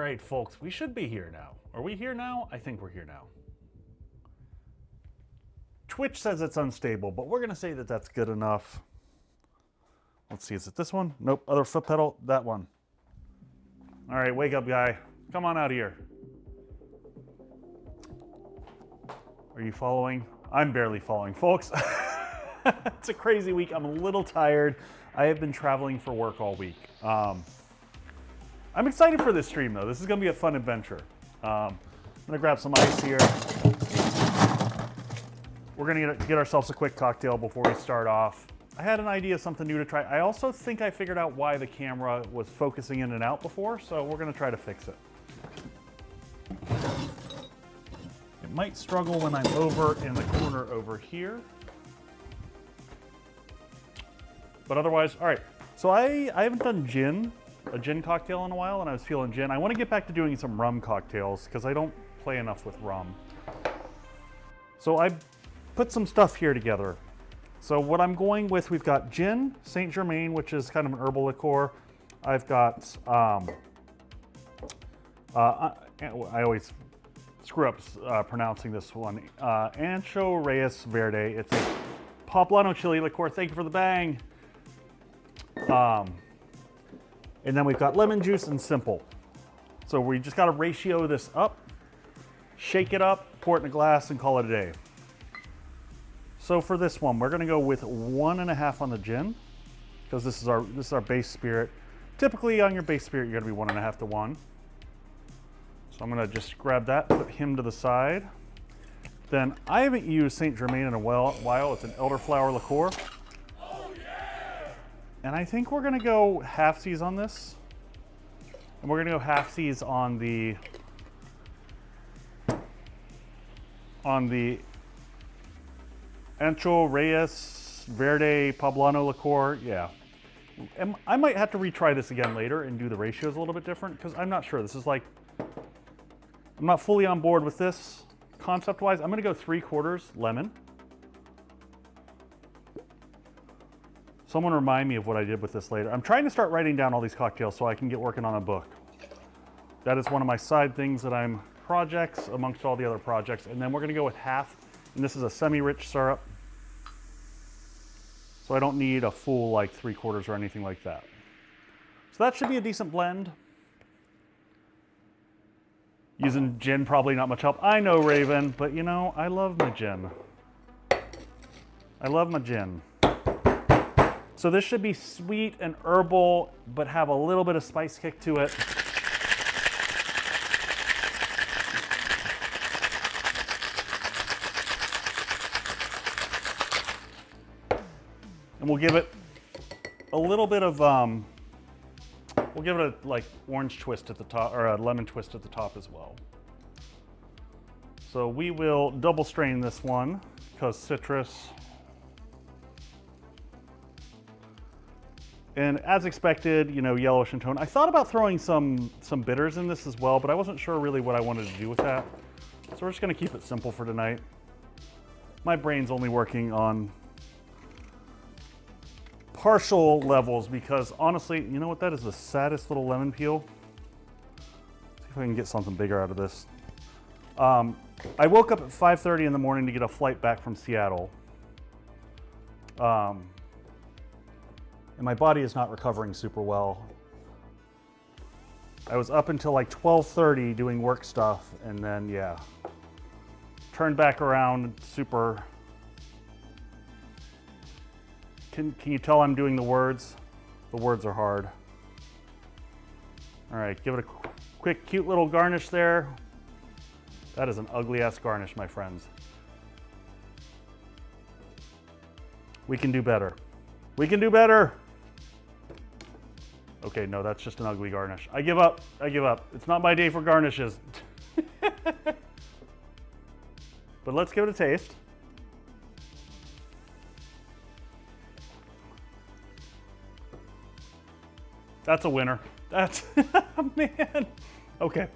right, folks, we should be here now. Are we here now? I think we're here now. Twitch says it's unstable, but we're going to say that that's good enough. Let's see, is it this one? Nope, other foot pedal, that one. All right, wake up, guy. Come on out of here. Are you following? I'm barely following, folks. It's a crazy week. I'm a little tired. I have been traveling for work all week. I'm excited for this stream, though. This is going to be a fun adventure. I'm going to grab some ice here. We're going to get ourselves a quick cocktail before we start off. I had an idea of something new to try. I also think I figured out why the camera was focusing in and out before, so we're going to try to fix it. It might struggle when I'm over in the corner over here. But otherwise, all right. So I haven't done a gin cocktail in a while, and I was feeling gin. I want to get back to doing some rum cocktails because I don't play enough with rum. So I put some stuff here together. So what I'm going with, we've got gin, Saint Germain, which is kind of an herbal liqueur. I've got, I always screw up pronouncing this one, Ancho Reyes Verde. It's a poblano chili liqueur. Thank you for the bang. And then we've got lemon juice and simple. So we just got to ratio this up, shake it up, pour it in a glass, and call it a day. So for this one, we're going to go with 1.5 on the gin, because this is our base spirit. Typically on your base spirit, you're going to be 1.5 to 1. So I'm going to just grab that, put him to the side. Then I haven't used Saint Germain in a while. It's an elderflower liqueur. And I think we're going to go halfsies on this. And we're going to go halfsies on the Ancho Reyes Verde Poblano liqueur. Yeah. And I might have to retry this again later and do the ratios a little bit different because I'm not sure. This is like, I'm not fully on board with this concept-wise. I'm going to go 3/4 lemon. Someone remind me of what I did with this later. I'm trying to start writing down all these cocktails so I can get working on a book. That is one of my side things that I'm projects amongst all the other projects. And then we're going to go with half. And this is a semi-rich syrup. So I don't need a full like 3/4 or anything like that. So that should be a decent blend. Using gin, probably not much help. I know, Raven, but you know, I love my gin. I love my gin. So this should be sweet and herbal, but have a little bit of spice kick to it. And we'll give it a little bit of, we'll give it a like orange twist at the top, or a lemon twist at the top as well. So we will double strain this one because citrus. And as expected, you know, yellowish in tone. I thought about throwing some bitters in this as well, but I wasn't sure really what I wanted to do with that. So we're just gonna keep it simple for tonight. My brain's only working on partial levels because honestly, you know what, that is the saddest little lemon peel. See if I can get something bigger out of this. I woke up at 5:30 in the morning to get a flight back from Seattle. And my body is not recovering super well. I was up until like 12:30 doing work stuff, and then yeah, turned back around super. Can you tell I'm doing the words? The words are hard. All right, give it a quick, cute little garnish there. That is an ugly ass garnish, my friends. We can do better. We can do better. Okay, no, that's just an ugly garnish. I give up. I give up. It's not my day for garnishes. But let's give it a taste. That's a winner. That's man. Okay,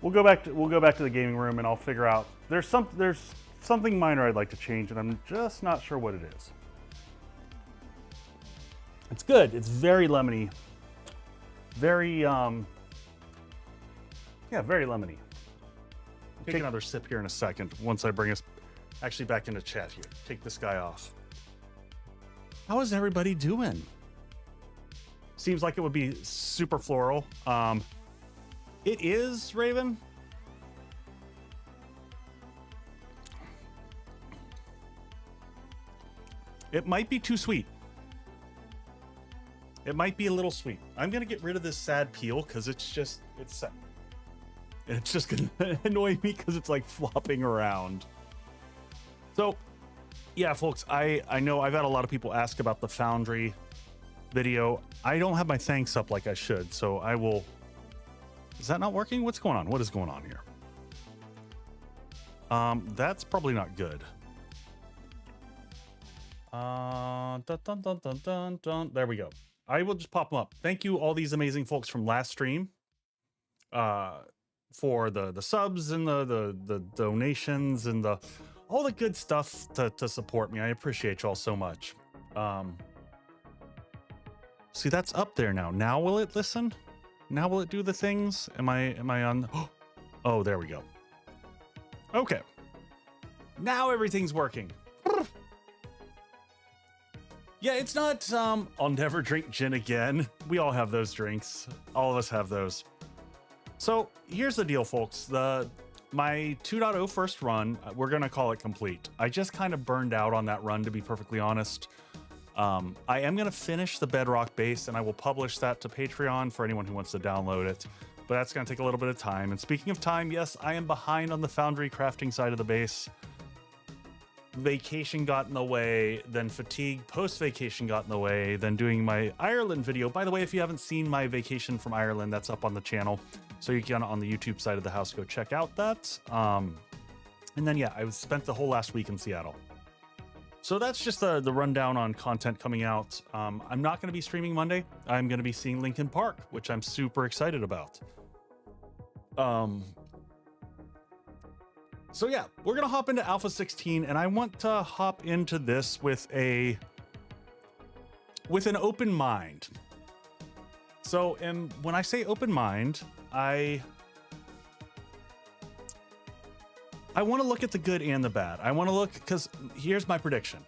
we'll go back to the gaming room and I'll figure out. There's something minor I'd like to change, and I'm just not sure what it is. It's good. It's very lemony, very Yeah, very lemony. Take another sip here in a second once I bring us actually back into chat here. Take this guy off. How is everybody doing? Seems like it would be super floral. It is, Raven. It might be too sweet. It might be a little sweet. I'm gonna get rid of this sad peel because it's sad. And it's just gonna annoy me because it's like flopping around. So yeah, folks, I know I've had a lot of people ask about the Foundry video. I don't have my thanks up like I should, so I will. Is that not working? What's going on? What is going on here? That's probably not good. Dun, dun, dun, dun, dun, dun. There we go. I will just pop them up. Thank you, all these amazing folks from last stream, for the subs and the donations and all the good stuff to support me. I appreciate y'all so much. See, that's up there now. Now will it listen? Now will it do the things? Am I on? Oh, there we go. Okay. Now everything's working. Yeah, it's not, I'll never drink gin again. We all have those drinks. All of us have those. So here's the deal, folks. My 2.0 first run, we're gonna call it complete. I just kind of burned out on that run, to be perfectly honest. I am gonna finish the Bedrock base and I will publish that to Patreon for anyone who wants to download it. But that's gonna take a little bit of time. And speaking of time, yes, I am behind on the Foundry crafting side of the base. Vacation got in the way, then fatigue post-vacation got in the way, then doing my Ireland video. By the way, if you haven't seen my vacation from Ireland, that's up on the channel. So you can, on the YouTube side of the house, go check out that. And then, yeah, I spent the whole last week in Seattle. So that's just the rundown on content coming out. I'm not going to be streaming Monday. I'm going to be seeing Linkin Park, which I'm super excited about. So yeah, we're going to hop into Alpha 16, and I want to hop into this with an open mind. So, when I say open mind, I want to look at the good and the bad. I want to look, because here's my prediction.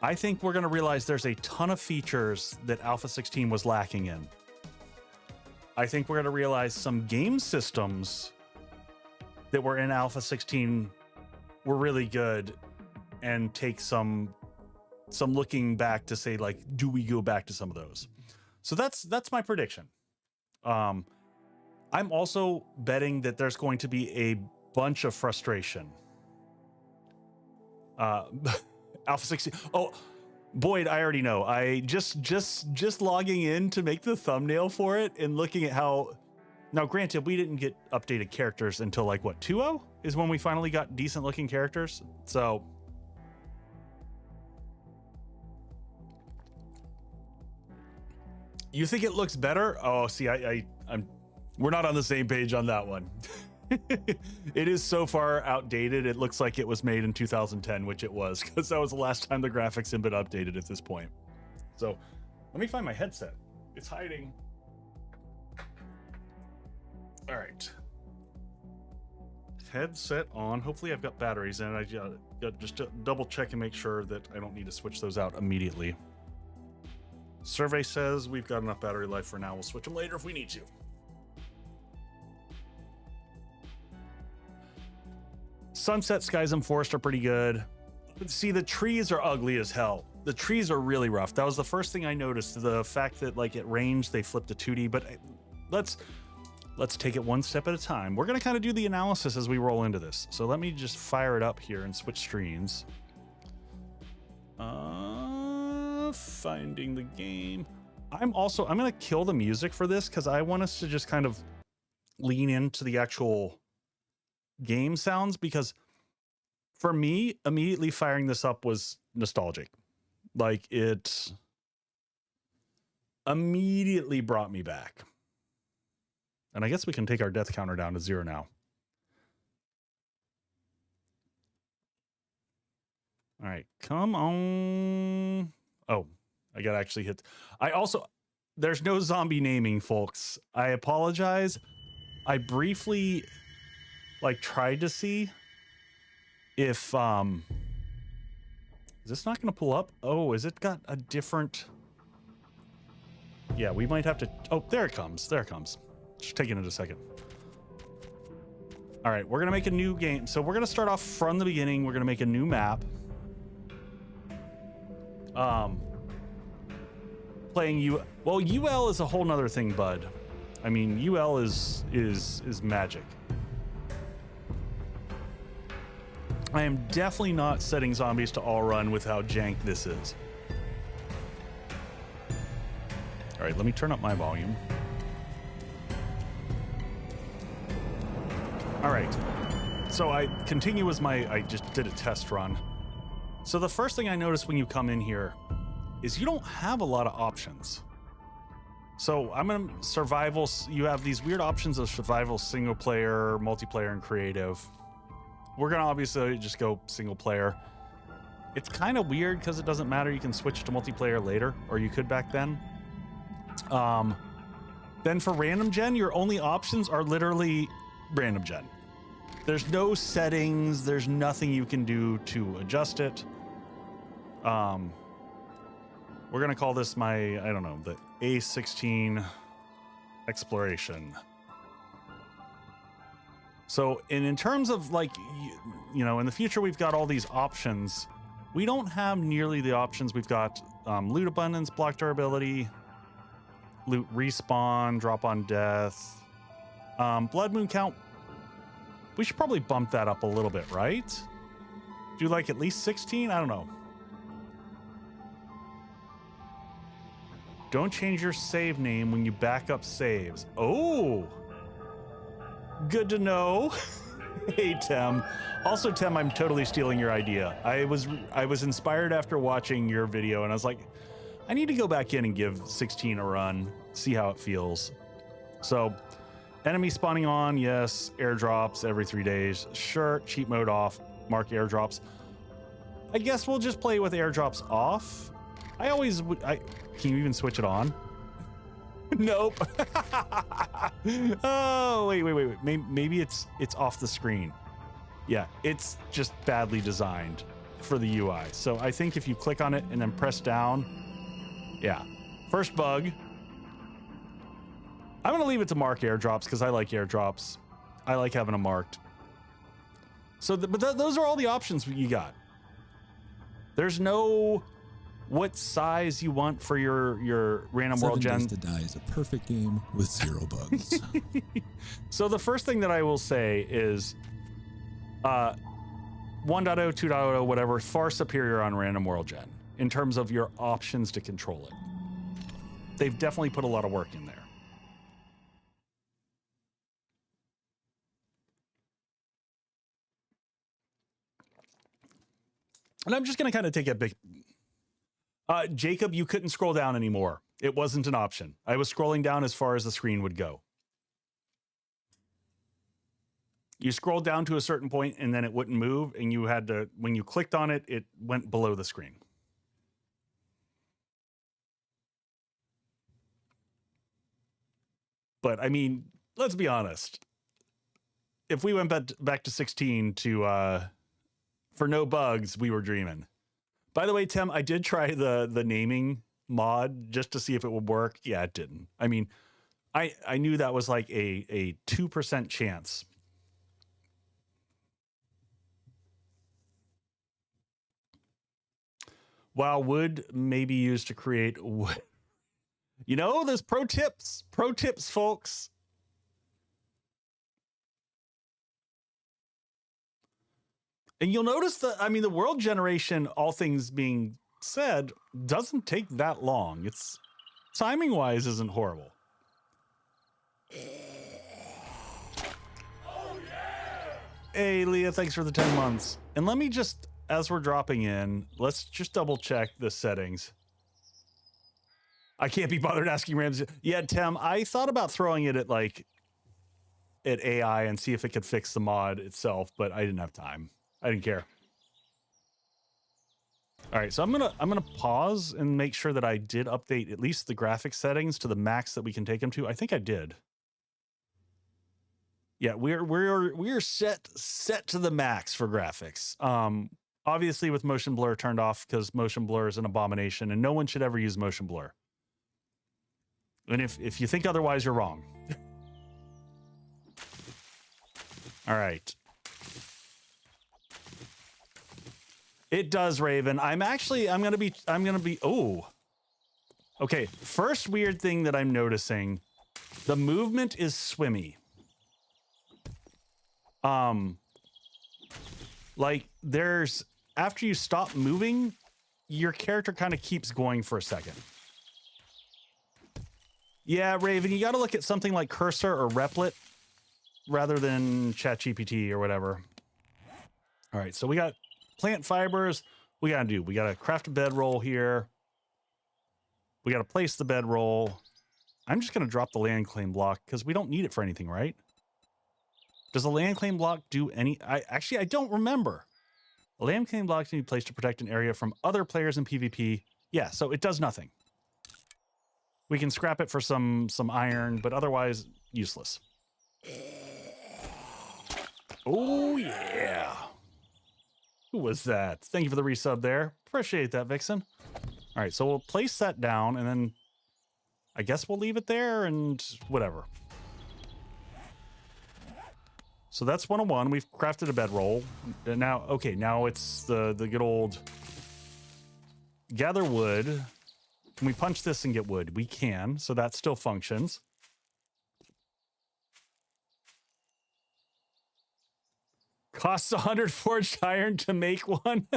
I think we're going to realize there's a ton of features that Alpha 16 was lacking in. I think we're going to realize some game systems that were in Alpha 16 were really good, and take some looking back to say, like, do we go back to some of those? So that's my prediction. I'm also betting that there's going to be a bunch of frustration. Alpha 16. Oh, Boyd, I already know. I just logging in to make the thumbnail for it and looking at how. Now, granted, we didn't get updated characters until, like, what, 2.0 is when we finally got decent looking characters. So you think it looks better? Oh, see, we're not on the same page on that one. It is so far outdated. It looks like it was made in 2010, which it was, because that was the last time the graphics had been updated at this point. So let me find my headset. It's hiding. All right. Headset on. Hopefully I've got batteries in. I got just to double check and make sure that I don't need to switch those out immediately. Survey says we've got enough battery life for now. We'll switch them later if we need to. Sunset Skies and Forest are pretty good. See, the trees are ugly as hell. The trees are really rough. That was the first thing I noticed. The fact that, like, it ranged, they flipped to 2D, but let's take it one step at a time. We're gonna kind of do the analysis as we roll into this. So let me just fire it up here and switch screens. Finding the game. I'm gonna kill the music for this because I want us to just kind of lean into the actual game sounds, because for me, immediately firing this up was nostalgic. Like, it immediately brought me back. And I guess we can take our death counter down to 0 now. All right, come on. Oh, I got to actually hit. there's no zombie naming, folks. I apologize. I briefly like tried to see if is this not gonna pull up? Oh, is it got a different? Yeah, we might have to. Oh, there it comes. There it comes. Just taking it a second. All right, we're gonna make a new game. So we're gonna start off from the beginning. We're gonna make a new map. Playing U. Well, UL is a whole nother thing, bud. I mean, UL is magic. I am definitely not setting zombies to all run with how jank this is. All right, let me turn up my volume. All right, so I just did a test run. So the first thing I noticed when you come in here is you don't have a lot of options. So I'm gonna survival, you have these weird options of survival, single player, multiplayer, and creative. We're gonna obviously just go single player. It's kind of weird because it doesn't matter, you can switch to multiplayer later, or you could back then. Then for random gen, your only options are literally random gen. There's no settings, there's nothing you can do to adjust it. We're gonna call this my, I don't know, the A16 exploration. So, and in terms of like, you know, in the future, we've got all these options. We don't have nearly the options. We've got loot abundance, block durability, loot respawn, drop on death, blood moon count. We should probably bump that up a little bit, right? Do like at least 16? I don't know. Don't change your save name when you back up saves. Oh, good to know. Hey, Tem. Also, Tem, I'm totally stealing your idea. I was inspired after watching your video, and I was like, I need to go back in and give 16 a run, see how it feels. So, enemy spawning on, yes. Airdrops every 3 days. Sure, cheat mode off, mark airdrops. I guess we'll just play with airdrops off. Can you even switch it on? Nope. Oh, wait. Maybe it's off the screen. Yeah, it's just badly designed for the UI. So I think if you click on it and then press down, yeah. First bug. I'm gonna leave it to mark airdrops because I like airdrops. I like having them marked. So, those are all the options you got. There's no what size you want for your random world gen. 7 Days to Die is a perfect game with 0 bugs. So the first thing that I will say is 1.0, 2.0, whatever, far superior on random world gen in terms of your options to control it. They've definitely put a lot of work in there. And I'm just going to kind of take a big... Jacob, you couldn't scroll down anymore. It wasn't an option. I was scrolling down as far as the screen would go. You scrolled down to a certain point and then it wouldn't move, and you had to, when you clicked on it, it went below the screen. But I mean, let's be honest. If we went back to 16 to for no bugs, we were dreaming. By the way, Tim, I did try the naming mod just to see if it would work. Yeah, it didn't. I mean, I knew that was like a 2% chance. While wood may be used to create wood. You know, there's pro tips, folks. And you'll notice that, I mean, the world generation, all things being said, doesn't take that long. It's timing wise isn't horrible. Oh, yeah. Hey, Leah, thanks for the 10 months. And let me just, as we're dropping in, let's just double check the settings. I can't be bothered asking Ramsey. Yeah, Tim, I thought about throwing it at at AI and see if it could fix the mod itself, but I didn't have time. I didn't care. All right, so I'm gonna pause and make sure that I did update at least the graphics settings to the max that we can take them to. I think I did. Yeah, we're set to the max for graphics. Obviously with motion blur turned off because motion blur is an abomination and no one should ever use motion blur. And if you think otherwise, you're wrong. All right. It does, Raven. I'm gonna be, oh. Okay, first weird thing that I'm noticing, the movement is swimmy. Like there's, after you stop moving, your character kind of keeps going for a second. Yeah, Raven, you got to look at something like Cursor or Replit rather than ChatGPT or whatever. All right, so we got plant fibers. We got to craft a bedroll here. We got to place the bedroll. I'm just going to drop the land claim block because we don't need it for anything, right? Does the land claim block do any? I don't remember. The land claim block can be placed to protect an area from other players in PvP. Yeah, so it does nothing. We can scrap it for some iron, but otherwise useless. Oh yeah. Who was that? Thank you for the resub there. Appreciate that, Vixen. All right, so we'll place that down and then I guess we'll leave it there and whatever. So that's 101. We've crafted a bedroll. Now, okay, now it's the good old gather wood. Can we punch this and get wood? We can, so that still functions. Costs 100 forged iron to make one.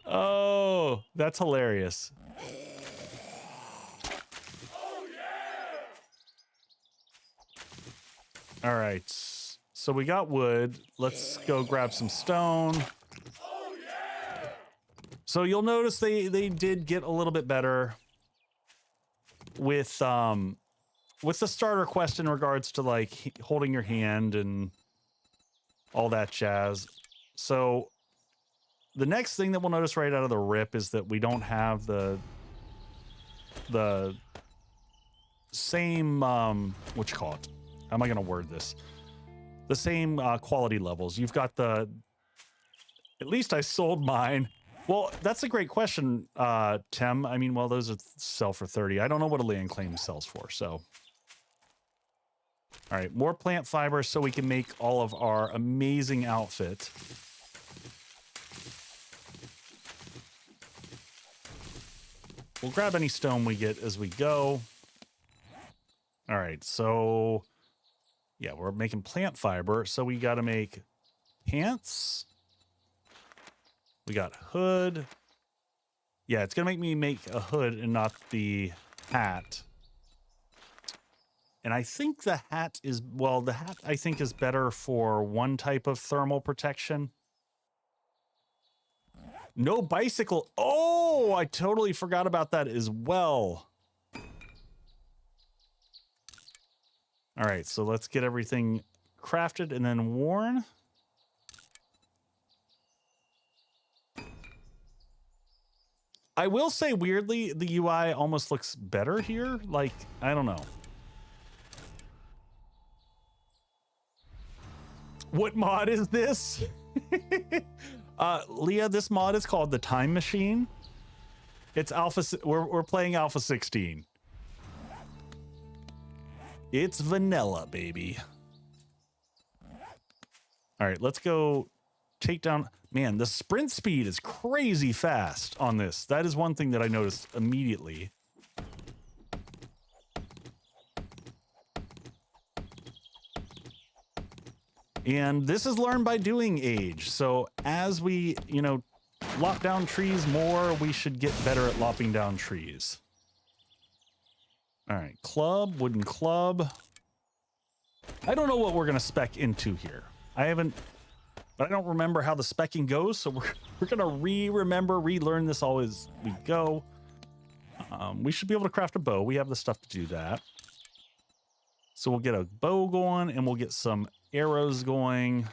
Oh, that's hilarious. All right, so we got wood. Let's go grab some stone. So you'll notice they did get a little bit better with the starter quest in regards to like holding your hand and all that jazz. So the next thing that we'll notice right out of the rip is that we don't have the same what you call it? How am I going to word this? The same quality levels. You've got the, at least I sold mine. Well, that's a great question, Tim. I mean, well, those are sell for 30. I don't know what a land claim sells for, so. All right, more plant fiber so we can make all of our amazing outfit. We'll grab any stone we get as we go. All right, so yeah, we're making plant fiber, so we got to make pants. We got hood. Yeah, it's gonna make me make a hood and not the hat. And I think the hat is, well, the hat I think is better for one type of thermal protection. No bicycle. Oh, I totally forgot about that as well. All right, so let's get everything crafted and then worn. I will say, weirdly, the UI almost looks better here. Like, I don't know. What mod is this? Leah, this mod is called the Time Machine. It's alpha. We're playing alpha 16. It's vanilla, baby. All right, let's go take down. Man, the sprint speed is crazy fast on this. That is one thing that I noticed immediately. And this is learned by doing age. So as we, you know, lop down trees more, we should get better at lopping down trees. All right, club, wooden club. I don't know what we're going to spec into here. I don't remember how the specking goes, so we're going to relearn this all as we go. We should be able to craft a bow. We have the stuff to do that. So we'll get a bow going, and we'll get some arrows going.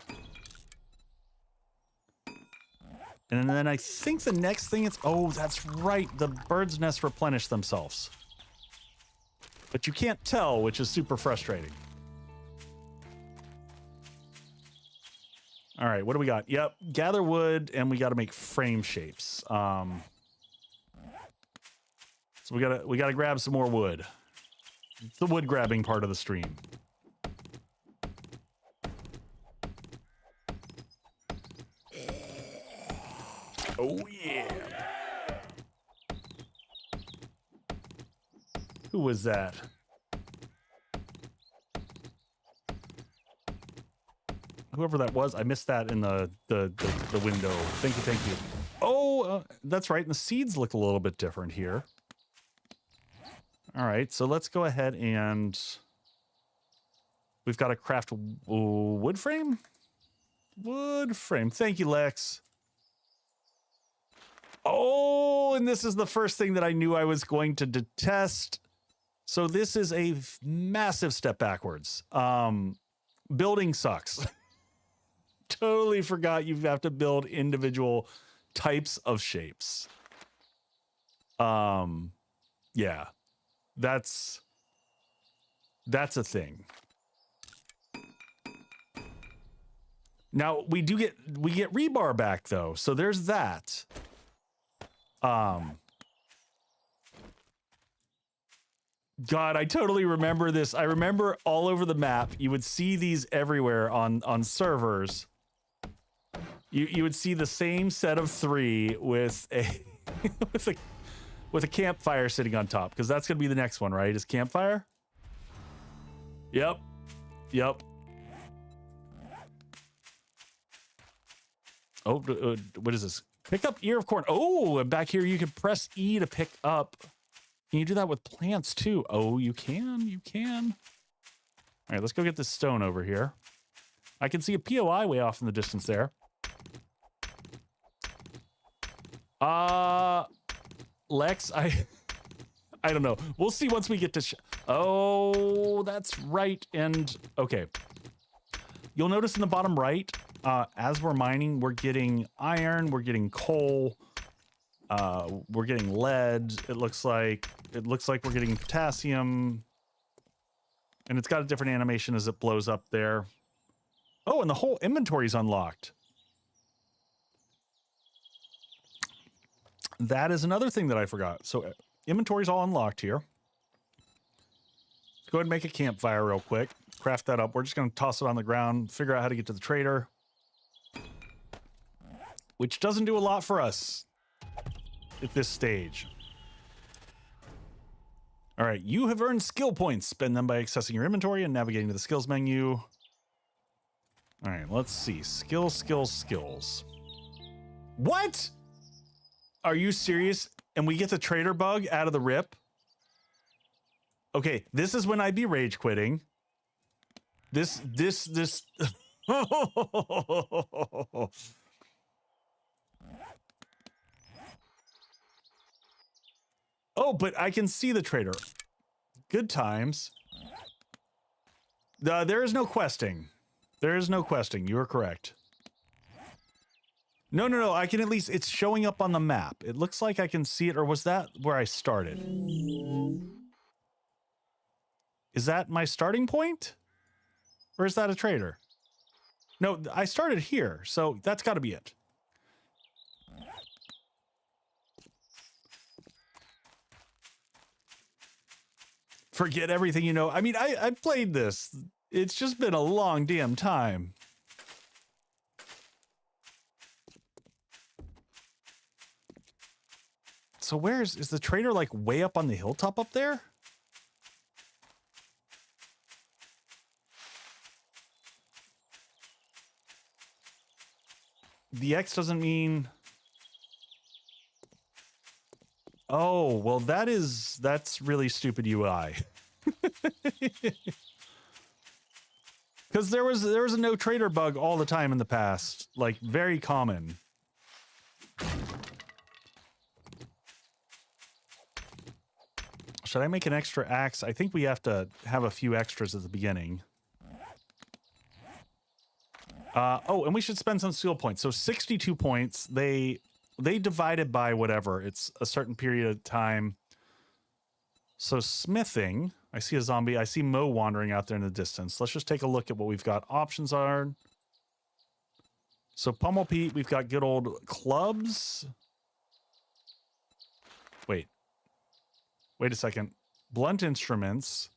And then I think the next thing is, oh, that's right. The bird's nests replenish themselves. But you can't tell, which is super frustrating. All right, what do we got? Yep, gather wood, and we got to make frame shapes. So we gotta grab some more wood. It's the wood grabbing part of the stream. Oh yeah. Who was that? Whoever that was, I missed that in the window. Thank you, thank you. Oh, that's right. And the seeds look a little bit different here. All right, so let's go ahead and we've got to craft wood frame. Wood frame. Thank you, Lex. Oh, and this is the first thing that I knew I was going to detest. So this is a massive step backwards. Building sucks. Totally forgot you have to build individual types of shapes. Yeah. That's a thing. Now we get rebar back though, so there's that. God, I totally remember this. I remember all over the map, you would see these everywhere on servers. You would see the same set of 3 with a with a campfire sitting on top, because that's gonna be the next one, right? Is campfire? Yep. Yep. Oh, what is this? Pick up ear of corn. Oh, and back here you can press E to pick up. Can you do that with plants too? Oh, you can. You can. All right, let's go get this stone over here. I can see a POI way off in the distance there. Lex, I don't know. We'll see once we get to. Oh, that's right. And okay, you'll notice in the bottom right, as we're mining, we're getting iron, we're getting coal, we're getting lead. It looks like we're getting potassium, and it's got a different animation as it blows up there. Oh, and the whole inventory's unlocked. That is another thing that I forgot. So inventory's all unlocked here. Let's go ahead and make a campfire real quick. Craft that up. We're just going to toss it on the ground, figure out how to get to the trader. Which doesn't do a lot for us at this stage. All right, you have earned skill points. Spend them by accessing your inventory and navigating to the skills menu. All right, let's see. Skills. What? Are you serious? And we get the trader bug out of the rip? Okay, this is when I'd be rage quitting. This. Oh, but I can see the trader. Good times. There is no questing. There is no questing. You are correct. No. I can at least, it's showing up on the map. It looks like I can see it, or was that where I started? Is that my starting point? Or is that a trader? No, I started here, so that's got to be it. Forget everything you know. I mean, I played this. It's just been a long damn time. So is the trader like way up on the hilltop up there? The X doesn't mean. Oh, well that's really stupid UI. Because there was a no trader bug all the time in the past, like very common. Should I make an extra axe? I think we have to have a few extras at the beginning. Oh, and we should spend some skill points. So 62 points. They divided by whatever. It's a certain period of time. So smithing. I see a zombie. I see Mo wandering out there in the distance. Let's just take a look at what we've got. Options are. So Pummel Pete, we've got good old clubs. Wait a second. Blunt instruments.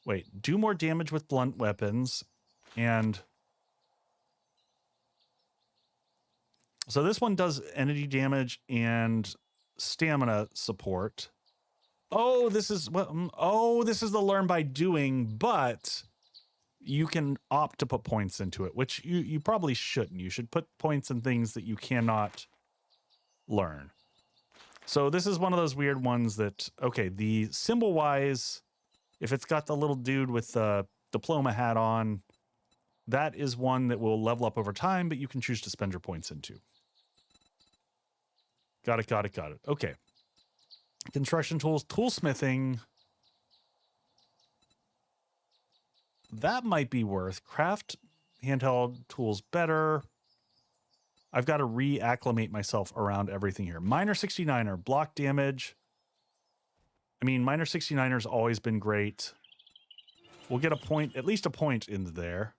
Wait, do more damage with blunt weapons. And so this one does entity damage and stamina support. Oh, this is what, this is the learn by doing, but you can opt to put points into it, which you probably shouldn't. You should put points in things that you cannot learn. So this is one of those weird ones that, okay, the symbol wise, if it's got the little dude with the diploma hat on, that is one that will level up over time, but you can choose to spend your points into. Got it. Okay. Construction tools, toolsmithing. That might be worth. Craft handheld tools better. I've got to reacclimate myself around everything here. Minor 69er, block damage. I mean, Minor 69er's always been great. We'll get a point, at least a point in there.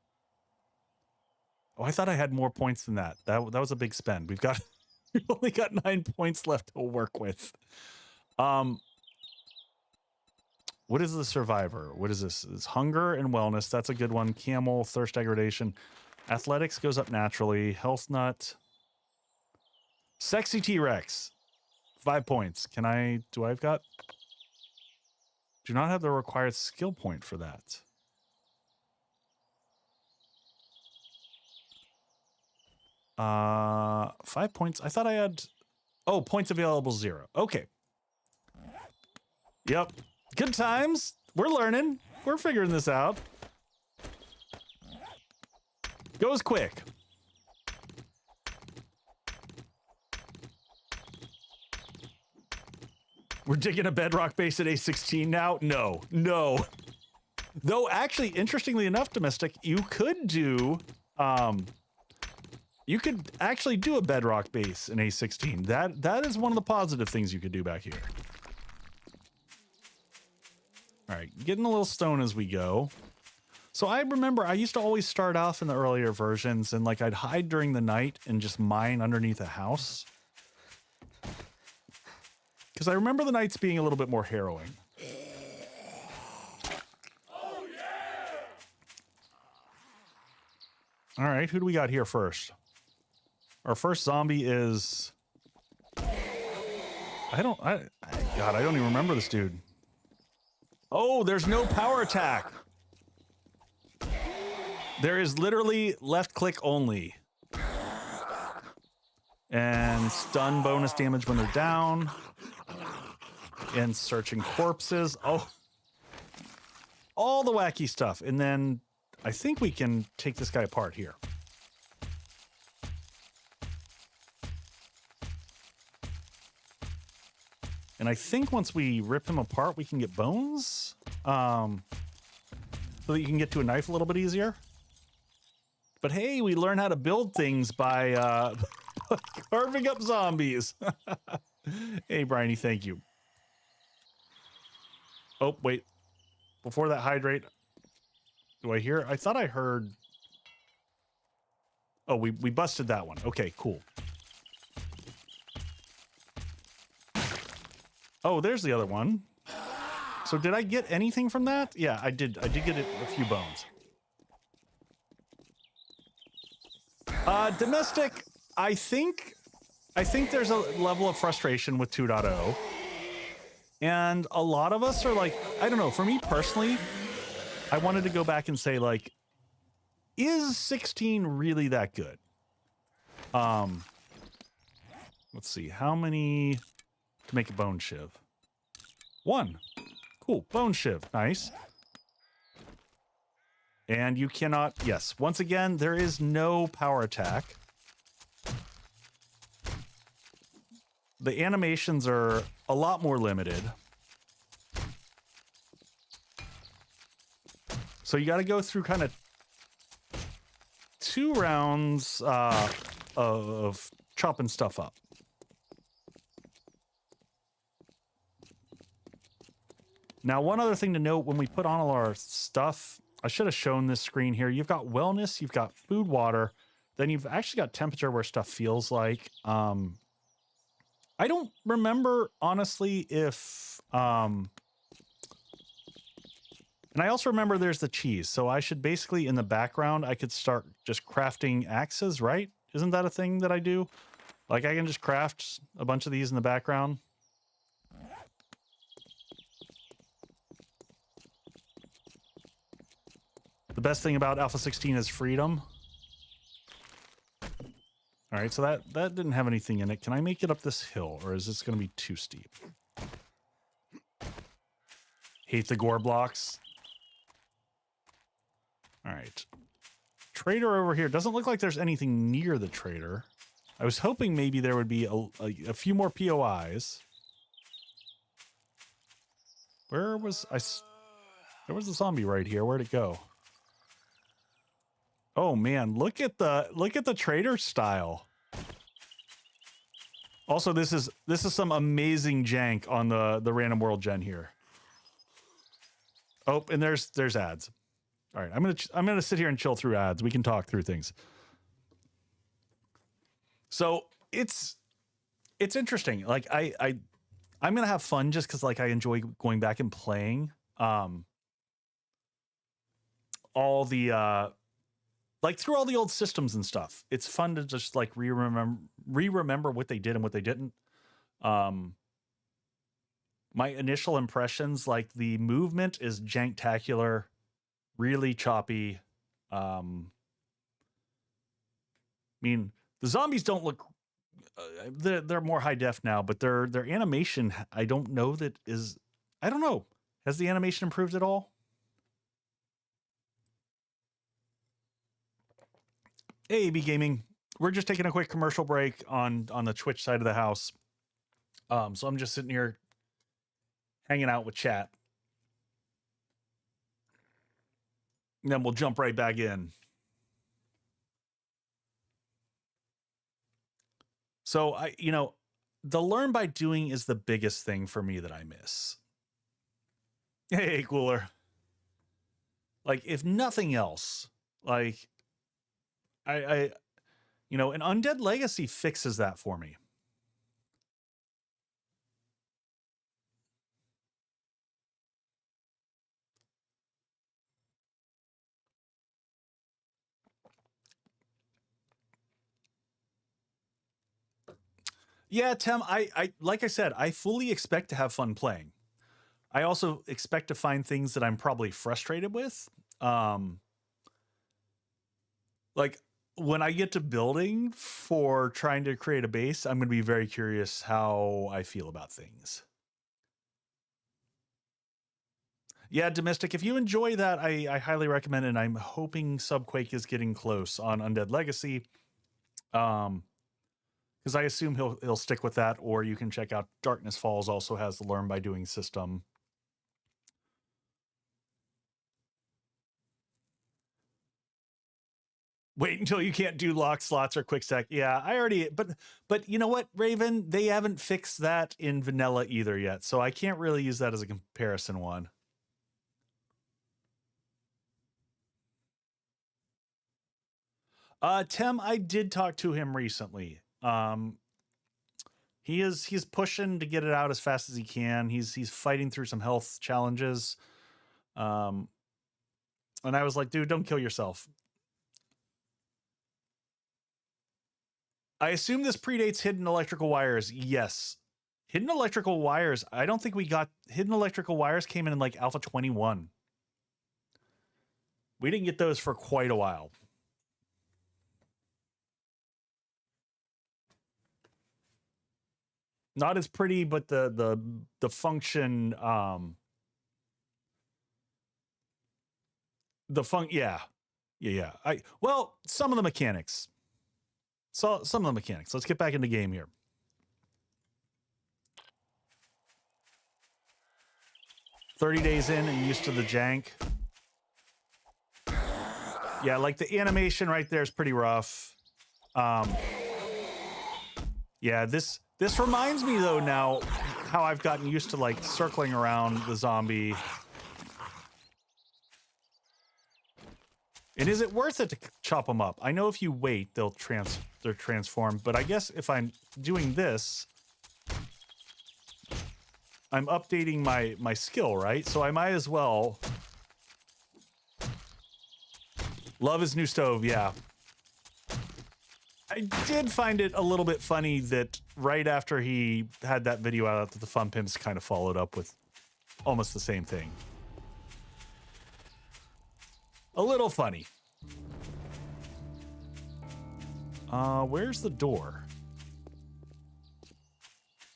Oh, I thought I had more points than that. That was a big spend. We've only got 9 points left to work with. What is the survivor? What is this? It's hunger and wellness. That's a good one. Camel, thirst degradation. Athletics goes up naturally. Health nut. Sexy T-Rex. 5 points. Do not have the required skill point for that. Uh, 5 points. I thought I had, points available 0. Okay. Yep. Good times. We're learning. We're figuring this out. Goes quick. We're digging a bedrock base at A16 now? No. Though actually, interestingly enough, Domestic, you could do, you could actually do a bedrock base in A16. That is one of the positive things you could do back here. All right, getting a little stone as we go. So I remember I used to always start off in the earlier versions and like I'd hide during the night and just mine underneath a house. Because I remember the nights being a little bit more harrowing. Oh, yeah! All right, who do we got here first? Our first zombie is... God, I don't even remember this dude. Oh, there's no power attack. There is literally left click only. And stun bonus damage when they're down. And searching corpses. Oh. All the wacky stuff. And then I think we can take this guy apart here. And I think once we rip him apart, we can get bones. So that you can get to a knife a little bit easier. But hey, we learn how to build things by carving up zombies. Hey, Bryony, thank you. Oh, wait. Before that hydrate, do I hear? I thought I heard. Oh, we busted that one. Okay, cool. Oh, there's the other one. So did I get anything from that? Yeah, I did. I did get a few bones. Domestic, I think there's a level of frustration with 2.0. And a lot of us are like, I don't know, for me personally, I wanted to go back and say, like, is 16 really that good? Let's see, how many to make a bone shiv? 1. Cool, bone shiv, nice. And you cannot, yes, once again, there is no power attack. The animations are a lot more limited. So you got to go through kind of 2 rounds of chopping stuff up. Now, one other thing to note, when we put on all our stuff, I should have shown this screen here. You've got wellness, you've got food, water, then you've actually got temperature where stuff feels like. I don't remember, honestly, if... and I also remember there's the cheese, so I should basically, in the background, I could start just crafting axes, right? Isn't that a thing that I do? Like, I can just craft a bunch of these in the background. The best thing about Alpha 16 is freedom. All right, so that didn't have anything in it. Can I make it up this hill, or is this going to be too steep? Hate the gore blocks. All right. Trader over here. Doesn't look like there's anything near the trader. I was hoping maybe there would be a few more POIs. Where was I? There was a zombie right here. Where'd it go? Oh man, look at the trader style. Also, this is some amazing jank on the random world gen here. Oh, and there's ads. All right, I'm gonna sit here and chill through ads. We can talk through things. So it's interesting. Like I'm gonna have fun just because like I enjoy going back and playing all the like through all the old systems and stuff. It's fun to just like remember what they did and what they didn't. My initial impressions, like the movement is janktacular, really choppy. I mean, the zombies don't look they're more high def now, but their animation, I don't know that is, I don't know. Has the animation improved at all? Hey, AB Gaming. We're just taking a quick commercial break on the Twitch side of the house. So I'm just sitting here hanging out with chat. And then we'll jump right back in. So the learn by doing is the biggest thing for me that I miss. Hey, Cooler. Like, if nothing else, like an Undead Legacy fixes that for me. Yeah, Tim, I like I said, I fully expect to have fun playing. I also expect to find things that I'm probably frustrated with. Like when I get to building for trying to create a base, I'm going to be very curious how I feel about things. Yeah, Domestic, if you enjoy that, I highly recommend it. And I'm hoping Subquake is getting close on Undead Legacy. Because I assume he'll stick with that, or you can check out Darkness Falls also has the learn by doing system. Wait until you can't do lock slots or quick stack. Yeah, I already, but you know what, Raven? They haven't fixed that in vanilla either yet, so I can't really use that as a comparison one. Tim, I did talk to him recently. He's pushing to get it out as fast as he can. He's fighting through some health challenges. And I was like, dude, don't kill yourself. I assume this predates Hidden Electrical Wires. Yes. Hidden Electrical Wires. I don't think we got Hidden Electrical Wires came in like Alpha 21. We didn't get those for quite a while. Not as pretty, but the function, yeah. Well, some of the mechanics. So some of the mechanics. Let's get back into game here. $30 days in and used to the jank. Yeah, like the animation right there is pretty rough. Yeah, this reminds me though now how I've gotten used to like circling around the zombie. And is it worth it to chop them up? I know if you wait, they're transformed, but I guess if I'm doing this, I'm updating my skill, right? So I might as well. Love his new stove, yeah. I did find it a little bit funny that right after he had that video out, that the Fun Pimps kind of followed up with almost the same thing. A little funny. Where's the door?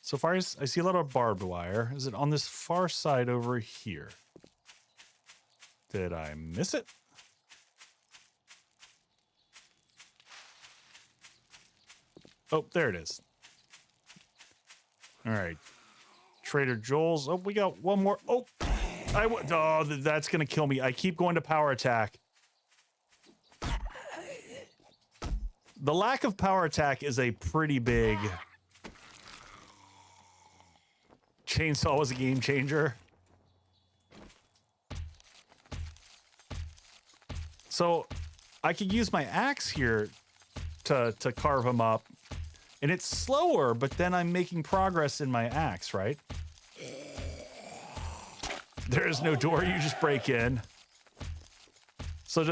So far as I see a lot of barbed wire. Is it on this far side over here? Did I miss it? Oh, there it is. All right. Trader Joel's. Oh, we got one more. Oh, that's going to kill me. I keep going to power attack. The lack of power attack is a pretty big... Chainsaw was a game changer. So I could use my axe here to carve him up. And it's slower, but then I'm making progress in my axe, right? There is no door, you just break in. So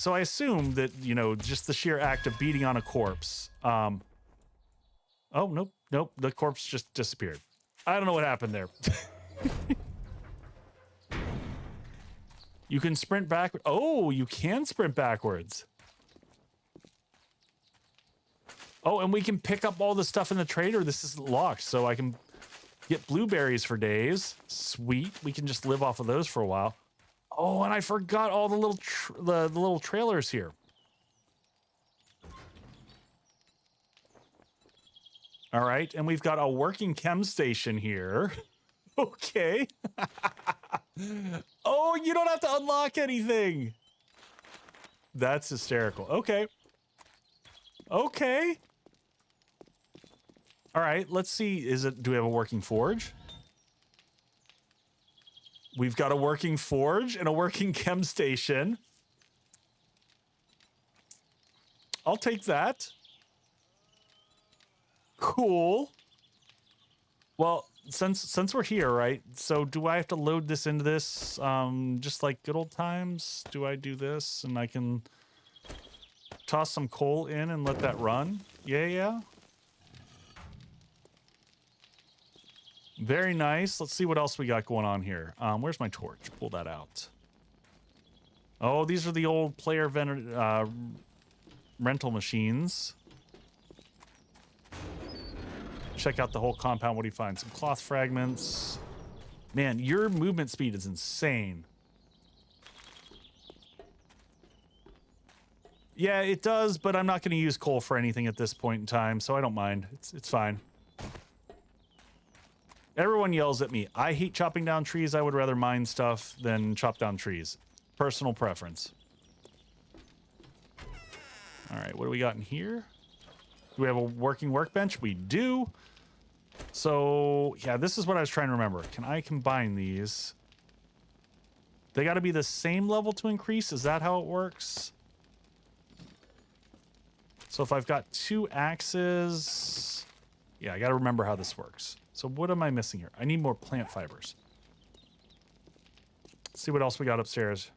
I assume that, you know, just the sheer act of beating on a corpse. Oh, nope, the corpse just disappeared. I don't know what happened there. You can sprint back. Oh, you can sprint backwards. Oh, and we can pick up all the stuff in the trader. This is locked, so I can get blueberries for days. Sweet. We can just live off of those for a while. Oh, and I forgot all the little trailers here. All right, and we've got a working chem station here. Okay. Oh, you don't have to unlock anything. That's hysterical. Okay. Okay. All right, let's see. Do we have a working forge? We've got a working forge and a working chem station. I'll take that. Cool. Well, since we're here, right? So do I have to load this into this just like good old times? Do I do this and I can toss some coal in and let that run? Yeah. Very nice. Let's see what else we got going on here. Where's my torch? Pull that out. Oh, these are the old player rental machines. Check out the whole compound. What do you find? Some cloth fragments. Man, your movement speed is insane. Yeah, it does, but I'm not going to use coal for anything at this point in time, so I don't mind. It's fine. Everyone yells at me. I hate chopping down trees. I would rather mine stuff than chop down trees. Personal preference. All right, what do we got in here? Do we have a working workbench? We do. So, yeah, this is what I was trying to remember. Can I combine these? They got to be the same level to increase? Is that how it works? So if I've got 2 axes... Yeah, I got to remember how this works. So what am I missing here? I need more plant fibers. Let's see what else we got upstairs.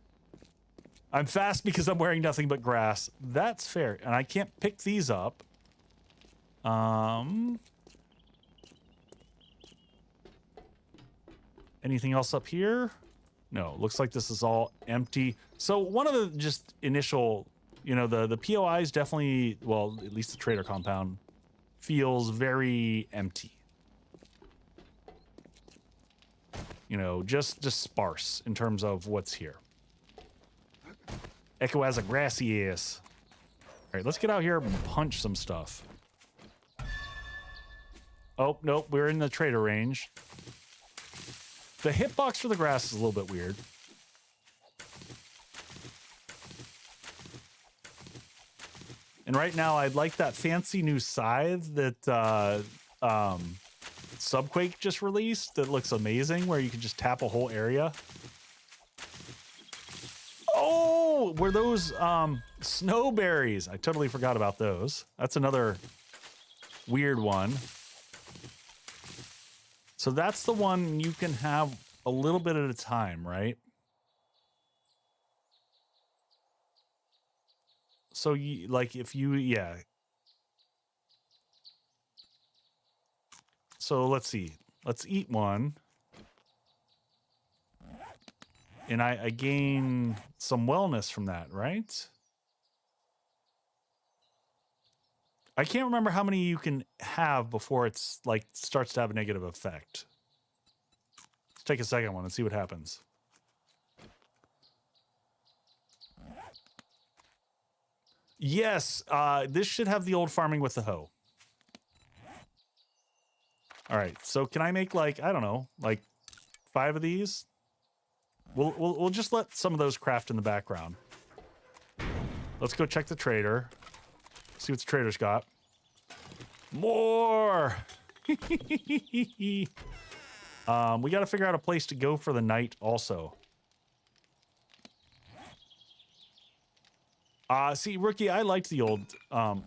I'm fast because I'm wearing nothing but grass. That's fair. And I can't pick these up. Anything else up here? No, looks like this is all empty. So one of the just initial, you know, the POIs definitely, well, at least the trader compound feels very empty. You know, just sparse in terms of what's here. Echo has a grassy ass. All right, let's get out here and punch some stuff. Oh, nope, we're in the trader range. The hitbox for the grass is a little bit weird. And right now, I'd like that fancy new scythe that Subquake just released that looks amazing, where you can just tap a whole area. Oh, were those snowberries? I totally forgot about those. That's another weird one. So that's the one you can have a little bit at a time, right? So you, like if you, yeah. So let's see. Let's eat one. And I gain some wellness from that, right? I can't remember how many you can have before it's like starts to have a negative effect. Let's take a second one and see what happens. Yes, this should have the old farming with the hoe. All right, so can I make like, I don't know, like 5 of these? We'll just let some of those craft in the background. Let's go check the trader. See what the trader's got. More! We got to figure out a place to go for the night also. See, Rookie, I liked the old... I'll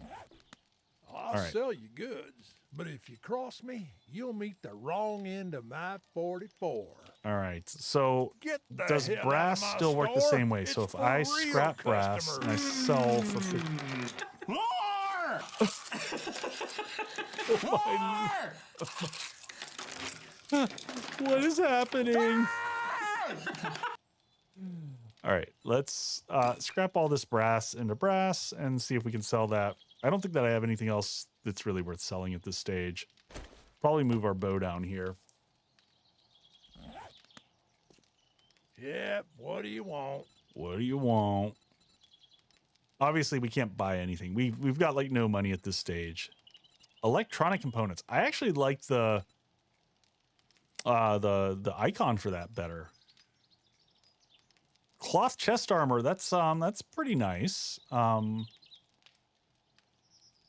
right. sell you goods, but if you cross me, you'll meet the wrong end of my 44. All right, so Get the does hell brass out of my still work the store. same way? It's So if for I real scrap brass and I customers. sell for 50... More! What is happening? All right, let's scrap all this brass into brass and see if we can sell that. I don't think that I have anything else that's really worth selling at this stage. Probably move our bow down here. Yep, what do you want? What do you want? Obviously, we can't buy anything. We've got like no money at this stage. Electronic components. I actually like the icon for that better. Cloth chest armor. That's pretty nice.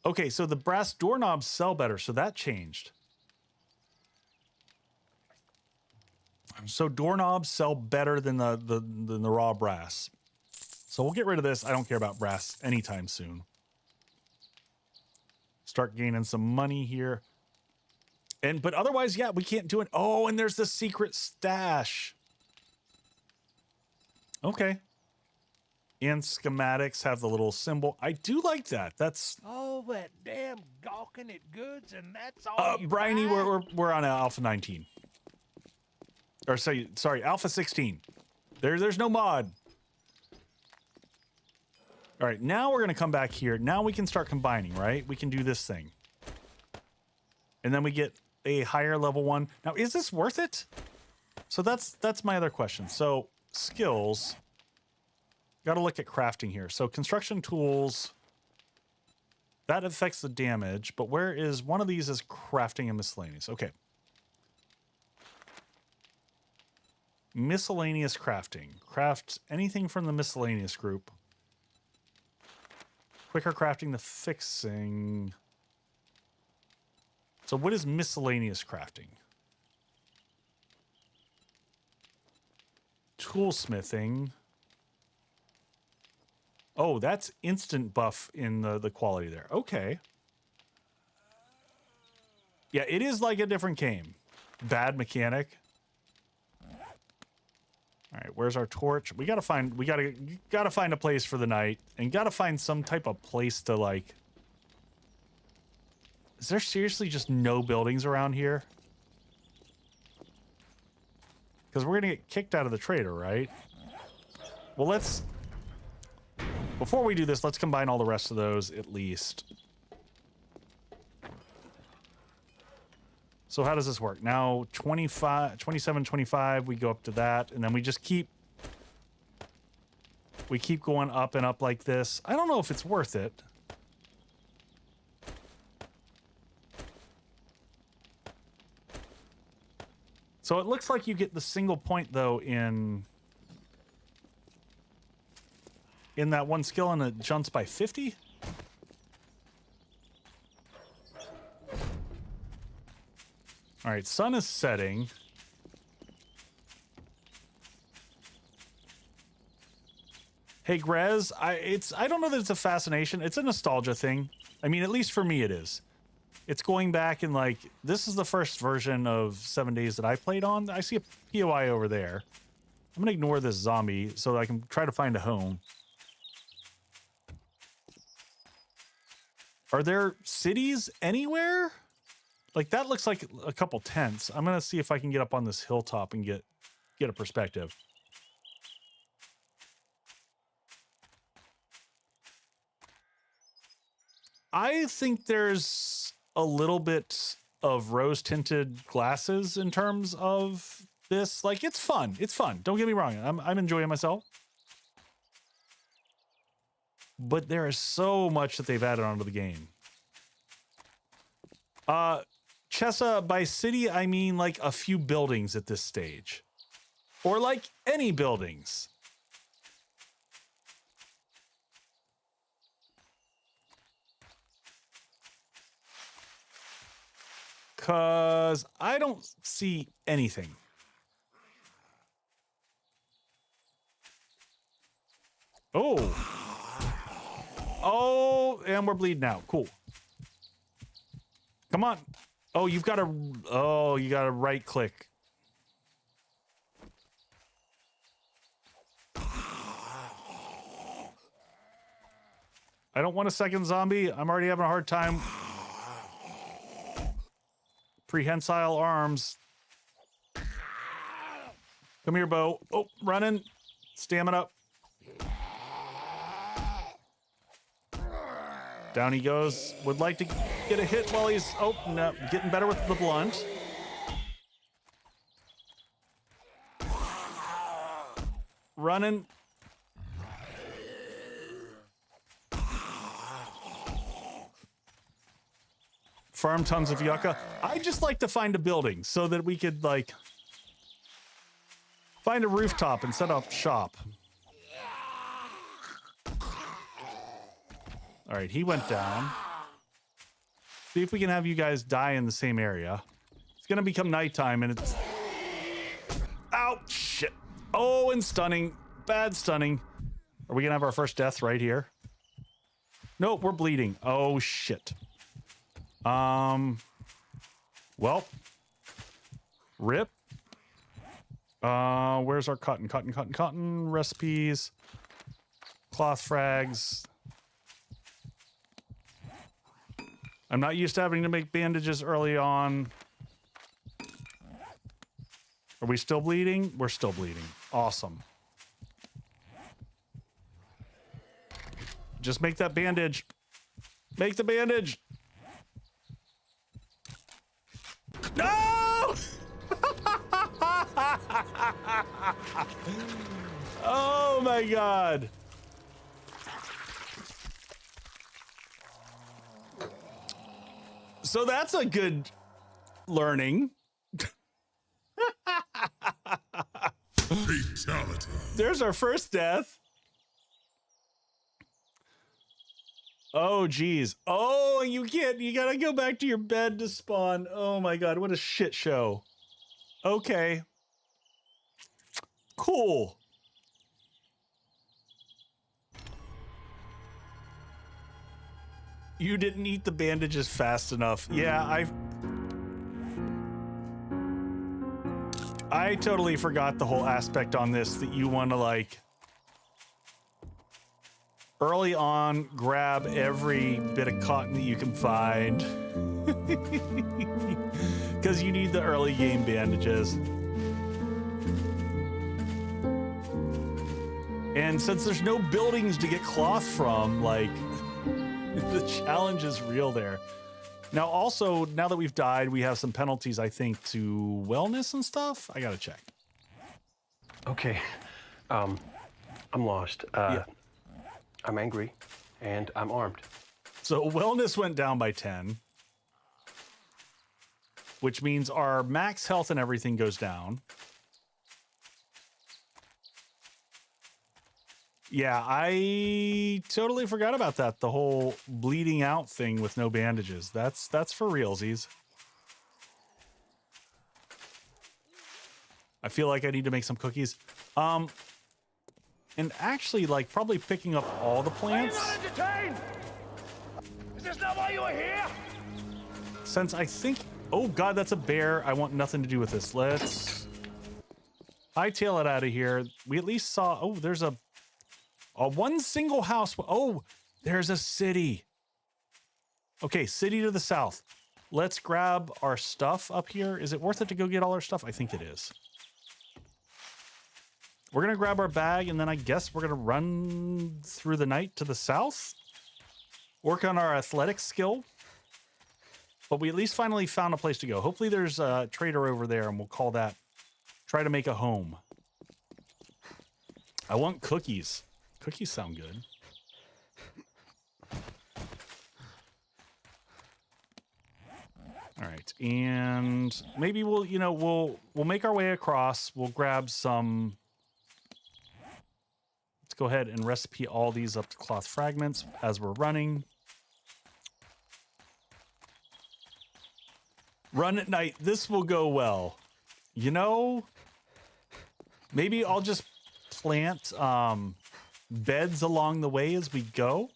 Okay, so the brass doorknobs sell better, so that changed. So doorknobs sell better than the raw brass. So we'll get rid of this. I don't care about brass anytime soon. Start gaining some money here. But otherwise, yeah, we can't do it. Oh, and there's the secret stash. Okay. And schematics have the little symbol. I do like that. That's All that damn gawking at goods, and that's all you Bryony, buy? we're on Alpha 19. Or sorry, Alpha 16. There's no mod. All right, now we're gonna come back here. Now we can start combining, right? We can do this thing. And then we get a higher level one. Now, is this worth it? So that's my other question. So skills, gotta look at crafting here. So construction tools, that affects the damage, but where is one of these is crafting and miscellaneous? Okay. Miscellaneous crafting. Craft anything from the miscellaneous group. Quicker crafting, the fixing. So what is miscellaneous crafting? Toolsmithing. Oh, that's instant buff in the quality there. Okay. Yeah, it is like a different game. Bad mechanic. All right, where's our torch? We gotta find a place for the night, and gotta find some type of place to like. Is there seriously just no buildings around here? Because we're gonna get kicked out of the trader, right? Well, let's. Before we do this, let's combine all the rest of those at least. So how does this work? Now 25, 27, 25, we go up to that, and then we just keep going up and up like this. I don't know if it's worth it. So it looks like you get the single point though in that one skill, and it jumps by 50. All right, sun is setting. Hey, Grez, I don't know that it's a fascination. It's a nostalgia thing. I mean, at least for me it is. It's going back and like, this is the first version of 7 Days that I played on. I see a POI over there. I'm gonna ignore this zombie so that I can try to find a home. Are there cities anywhere? Like, that looks like a couple tents. I'm gonna see if I can get up on this hilltop and get a perspective. I think there's a little bit of rose-tinted glasses in terms of this. Like, it's fun. It's fun. Don't get me wrong. I'm enjoying myself. But there is so much that they've added onto the game. Chessa, by city, I mean like a few buildings at this stage. Or like any buildings. Because I don't see anything. Oh. Oh, and we're bleeding out. Cool. Come on. Oh, you got to right click. I don't want a second zombie. I'm already having a hard time. Prehensile arms. Come here, Bo. Oh, running. Stamina. Down he goes. Would like to get a hit while he's... Oh, no. Getting better with the blunt. Running. Farm tons of yucca. I just like to find a building so that we could, like, find a rooftop and set up shop. All right, he went down. See if we can have you guys die in the same area. It's gonna become nighttime and it's... Ow, shit. Oh, and stunning. Bad stunning. Are we gonna have our first death right here? Nope, we're bleeding. Oh, shit. Well, rip. Where's our cotton? Cotton. Recipes. Cloth frags. I'm not used to having to make bandages early on. Are we still bleeding? We're still bleeding. Awesome. Just make that bandage. Make the bandage. No! Oh my God. So that's a good learning. Fatality. There's our first death. Oh, geez. Oh, you gotta go back to your bed to spawn. Oh my God, what a shit show. Okay. Cool. You didn't eat the bandages fast enough. Yeah, I totally forgot the whole aspect on this that you want to, like, early on grab every bit of cotton that you can find. Because you need the early game bandages. And since there's no buildings to get cloth from, like, the challenge is real there. Now, also, now that we've died, we have some penalties, I think, to wellness and stuff. I gotta check. Okay. I'm lost. Yeah. I'm angry, and I'm armed. So wellness went down by 10, which means our max health and everything goes down. Yeah, I totally forgot about that. The whole bleeding out thing with no bandages. That's for realsies. I feel like I need to make some cookies. And actually, like, probably picking up all the plants. Are you not entertained? Is this not why you are here? Since I think... Oh, God, that's a bear. I want nothing to do with this. Let's hightail it out of here. We at least saw... Oh, there's a one single house. Oh, there's a city. Okay, city to the south. Let's grab our stuff up here. Is it worth it to go get all our stuff? I think it is. We're going to grab our bag, and then I guess we're going to run through the night to the south. Work on our athletics skill. But we at least finally found a place to go. Hopefully there's a trader over there, and we'll call that... Try to make a home. I want cookies. Cookies sound good. All right, and maybe we'll, you know, we'll make our way across. We'll grab some... Let's go ahead and recipe all these up to cloth fragments as we're running. Run at night. This will go well. You know, maybe I'll just plant beds along the way as we go.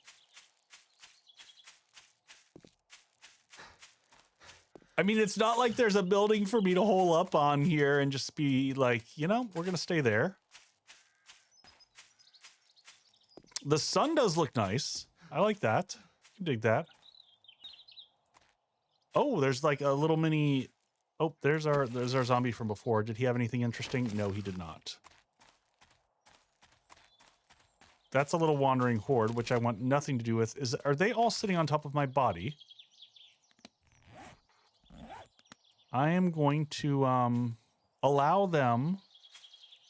I mean, it's not like there's a building for me to hole up on here and just be like, you know, we're going to stay there. The sun does look nice. I like that. I can dig that. Oh, there's like a little mini... Oh, there's our zombie from before. Did he have anything interesting? No, he did not. That's a little wandering horde, which I want nothing to do with. Are they all sitting on top of my body? I am going to allow them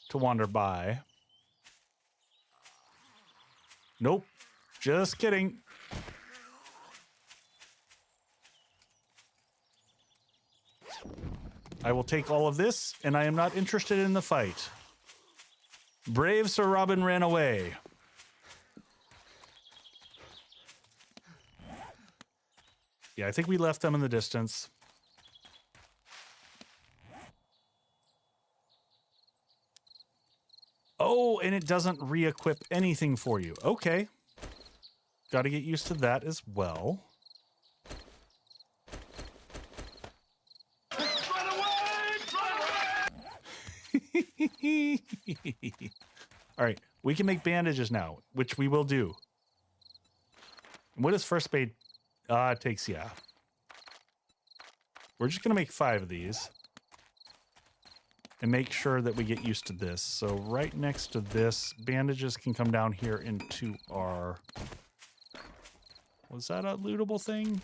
to wander by. Nope. Just kidding. I will take all of this, and I am not interested in the fight. Brave Sir Robin ran away. Yeah, I think we left them in the distance. Oh, and it doesn't re-equip anything for you. Okay. Got to get used to that as well. All right, we can make bandages now, which we will do. What does first aid takes? Yeah. We're just going to make 5 of these. And make sure that we get used to this. So right next to this, bandages can come down here into our... Was that a lootable thing?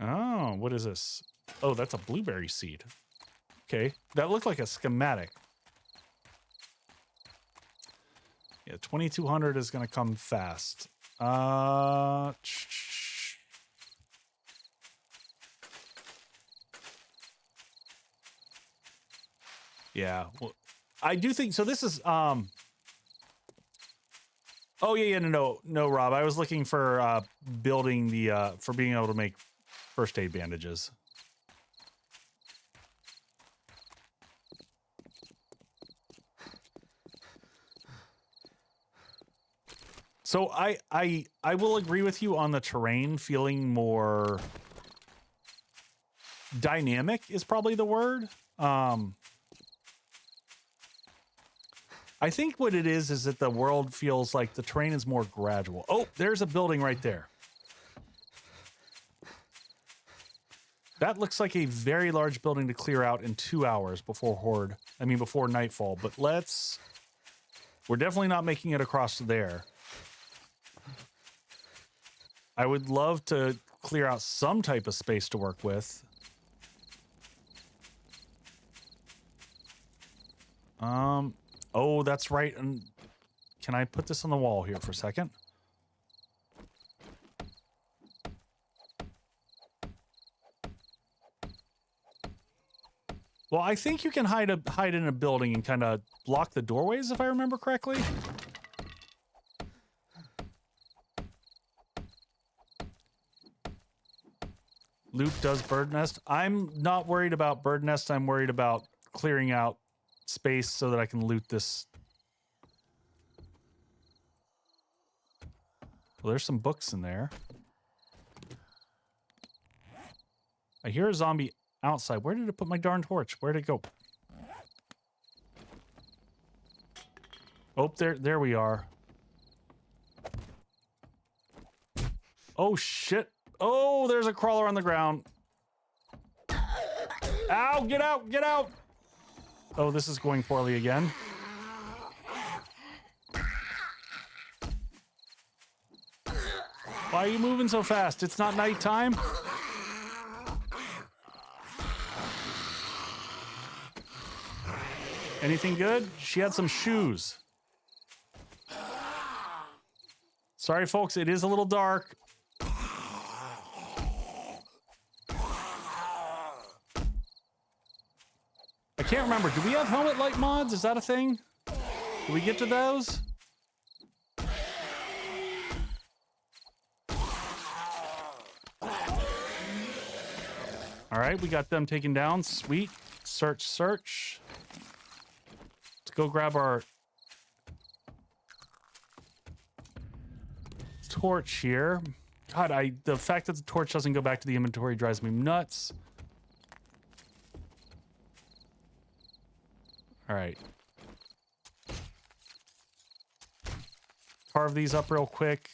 Oh, what is this? Oh, that's a blueberry seed. Okay, that looked like a schematic. Yeah, 2200 is going to come fast. Yeah, well, I do think so. This is oh yeah, no, Rob. I was looking for building the for being able to make first aid bandages. So I will agree with you on the terrain feeling more dynamic is probably the word. I think what it is that the world feels like the terrain is more gradual. Oh, there's a building right there. That looks like a very large building to clear out in 2 hours before before nightfall. But we're definitely not making it across there. I would love to clear out some type of space to work with. Oh, that's right. And can I put this on the wall here for a second? Well, I think you can hide in a building and kind of block the doorways, if I remember correctly. Loop does bird nest. I'm not worried about bird nest. I'm worried about clearing out space so that I can loot this. Well, there's some books in there. I hear a zombie outside. Where did it put my darn torch? Where'd it go? Oh, there we are. Oh, shit. Oh, there's a crawler on the ground. Ow, get out, get out. Oh, this is going poorly again. Why are you moving so fast? It's not nighttime. Anything good? She had some shoes. Sorry, folks, it is a little dark. I can't remember. Do we have helmet light mods? Is that a thing? Do we get to those? All right, we got them taken down. Sweet. Search, search. Let's go grab our torch here. God, the fact that the torch doesn't go back to the inventory drives me nuts. All right. Carve these up real quick.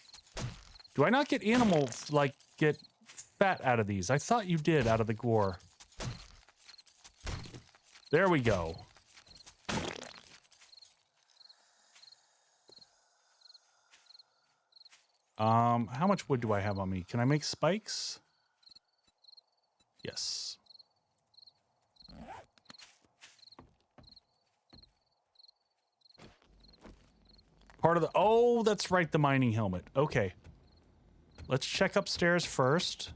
Do I not get animals, like, get fat out of these? I thought you did out of the gore. There we go. How much wood do I have on me? Can I make spikes? Yes. Part of the... Oh, that's right, the mining helmet. Okay. Let's check upstairs first.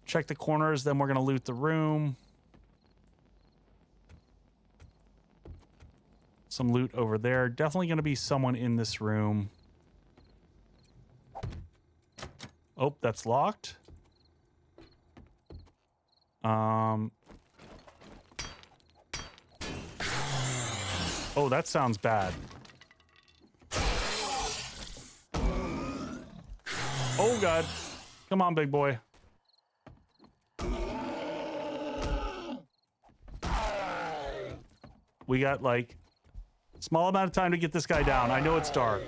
Check the corners, then we're going to loot the room. Some loot over there. Definitely going to be someone in this room. Oh, that's locked. Oh, that sounds bad. Oh, God. Come on, big boy. We got, like, a small amount of time to get this guy down. I know it's dark.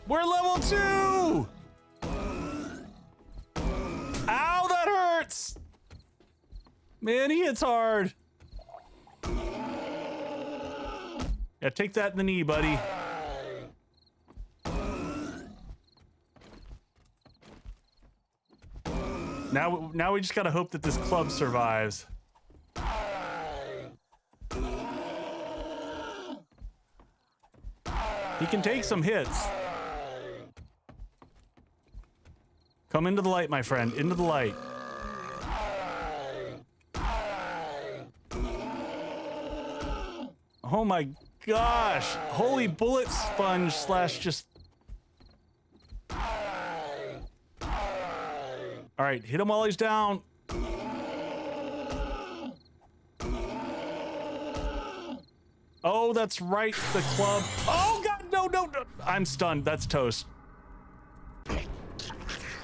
We're level 2! Ow, that hurts! Man, he hits hard. Yeah, take that in the knee, buddy. Now we just gotta hope that this club survives. He can take some hits. Come into the light, my friend. Into the light. Oh my gosh. Holy bullet sponge slash just... All right, hit him while he's down. Oh, that's right, the club. Oh, God, no. I'm stunned. That's toast.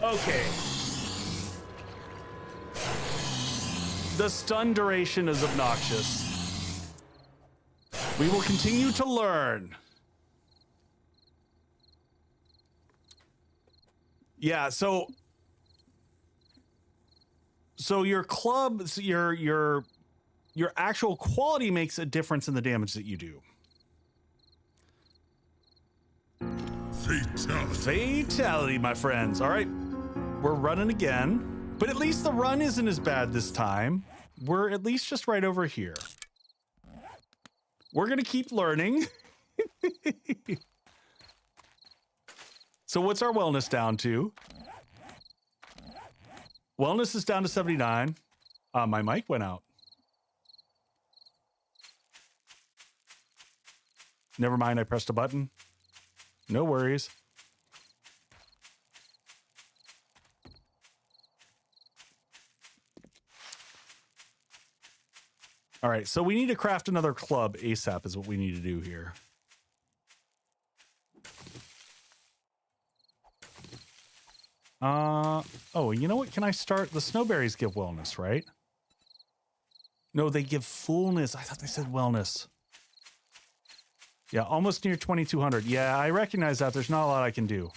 Okay. The stun duration is obnoxious. We will continue to learn. Yeah, so your club, your actual quality makes a difference in the damage that you do. Fatality, my friends. All right, we're running again, but at least the run isn't as bad this time. We're at least just right over here. We're gonna keep learning. So what's our wellness down to? Wellness is down to 79. My mic went out. Never mind, I pressed a button. No worries. All right, so we need to craft another club ASAP is what we need to do here. Oh, you know what? Can I start? The snowberries give wellness, right? No, they give fullness. I thought they said wellness. Yeah, almost near 2,200. Yeah, I recognize that. There's not a lot I can do.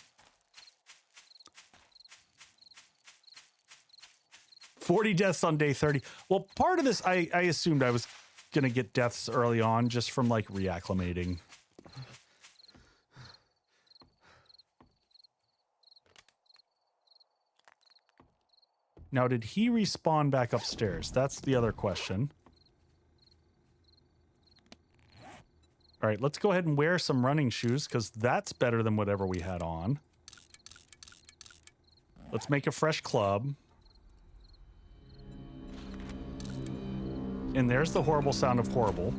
40 deaths on day 30. Well, part of this, I assumed I was going to get deaths early on just from, like, reacclimating. Now, did he respawn back upstairs? That's the other question. All right, let's go ahead and wear some running shoes because that's better than whatever we had on. Let's make a fresh club. And there's the horrible sound of horrible.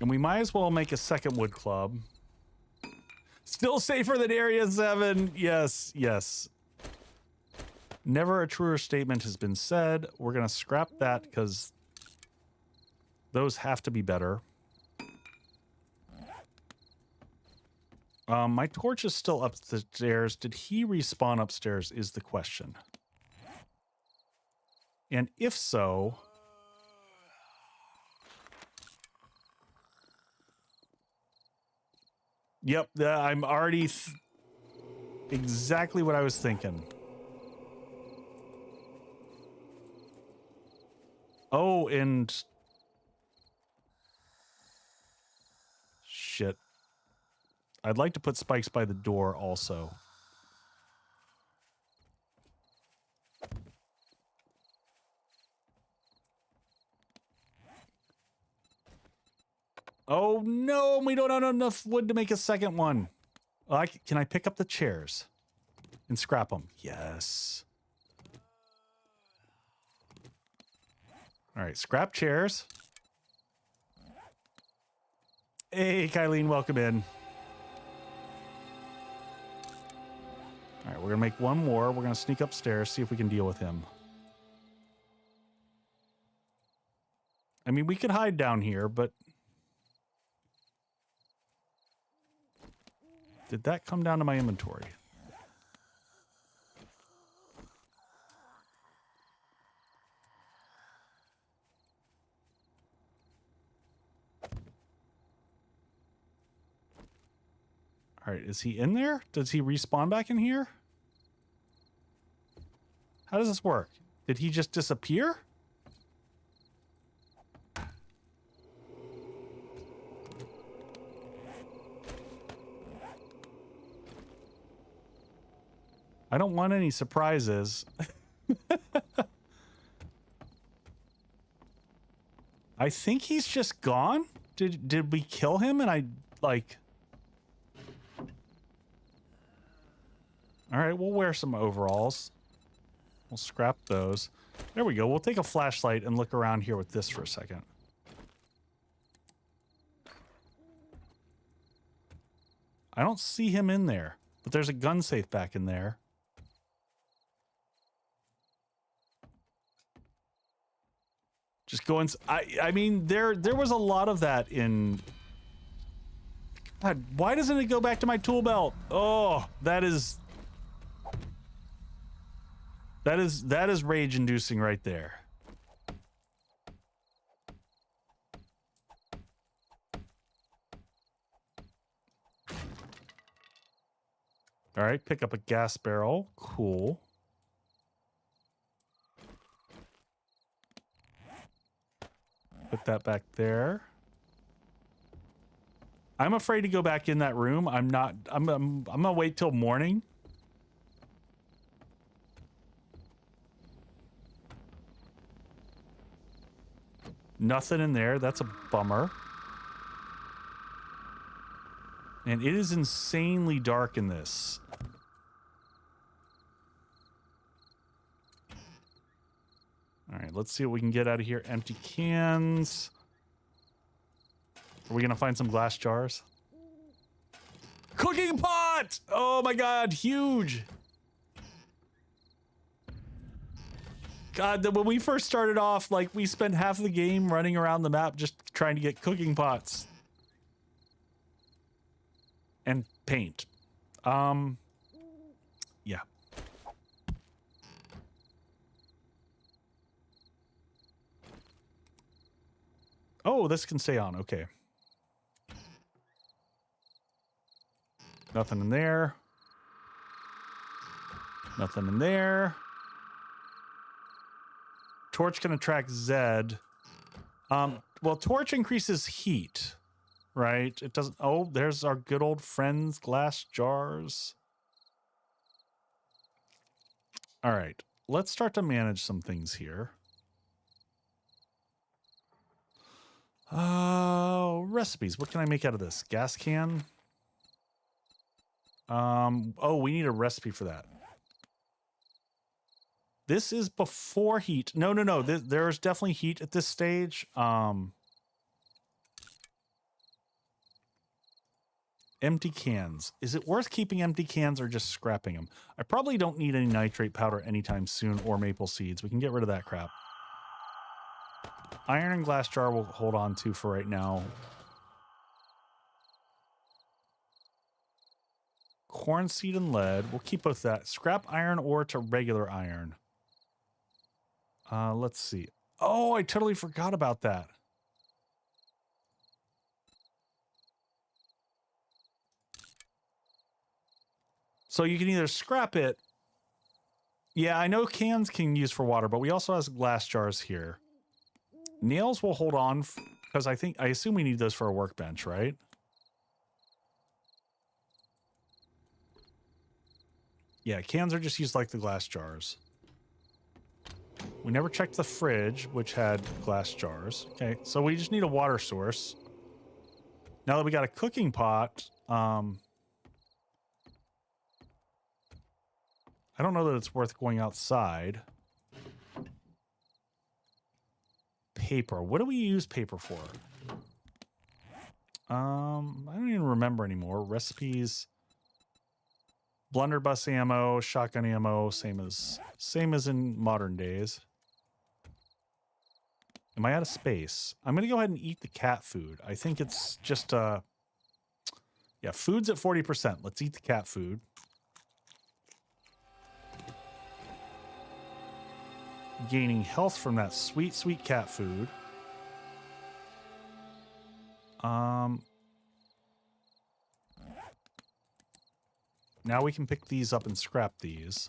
And we might as well make a second wood club. Still safer than Area 7. Yes, yes. Never a truer statement has been said. We're going to scrap that because those have to be better. My torch is still upstairs. Did he respawn upstairs is the question. And if so... Yep, I'm already... exactly what I was thinking. Oh, and... Shit. I'd like to put spikes by the door also. Oh no, we don't have enough wood to make a second one. Can I pick up the chairs and scrap them? Yes. All right, scrap chairs. Hey, Kylene, welcome in. All right, we're going to make one more. We're going to sneak upstairs, see if we can deal with him. I mean, we could hide down here, but... Did that come down to my inventory? All right, is he in there? Does he respawn back in here? How does this work? Did he just disappear? I don't want any surprises. I think he's just gone. Did we kill him and I like... All right, we'll wear some overalls. We'll scrap those. There we go. We'll take a flashlight and look around here with this for a second. I don't see him in there, but there's a gun safe back in there. Just go in. I mean, there was a lot of that in... God, why doesn't it go back to my tool belt? Oh, that is rage-inducing right there. All right, pick up a gas barrel. Cool. Put that back there. I'm afraid to go back in that room. I'm gonna wait till morning. Nothing in there. That's a bummer. And it is insanely dark in this. All right, let's see what we can get out of here. Empty cans. Are we gonna find some glass jars? Cooking pot! Oh my god, huge! God, when we first started off, like, we spent half the game running around the map just trying to get cooking pots. And paint. Yeah. Oh, this can stay on, okay. Nothing in there. Nothing in there. Torch can attract Zed. Well, torch increases heat, right? It doesn't. Oh, there's our good old friends, glass jars. All right, let's start to manage some things here. Recipes. What can I make out of this? Gas can. Oh, we need a recipe for that. This is before heat. No. There's definitely heat at this stage. Empty cans. Is it worth keeping empty cans or just scrapping them? I probably don't need any nitrate powder anytime soon or maple seeds. We can get rid of that crap. Iron and glass jar we'll hold on to for right now. Corn seed and lead. We'll keep both that. Scrap iron ore to regular iron. Let's see. Oh, I totally forgot about that. So you can either scrap it. Yeah, I know cans can use for water, but we also have glass jars here. Nails will hold on because I assume we need those for a workbench, right? Yeah, cans are just used like the glass jars. We never checked the fridge, which had glass jars. Okay, so we just need a water source. Now that we got a cooking pot, I don't know that it's worth going outside. Paper. What do we use paper for? I don't even remember anymore. Recipes. Blunderbuss ammo, shotgun ammo, same as in modern days. Am I out of space? I'm gonna go ahead and eat the cat food. I think it's just yeah, food's at 40%. Let's eat the cat food. Gaining health from that sweet, sweet cat food. Now we can pick these up and scrap these.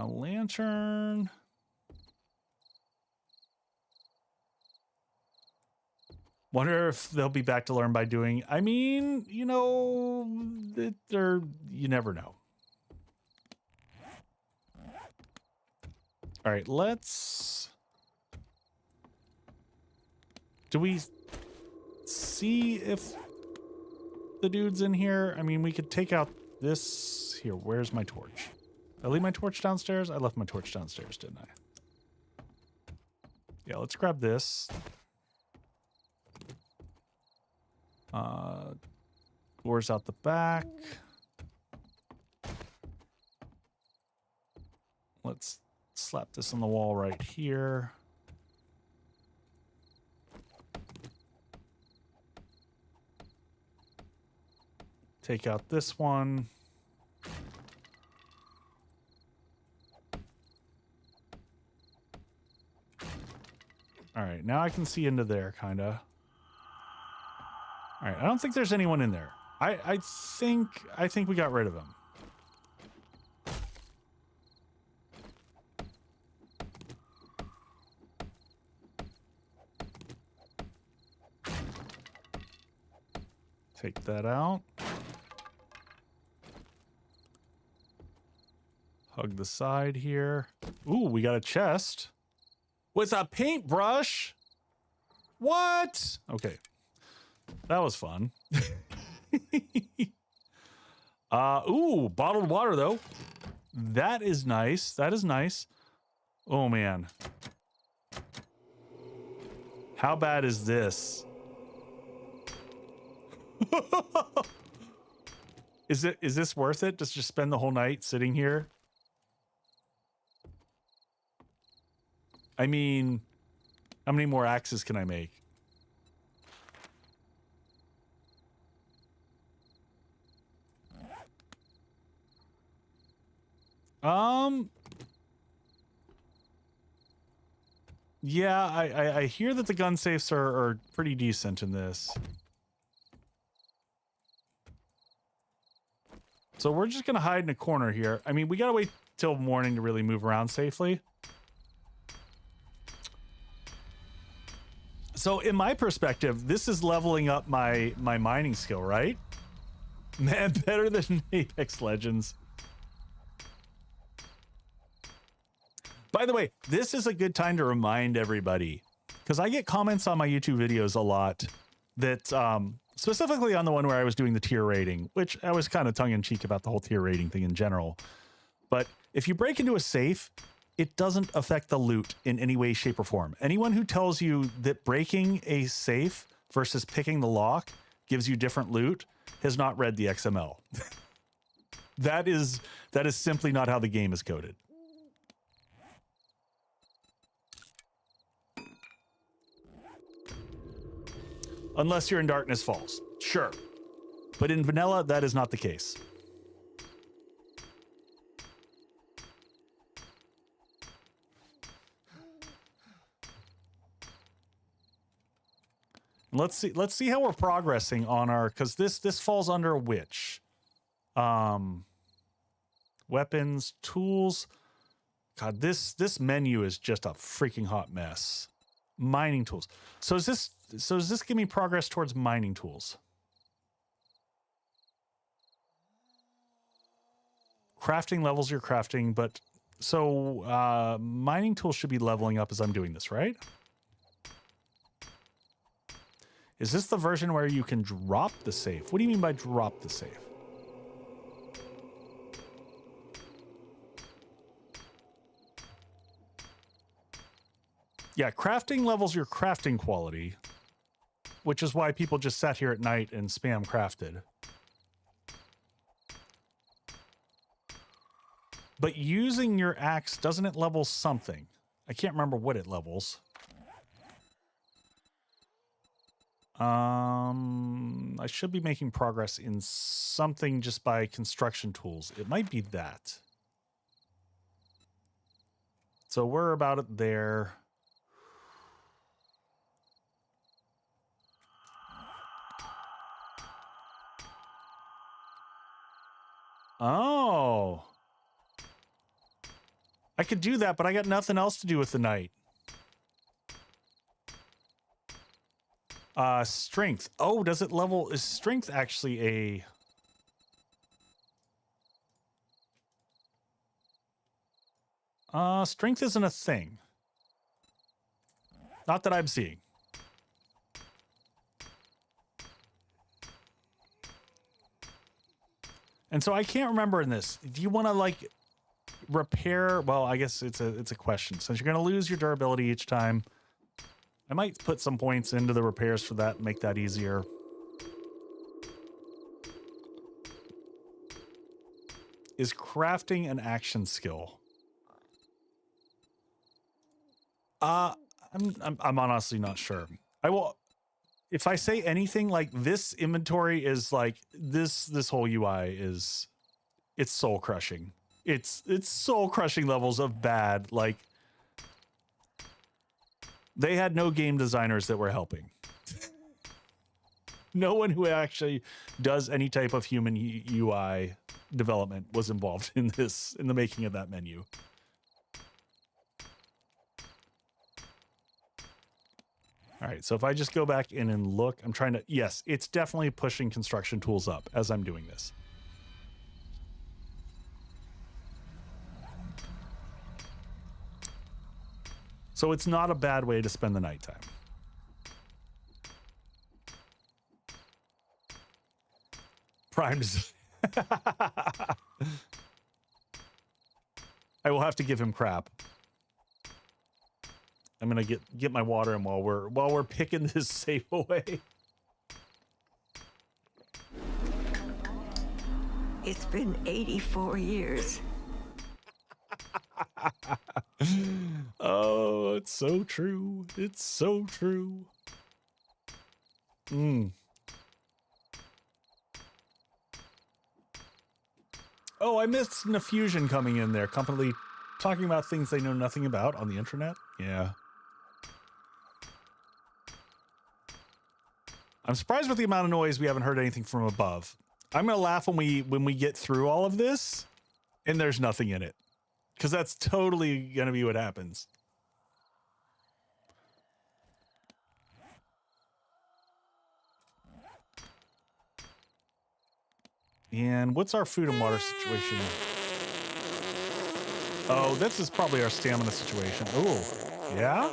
Lantern. Wonder if they'll be back to learn by doing. I mean, you know, you never know. All right, let's. Do we see if the dude's in here? I mean, we could take out this. Here, where's my torch? Did I leave my torch downstairs? I left my torch downstairs, didn't I? Yeah, let's grab this. Doors out the back. Let's slap this on the wall right here. Take out this one. All right, now I can see into there, kind of. All right, I don't think there's anyone in there. I think we got rid of him. Take that out. Hug the side here. Ooh, we got a chest with a paintbrush. What? Okay. That was fun. Ooh, bottled water though. That is nice. That is nice. Oh, man. How bad is this? Is this worth it? Just spend the whole night sitting here? I mean, how many more axes can I make? Yeah, I hear that the gun safes are pretty decent in this. So we're just gonna hide in a corner here. I mean, we gotta wait till morning to really move around safely. So in my perspective, this is leveling up my mining skill, right? Man, better than Apex Legends. By the way, this is a good time to remind everybody, because I get comments on my YouTube videos a lot that, specifically on the one where I was doing the tier rating, which I was kind of tongue-in-cheek about the whole tier rating thing in general. But if you break into a safe, it doesn't affect the loot in any way, shape, or form. Anyone who tells you that breaking a safe versus picking the lock gives you different loot has not read the XML. That is simply not how the game is coded. Unless you're in Darkness Falls. Sure. But in vanilla, that is not the case. Let's see how we're progressing on our, because this falls under which? Weapons, tools. God, this menu is just a freaking hot mess. Mining tools. So does this give me progress towards mining tools? Crafting levels your crafting, but so mining tools should be leveling up as I'm doing this, right? Is this the version where you can drop the safe? What do you mean by drop the safe? Yeah, crafting levels your crafting quality, which is why people just sat here at night and spam crafted. But using your axe, doesn't it level something? I can't remember what it levels. I should be making progress in something just by construction tools. It might be that. So we're about it there. Oh. I could do that, but I got nothing else to do with the night. Strength. Oh, does it level? Is strength actually a... strength isn't a thing. Not that I'm seeing. And so I can't remember in this. Do you want to like repair? Well, I guess it's a question. Since you're going to lose your durability each time, I might put some points into the repairs for that and make that easier. Is crafting an action skill? I'm honestly not sure. I will, if I say anything, like this inventory is like this whole UI is, it's soul crushing. It's soul crushing levels of bad. Like they had no game designers that were helping. No one who actually does any type of human UI development was involved in this, in the making of that menu. All right, so if I just go back in and look, I'm trying to, yes, it's definitely pushing construction tools up as I'm doing this. So it's not a bad way to spend the nighttime. Prime design. I will have to give him crap. I'm gonna get my water in while we're picking this safe away. It's been 84 years. Oh, it's so true. It's so true. Oh, I missed Nafusion coming in there. Company talking about things they know nothing about on the internet. Yeah. I'm surprised with the amount of noise we haven't heard anything from above. I'm gonna laugh when we get through all of this and there's nothing in it. Because that's totally gonna be what happens. And what's our food and water situation? Oh, this is probably our stamina situation. Oh, yeah?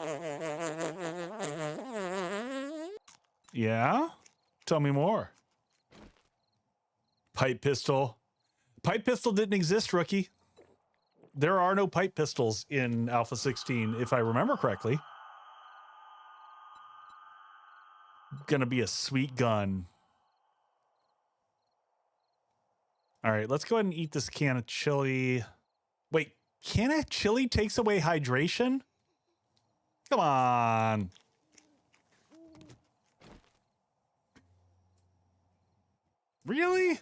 Yeah? Tell me more. Pipe pistol. Pipe pistol didn't exist, rookie. There are no pipe pistols in Alpha 16, if I remember correctly. Gonna be a sweet gun. All right, let's go ahead and eat this can of chili. Wait, can of chili takes away hydration? Come on. Really?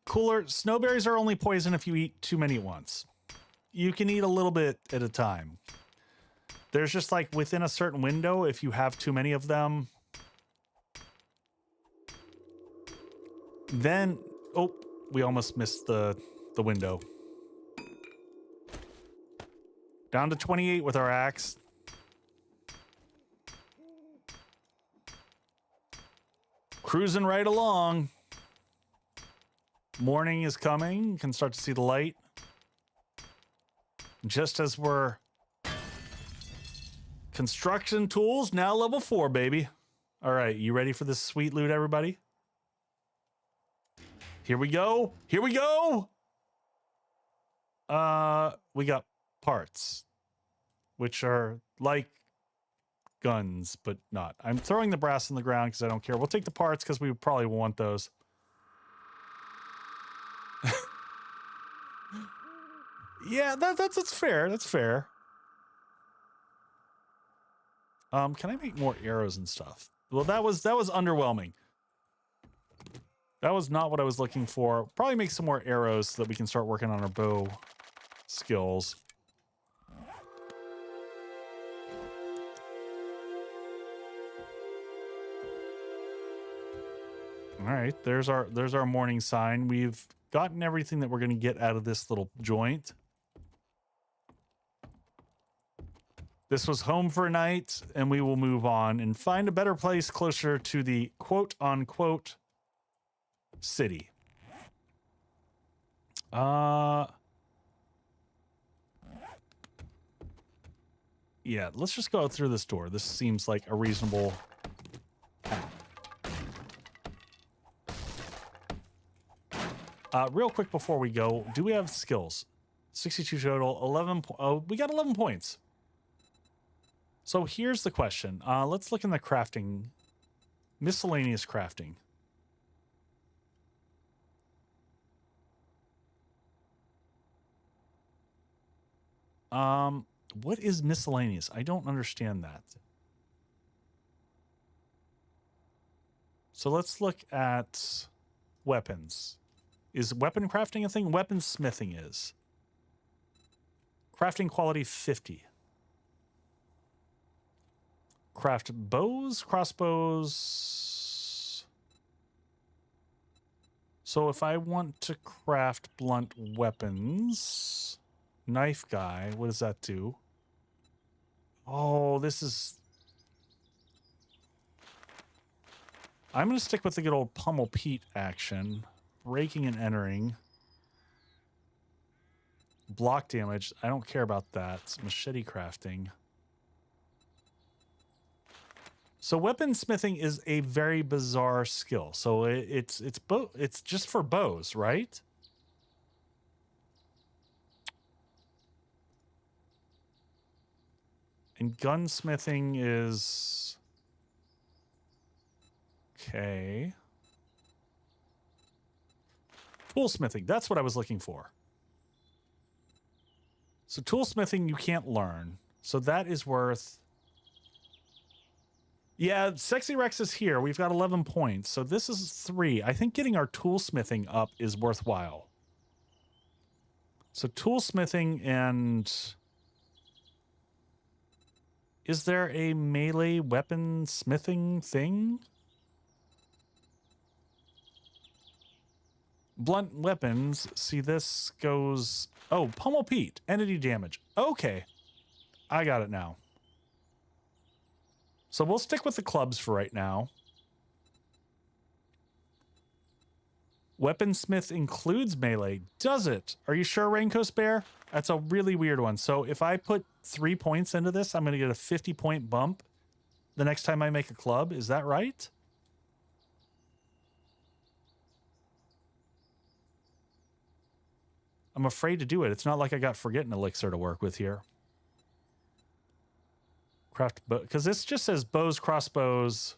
Cooler, snowberries are only poison if you eat too many at once. You can eat a little bit at a time. There's just like within a certain window, if you have too many of them, then, oh, we almost missed the window. Down to 28 with our axe. Cruising right along. Morning is coming. You can start to see the light. Just as we're... Construction tools, now level 4, baby. All right, you ready for this sweet loot, everybody? Here we go. Here we go. We got parts, which are like guns, but not. I'm throwing the brass on the ground because I don't care. We'll take the parts because we probably want those. Yeah, that's fair. That's fair. Can I make more arrows and stuff? Well, that was underwhelming. That was not what I was looking for. Probably make some more arrows so that we can start working on our bow skills. All right, there's our morning sign. We've gotten everything that we're going to get out of this little joint. This was home for a night, and we will move on and find a better place closer to the quote-unquote city. Yeah, let's just go out through this door. This seems like a reasonable path. Real quick before we go, do we have skills? 62 total, 11. Oh, we got 11 points. So here's the question. Let's look in the crafting, miscellaneous crafting. What is miscellaneous? I don't understand that. So let's look at weapons. Is weapon crafting a thing? Weapon smithing is. Crafting quality 50. Craft bows, crossbows. So if I want to craft blunt weapons, knife guy, what does that do? Oh, this is... I'm going to stick with the good old pummel Pete action. Breaking and entering. Block damage. I don't care about that. Machete crafting. So weaponsmithing is a very bizarre skill. So it's just for bows, right? And gunsmithing is okay. Toolsmithing, that's what I was looking for. So toolsmithing you can't learn. So that is worth... Yeah, Sexy Rex is here. We've got 11 points. So this is 3. I think getting our toolsmithing up is worthwhile. So toolsmithing and... Is there a melee weapon smithing thing? Blunt weapons. See, this goes... Oh, Pummel Pete. Entity damage. Okay. I got it now. So we'll stick with the clubs for right now. Weaponsmith includes melee. Does it? Are you sure, Raincoast Bear? That's a really weird one. So if I put 3 points into this, I'm going to get a 50-point bump the next time I make a club. Is that right? I'm afraid to do it. It's not like I got Forgetting Elixir to work with here. Craft bow, because this just says bows, crossbows.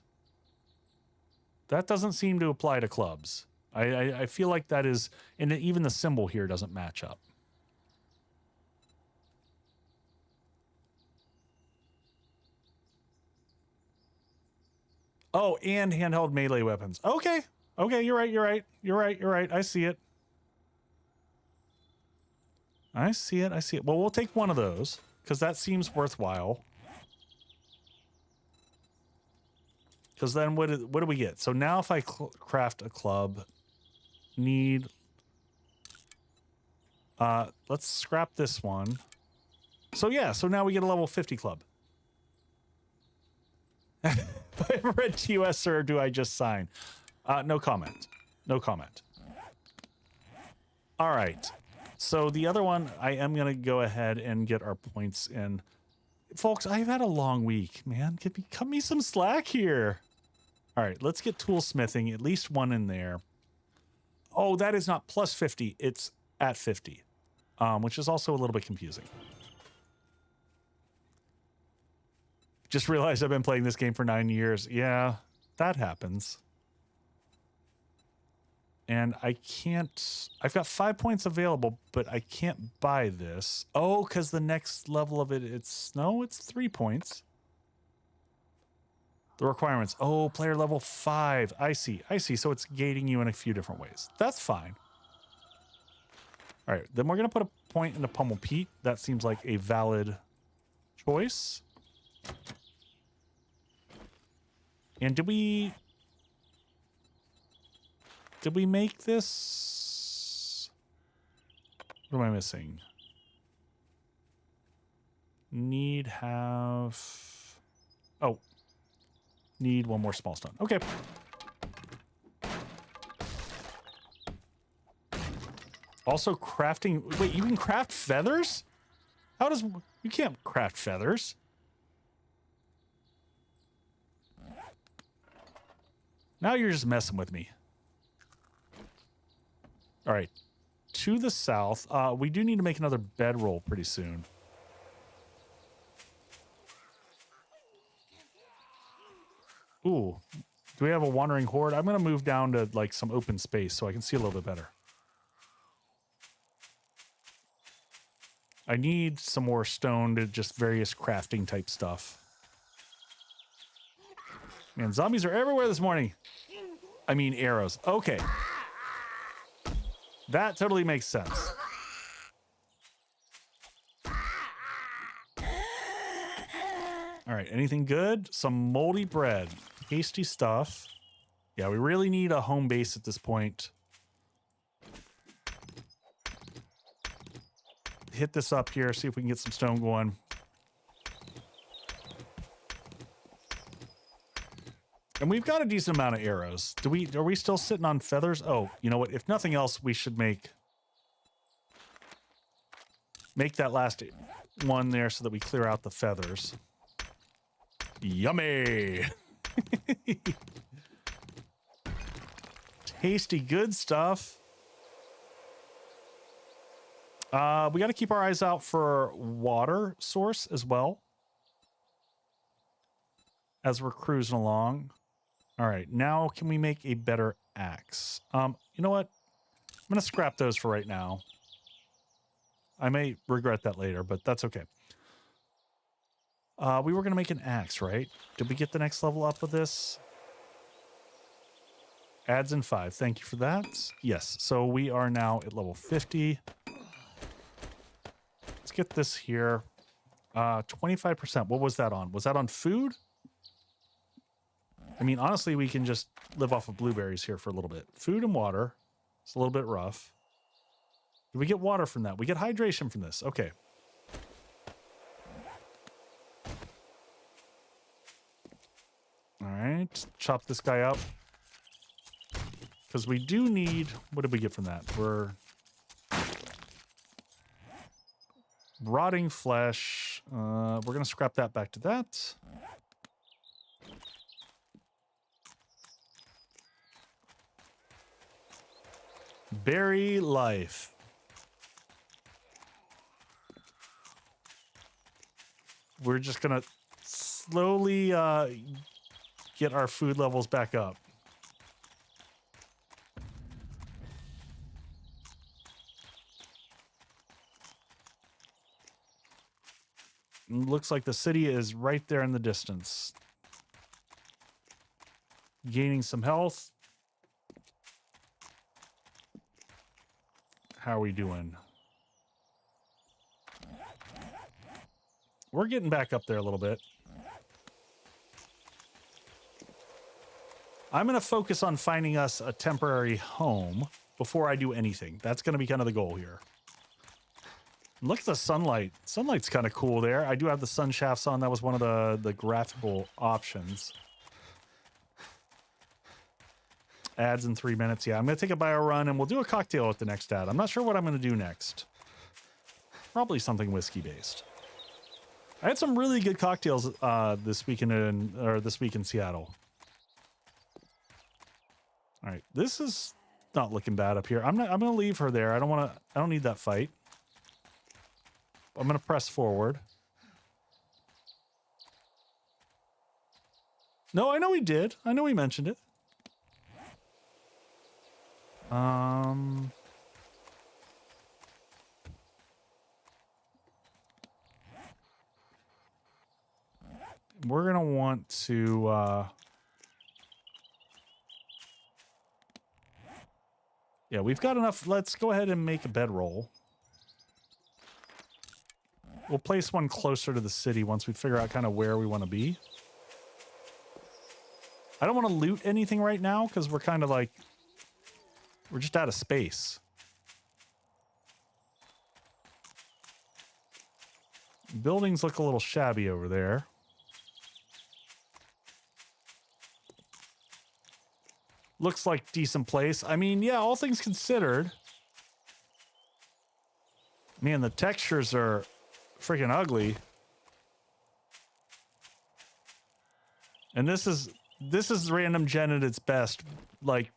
That doesn't seem to apply to clubs. I feel like that is, and even the symbol here doesn't match up. Oh, and handheld melee weapons. Okay. Okay, you're right. I see it. I see it. Well, we'll take one of those, because that seems worthwhile. Because then what do we get? So now if I craft a club, need... let's scrap this one. So yeah, so now we get a level 50 club. If I ever read TOS, or do I just sign? No comment. No comment. All right. So the other one, I am going to go ahead and get our points in. Folks, I've had a long week, man. Cut me some slack here. All right, let's get toolsmithing, at least one in there. Oh, that is not plus 50. It's at 50, which is also a little bit confusing. Just realized I've been playing this game for 9 years. Yeah, that happens. And I can't... I've got 5 points available, but I can't buy this. Oh, because the next level of it, it's... No, it's 3 points. The requirements. Oh, player level 5. I see. So it's gating you in a few different ways. That's fine. All right, then we're going to put a point into Pummel Pete. That seems like a valid choice. And did we make this? What am I missing? Need one more small stone. Okay. Also crafting. Wait, you can craft feathers? You can't craft feathers. Now you're just messing with me. All right. To the south, we do need to make another bedroll pretty soon. Ooh. Do we have a wandering horde? I'm going to move down to like some open space so I can see a little bit better. I need some more stone to just various crafting type stuff. Man, zombies are everywhere this morning. I mean arrows. Okay. That totally makes sense. All right, anything good? Some moldy bread. Tasty stuff. Yeah, we really need a home base at this point. Hit this up here, see if we can get some stone going. And we've got a decent amount of arrows. Are we still sitting on feathers? Oh, you know what? If nothing else, we should make that last one there so that we clear out the feathers. Yummy. Tasty, good stuff. We got to keep our eyes out for water source as well as we're cruising along. All right, now can we make a better axe? You know what? I'm going to scrap those for right now. I may regret that later, but that's okay. We were going to make an axe, right? Did we get the next level up with this? Adds in 5. Thank you for that. Yes, so we are now at level 50. Let's get this here. 25%. What was that on? Was that on food? I mean, honestly, we can just live off of blueberries here for a little bit. Food and water. It's a little bit rough. Do we get water from that? We get hydration from this. Okay. All right. Chop this guy up. Because we do need... What did we get from that? We're... Rotting flesh. We're going to scrap that back to that. Berry life. We're just going to slowly get our food levels back up. Looks like the city is right there in the distance. Gaining some health. How are we doing? We're getting back up there a little bit. I'm going to focus on finding us a temporary home before I do anything. That's going to be kind of the goal here. Look at the sunlight. Sunlight's kind of cool there. I do have the sun shafts on. That was one of the graphical options. Ads in 3 minutes. Yeah, I'm going to take a bio run and we'll do a cocktail at the next ad. I'm not sure what I'm going to do next. Probably something whiskey based. I had some really good cocktails this week in Seattle. All right, this is not looking bad up here. I'm going to leave her there. I don't need that fight. I'm going to press forward. No, I know he did. I know he mentioned it. We're going to want to, yeah, we've got enough. Let's go ahead and make a bedroll. We'll place one closer to the city once we figure out kind of where we want to be. I don't want to loot anything right now because we're kind of like, we're just out of space. Buildings look a little shabby over there. Looks like decent place. I mean, yeah, all things considered. Man, the textures are freaking ugly. And this is random gen at its best. Like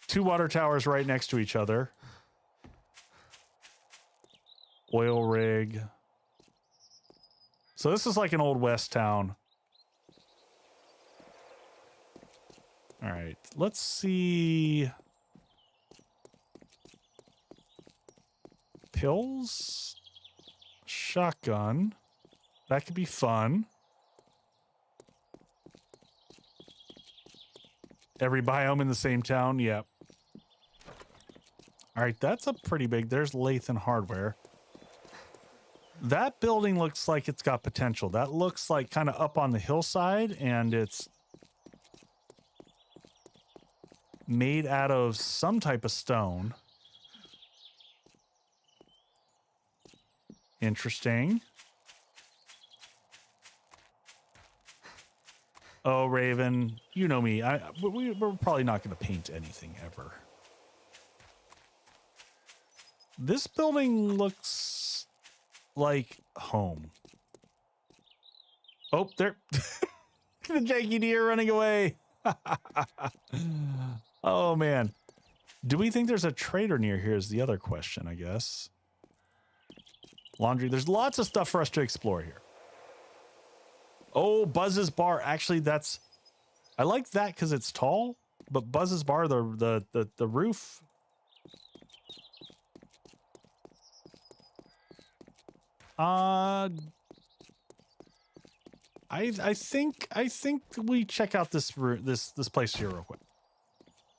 two water towers right next to each other. Oil rig. So this is like an old west town. All right, let's see. Pills, shotgun. That could be fun. Every biome in the same town. Yep. All right, that's a pretty big. There's Lathan Hardware. That building looks like it's got potential. That looks like kind of up on the hillside, and it's made out of some type of stone. Interesting. Oh, Raven, you know me. We're probably not going to paint anything ever. This building looks like home. Oh, there. The janky deer running away. Oh, man. Do we think there's a trader near here is the other question, I guess. Laundry. There's lots of stuff for us to explore here. Oh, Buzz's Bar. Actually, that's... I like that because it's tall, but Buzz's Bar, the roof... I think we check out this place here real quick.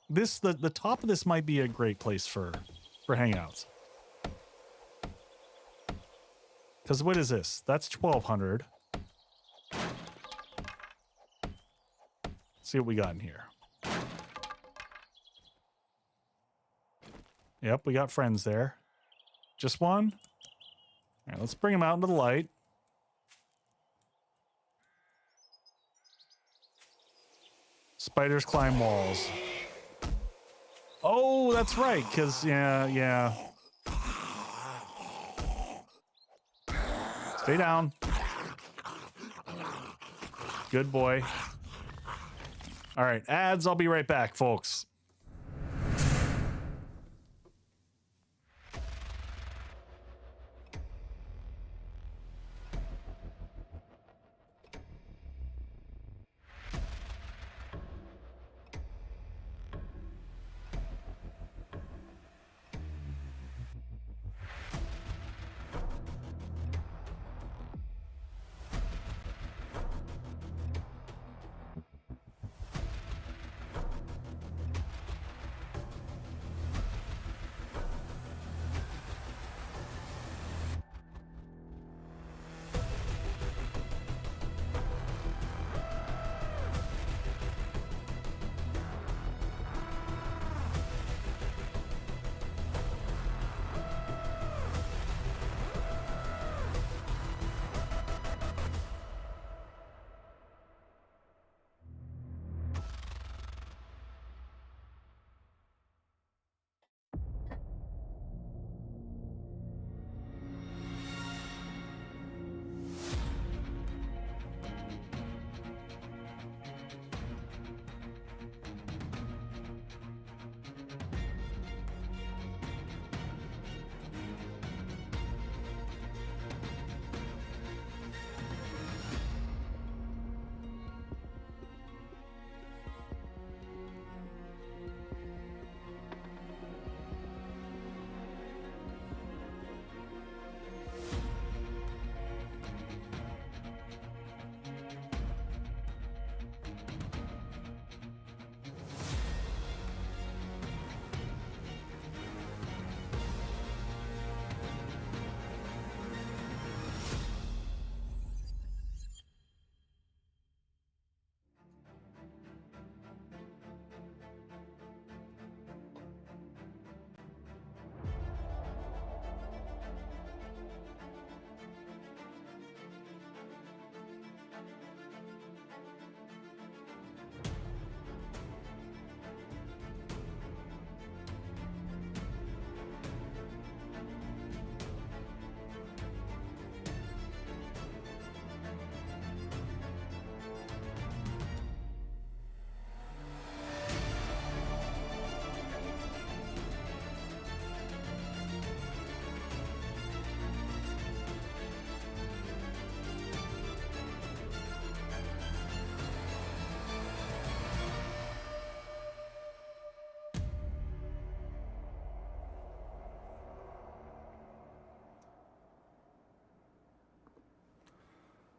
The top of this might be a great place for hangouts. Because what is this? That's 1,200. See what we got in here. Yep, we got friends there. Just one? All right, let's bring them out into the light. Spiders climb walls. Oh, that's right, because, yeah. Stay down. Good boy. All right, ads. I'll be right back, folks.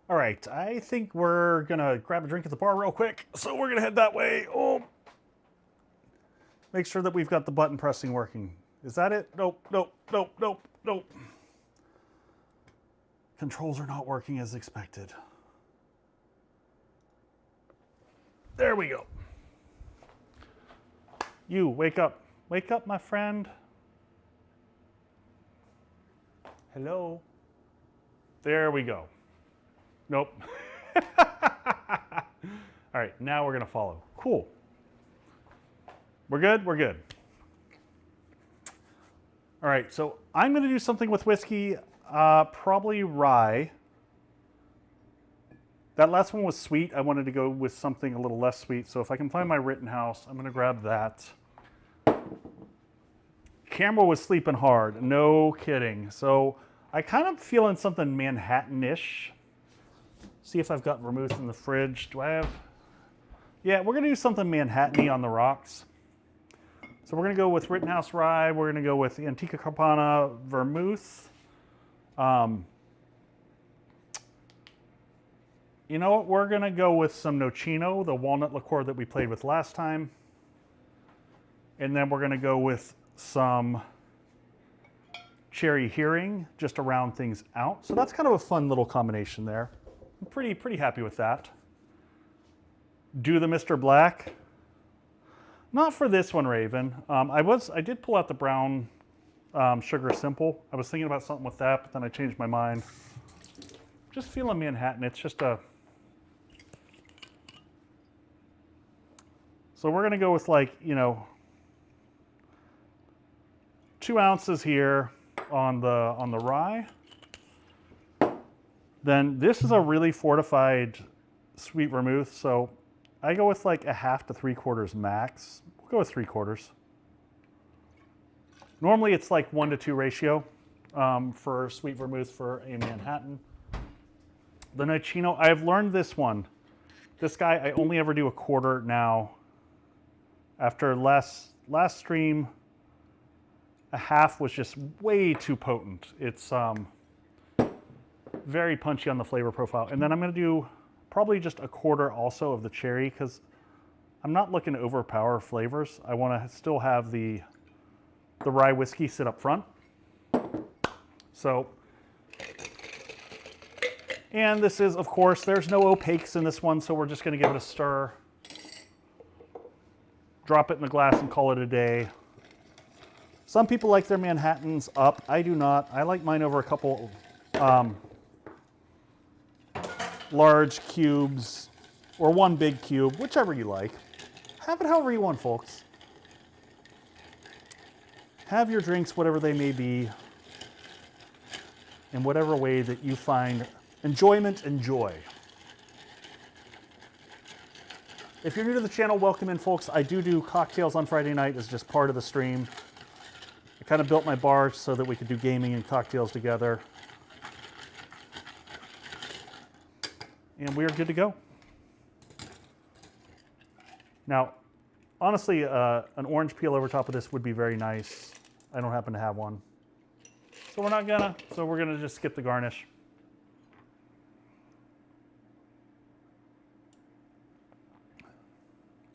All right, I think we're gonna grab a drink at the bar real quick. So we're gonna head that way. Oh, make sure that we've got the button pressing working. Is that it? Nope, nope, nope, nope, nope. Controls are not working as expected. There we go. You, wake up. Wake up, my friend. Hello. There we go. Nope. All right, now we're gonna follow. Cool. We're good? We're good. All right, so I'm gonna do something with whiskey, probably rye. That last one was sweet. I wanted to go with something a little less sweet. So if I can find my Rittenhouse, I'm going to grab that. Camera was sleeping hard. No kidding. So I kind of feeling something Manhattan-ish. See if I've got vermouth in the fridge. Do I have? Yeah, we're going to do something Manhattan-y on the rocks. So we're going to go with Rittenhouse Rye. We're going to go with Antica Carpana Vermouth. You know what? We're going to go with some Nocino, the walnut liqueur that we played with last time. And then we're going to go with some Cherry Hearing just to round things out. So that's kind of a fun little combination there. I'm pretty happy with that. Do the Mr. Black. Not for this one, Raven. I did pull out the brown sugar simple. I was thinking about something with that, but then I changed my mind. Just feeling Manhattan. It's just a... So we're going to go with, like, you know, 2 ounces here on the rye. Then this is a really fortified sweet vermouth, so I go with like 1/2 to 3/4 max. We'll go with 3/4. Normally it's like 1-to-2 ratio for sweet vermouth for a Manhattan. The Nocino, I've learned this one. This guy, I only ever do 1/4 now. After last stream, 1/2 was just way too potent. It's very punchy on the flavor profile. And then I'm going to do probably just 1/4 also of the cherry because I'm not looking to overpower flavors. I want to still have the rye whiskey sit up front. So, and this is, of course, there's no opaques in this one, so we're just going to give it a stir. Drop it in the glass and call it a day. Some people like their Manhattans up. I do not. I like mine over a couple large cubes or one big cube, whichever you like. Have it however you want, folks. Have your drinks, whatever they may be, in whatever way that you find enjoyment and joy. If you're new to the channel, welcome in, folks. I do cocktails on Friday night as just part of the stream. I kind of built my bar so that we could do gaming and cocktails together. And we are good to go. Now, honestly, an orange peel over top of this would be very nice. I don't happen to have one. So we're gonna just skip the garnish.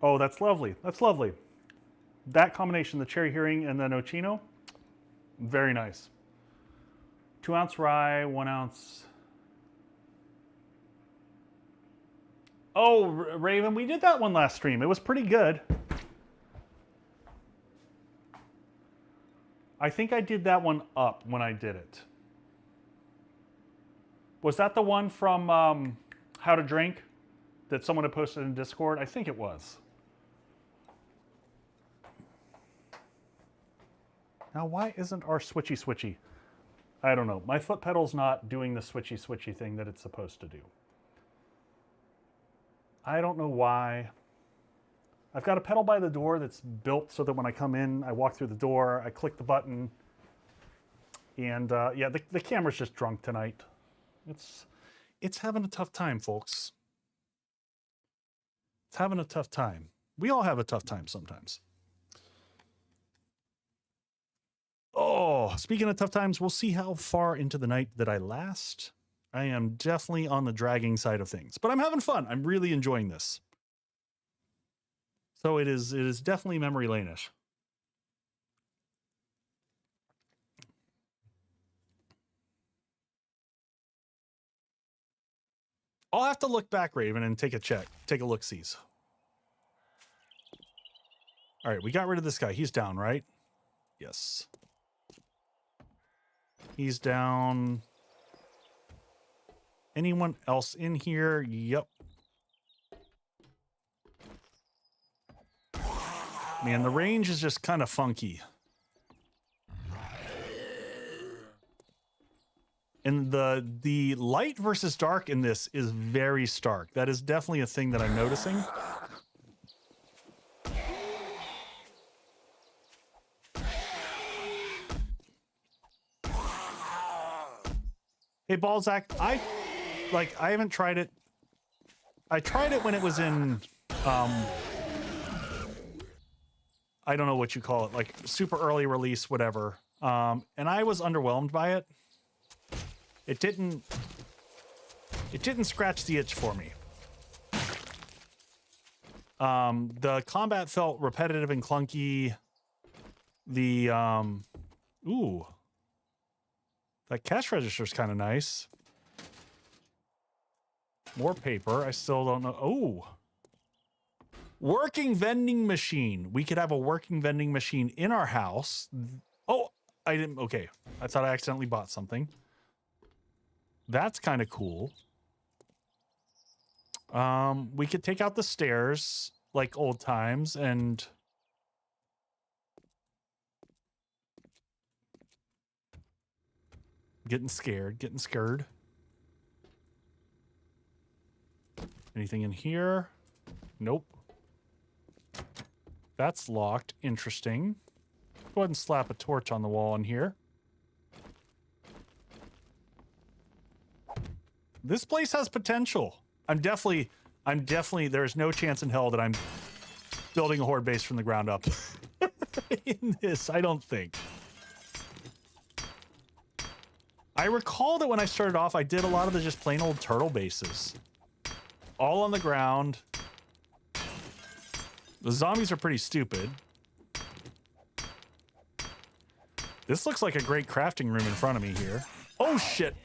Oh, that's lovely. That's lovely. That combination, the Cherry Hearing and the Nocino, very nice. 2 ounce rye, 1 ounce. Oh, Raven, we did that one last stream. It was pretty good. I think I did that one up when I did it. Was that the one from How to Drink that someone had posted in Discord? I think it was. Now, why isn't our switchy? I don't know. My foot pedal's not doing the switchy thing that it's supposed to do. I don't know why. I've got a pedal by the door that's built so that when I come in, I walk through the door, I click the button, and yeah, the camera's just drunk tonight. It's having a tough time, folks. It's having a tough time. We all have a tough time sometimes. Oh, speaking of tough times, we'll see how far into the night that I last. I am definitely on the dragging side of things, but I'm having fun. I'm really enjoying this. So it is definitely memory lane-ish. I'll have to look back, Raven, and take a look-sees. All right, we got rid of this guy. He's down, right? Yes. He's down. Anyone else in here? Yep. Man, the range is just kind of funky. And the light versus dark in this is very stark. That is definitely a thing that I'm noticing. Hey, Balzac, I haven't tried it. I tried it when it was in, I don't know what you call it, like super early release, whatever. And I was underwhelmed by it. It didn't scratch the itch for me. The combat felt repetitive and clunky. The, ooh. That cash register is kind of nice. More paper. I still don't know. Oh. Working vending machine. We could have a working vending machine in our house. Oh, I didn't. Okay. I thought I accidentally bought something. That's kind of cool. We could take out the stairs like old times and... Getting scared. Anything in here? Nope. That's locked. Interesting. Go ahead and slap a torch on the wall in here. This place has potential. I'm definitely, there's no chance in hell that I'm building a horde base from the ground up in this, I don't think. I recall that when I started off, I did a lot of the just plain old turtle bases. All on the ground. The zombies are pretty stupid. This looks like a great crafting room in front of me here. Oh, shit.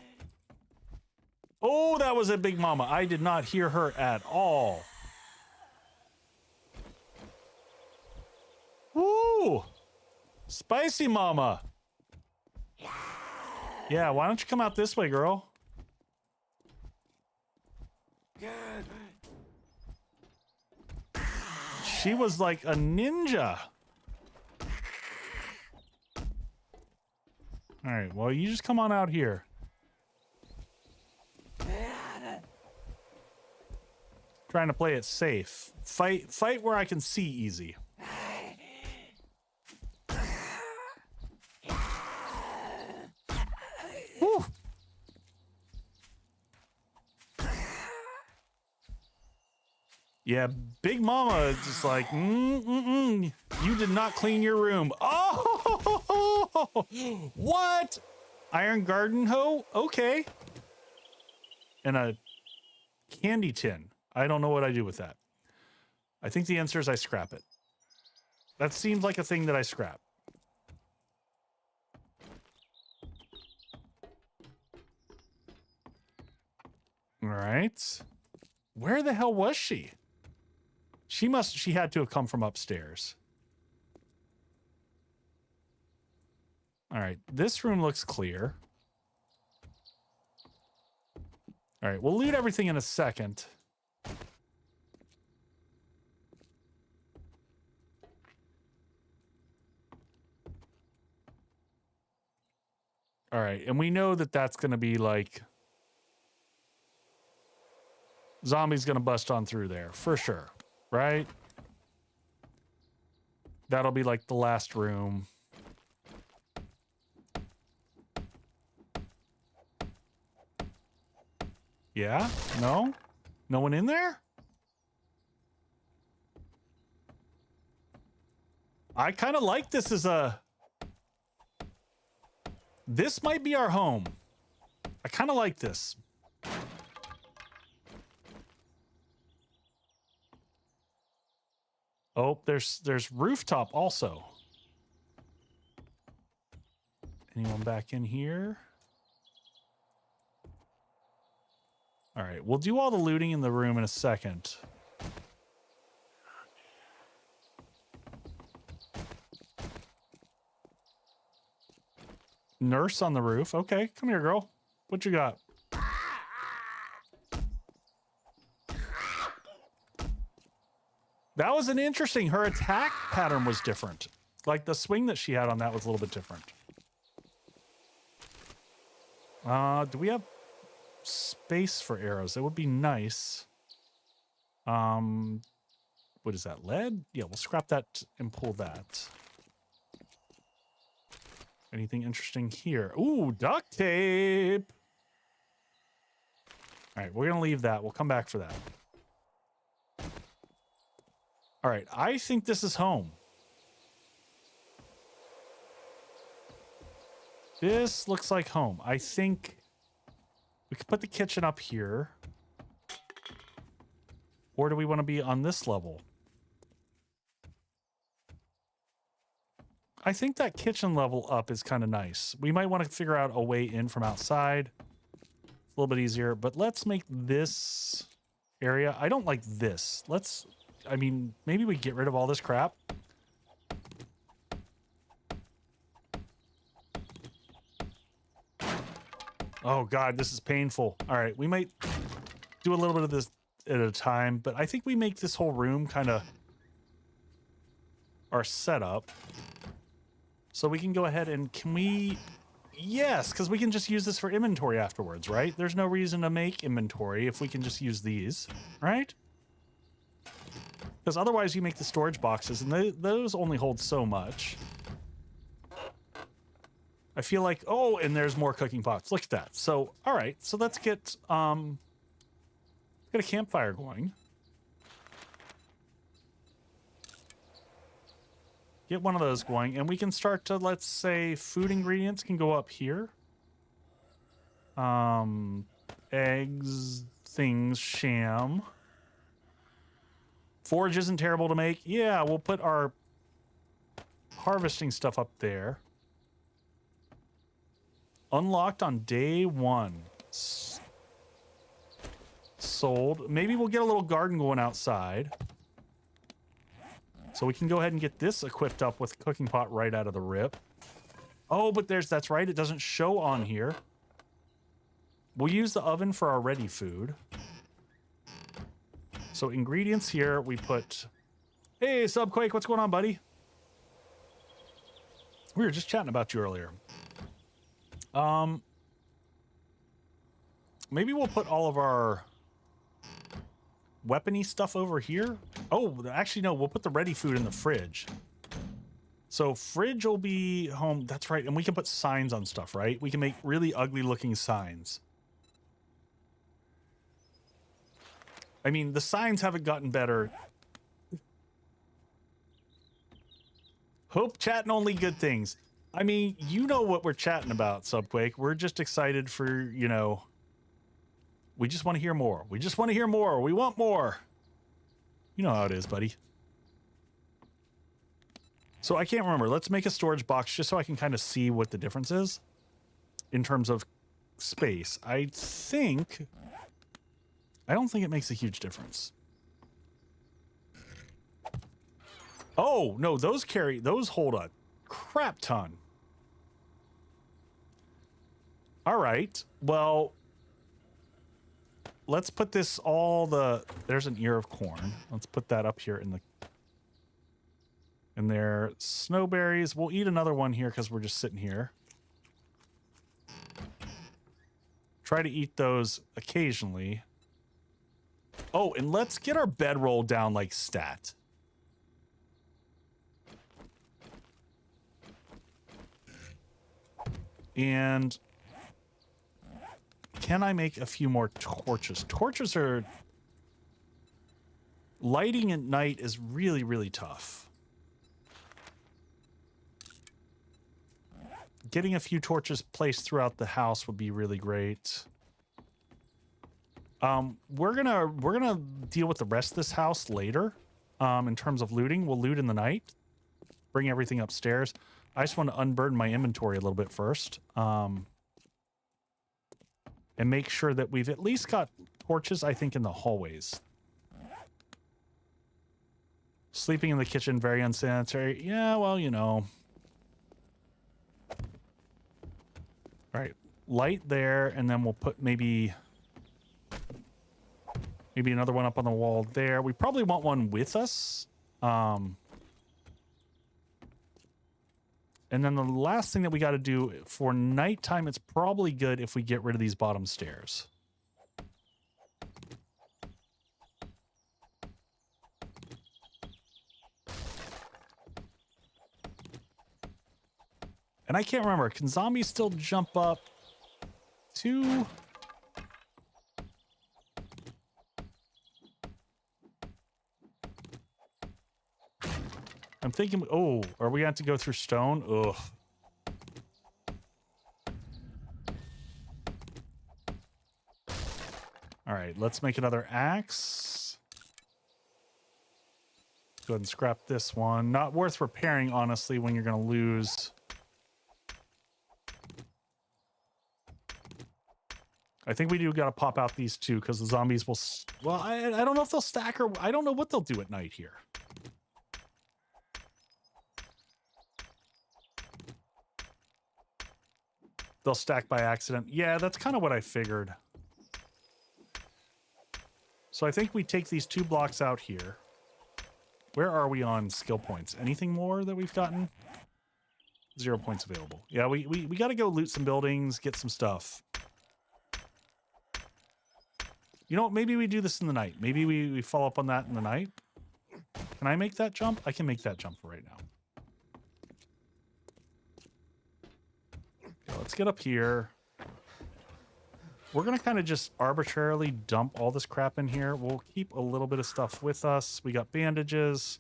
Oh, that was a big mama. I did not hear her at all. Woo! Spicy mama. Yeah, why don't you come out this way, girl? She was like a ninja. All right, well, you just come on out here. Trying to play it safe. Fight where I can see easy. Whew. Yeah, Big Mama is just like, you did not clean your room. Oh, what? Iron garden hoe? Okay. And a candy tin. I don't know what I do with that. I think the answer is I scrap it. That seems like a thing that I scrap. All right. Where the hell was she? She had to have come from upstairs. All right. This room looks clear. All right. We'll loot everything in a second. All right. And we know that that's going to be like... Zombie's going to bust on through there. For sure. Right? That'll be like the last room. Yeah? No? No one in there? I kind of like this as a... This might be our home. I kind of like this. Oh, there's rooftop also. Anyone back in here? All right, we'll do all the looting in the room in a second. Nurse on the roof. Okay, come here, girl. What you got? That was an interesting... Her attack pattern was different. Like the swing that she had on that was a little bit different. Do we have space for arrows? That would be nice. What is that, lead? Yeah, we'll scrap that and pull that. Anything interesting here? Ooh, duct tape. All right, we're gonna leave that. We'll come back for that. All right, I think this is home. This looks like home. I think we could put the kitchen up here. Or do we want to be on this level? I think that kitchen level up is kind of nice. We might want to figure out a way in from outside. It's a little bit easier, but let's make this area. I don't like this. I mean, maybe we get rid of all this crap. Oh God, this is painful. All right, we might do a little bit of this at a time, but I think we make this whole room kind of our setup. So we can go ahead and can we... Yes, because we can just use this for inventory afterwards, right? There's no reason to make inventory if we can just use these, right? Because otherwise you make the storage boxes and those only hold so much. I feel like, oh, and there's more cooking pots. Look at that. So, all right. So let's get a campfire going. Get one of those going, and we can start to, let's say, food ingredients can go up here. Eggs, things, sham. Forage isn't terrible to make. Yeah, we'll put our harvesting stuff up there. Unlocked on day 1. Sold. Maybe we'll get a little garden going outside. So we can go ahead and get this equipped up with a cooking pot right out of the rip. Oh, but that's right. It doesn't show on here. We'll use the oven for our ready food. So ingredients here, we put... Hey, Subquake, what's going on, buddy? We were just chatting about you earlier. Maybe we'll put all of our weapony stuff over here. Oh, actually, no, we'll put the ready food in the fridge. So fridge will be home. That's right. And we can put signs on stuff, right? We can make really ugly looking signs. I mean, the signs haven't gotten better. Hope chatting only good things. I mean, you know what we're chatting about, Subquake. We're just excited for, you know, we just want to hear more. We just want to hear more. We want more. You know how it is, buddy. So I can't remember. Let's make a storage box just so I can kind of see what the difference is in terms of space. I don't think it makes a huge difference. Oh, no, those hold a crap ton. All right. Well, let's put this there's an ear of corn. Let's put that up here in there. Snowberries. We'll eat another one here because we're just sitting here. Try to eat those occasionally. Oh, and let's get our bedroll down like stat. And can I make a few more torches? Torches are... Lighting at night is really, really tough. Getting a few torches placed throughout the house would be really great. We're gonna deal with the rest of this house later. In terms of looting, we'll loot in the night. Bring everything upstairs. I just want to unburden my inventory a little bit first. And make sure that we've at least got torches, I think, in the hallways. Sleeping in the kitchen, very unsanitary. Yeah, well, you know. All right, light there, and then we'll put maybe another one up on the wall there. We probably want one with us. And then the last thing that we got to do for nighttime, it's probably good if we get rid of these bottom stairs. And I can't remember, can zombies still jump up to... I'm thinking, oh, are we going to have to go through stone? Ugh. All right, let's make another axe. Go ahead and scrap this one. Not worth repairing, honestly, when you're going to lose. I think we do got to pop out these two because the zombies will... Well, I don't know if they'll stack or... I don't know what they'll do at night here. They'll stack by accident. Yeah, that's kind of what I figured. So I think we take these 2 blocks out here. Where are we on skill points? Anything more that we've gotten? 0 points available. Yeah, we got to go loot some buildings, get some stuff. You know what? Maybe we do this in the night. Maybe we follow up on that in the night. Can I make that jump? I can make that jump right now. Okay, let's get up here. We're going to kind of just arbitrarily dump all this crap in here. We'll keep a little bit of stuff with us. We got bandages.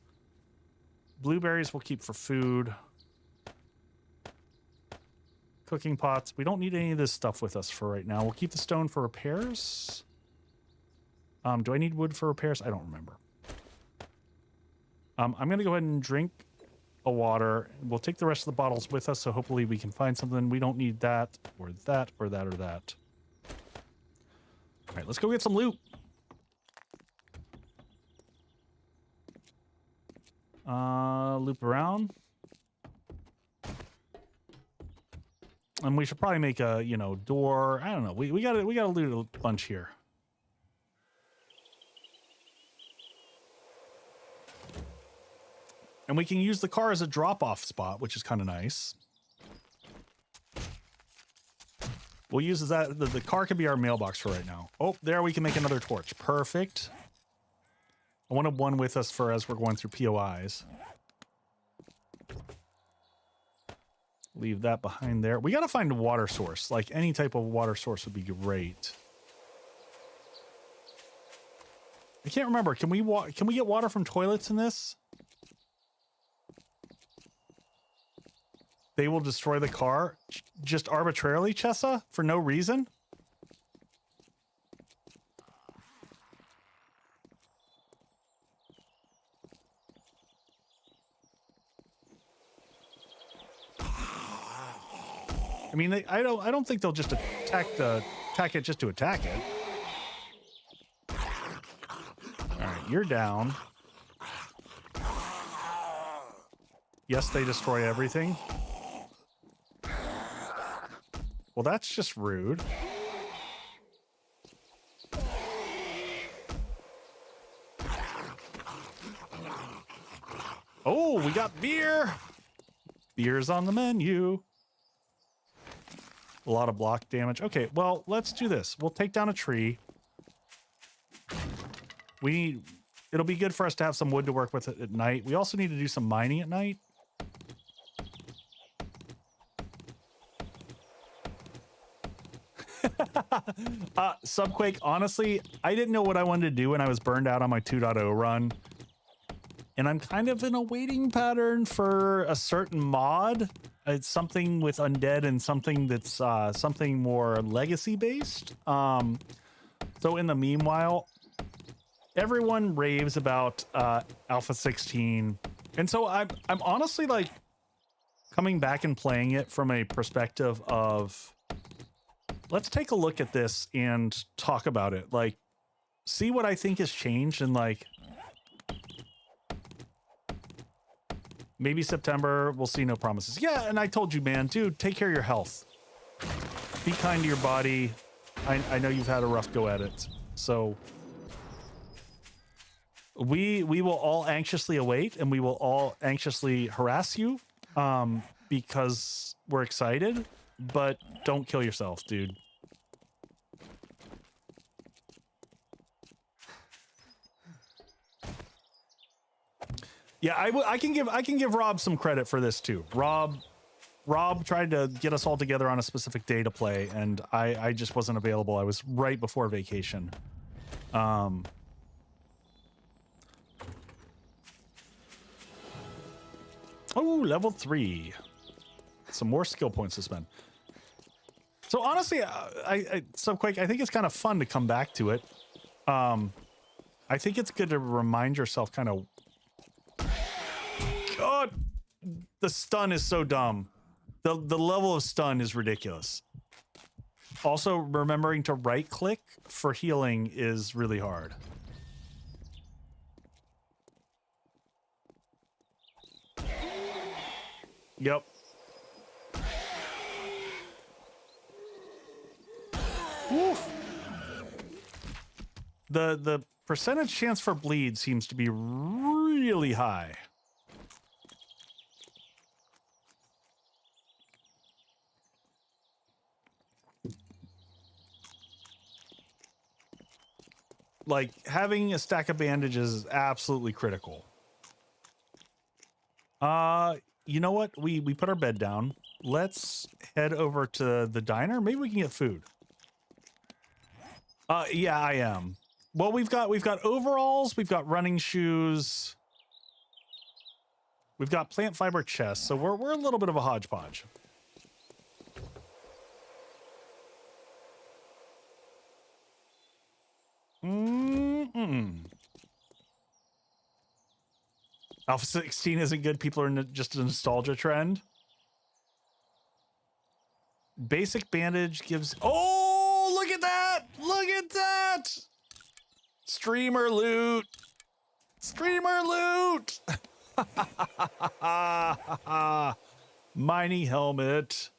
Blueberries we'll keep for food. Cooking pots. We don't need any of this stuff with us for right now. We'll keep the stone for repairs. Do I need wood for repairs? I don't remember. I'm going to go ahead and drink a water. We'll take the rest of the bottles with us, so hopefully we can find something. We don't need that, or that, or that, or that. All right, let's go get some loot. Loop around. And we should probably make a, you know, door. I don't know. We gotta loot a bunch here. And we can use the car as a drop-off spot, which is kind of nice. We'll use that. The car can be our mailbox for right now. Oh, there we can make another torch. Perfect. I wanted one with us for as we're going through POIs. Leave that behind there. We got to find a water source. Like any type of water source would be great. I can't remember. Can we get water from toilets in this? They will destroy the car just arbitrarily, Chessa, for no reason. I mean, I don't think they'll just attack it just to attack it. All right, you're down. Yes, they destroy everything. Well, that's just rude. Oh, we got beer. Beer's on the menu. A lot of block damage. Okay, well, let's do this. We'll take down a tree. It'll be good for us to have some wood to work with at night. We also need to do some mining at night. Subquake, honestly, I didn't know what I wanted to do when I was burned out on my 2.0 run. And I'm kind of in a waiting pattern for a certain mod. It's something with undead and something that's something more legacy based. So in the meanwhile, everyone raves about Alpha 16. And so I'm honestly like coming back and playing it from a perspective of, let's take a look at this and talk about it. Like, see what I think has changed, and like, maybe September, we'll see. No promises. Yeah, and I told you, man, dude, take care of your health. Be kind to your body. I know you've had a rough go at it. So we will all anxiously await, and we will all anxiously harass you. because we're excited, but don't kill yourself, dude. Yeah, I can give Rob some credit for this too. Rob tried to get us all together on a specific day to play, and I just wasn't available. I was right before vacation. Oh, level 3. Some more skill points to spend. So honestly, Subquake, I think it's kind of fun to come back to it. I think it's good to remind yourself kind of... God, the stun is so dumb. The level of stun is ridiculous. Also, remembering to right click for healing is really hard. Yep. Woof. The percentage chance for bleed seems to be really high. Like, having a stack of bandages is absolutely critical. You know what? We put our bed down. Let's head over to the diner. Maybe we can get food. Yeah, I am. Well, we've got overalls, we've got running shoes. We've got plant fiber chests, so we're a little bit of a hodgepodge. Alpha 16 isn't good. People are just a nostalgia trend. Basic bandage gives... Oh, look at that! Look at that! Streamer loot! Streamer loot! Mining helmet.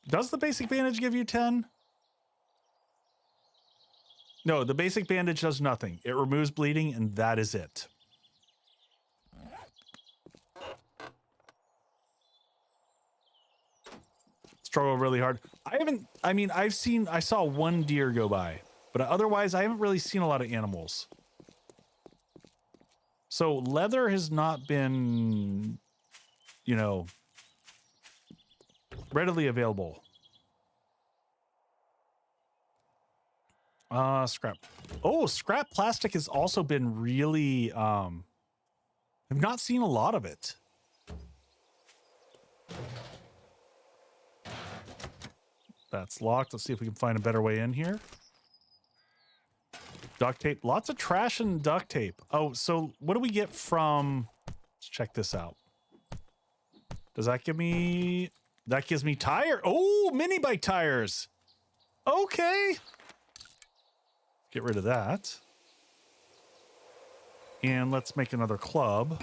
Does the basic bandage give you 10? No, the basic bandage does nothing. It removes bleeding, and that is it. Struggle really hard. I saw one deer go by, but otherwise I haven't really seen a lot of animals. So leather has not been, you know, readily available. Scrap. Oh, scrap plastic has also been really, I've not seen a lot of it. That's locked. Let's see if we can find a better way in here. Duct tape. Lots of trash and duct tape. Oh, so what do we get from... Let's check this out. Does that give me... That gives me tire. Oh, mini bike tires. Okay. Get rid of that. And let's make another club.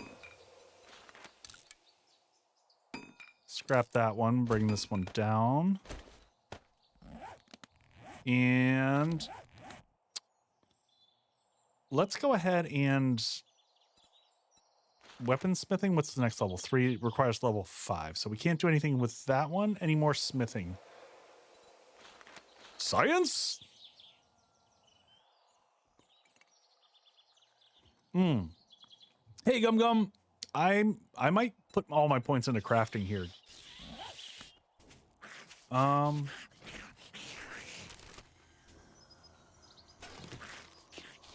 Scrap that one. Bring this one down. And let's go ahead and weaponsmithing. What's the next level? 3 requires level 5. So we can't do anything with that one. Any more smithing? Science? Hey, Gum Gum. I might put all my points into crafting here.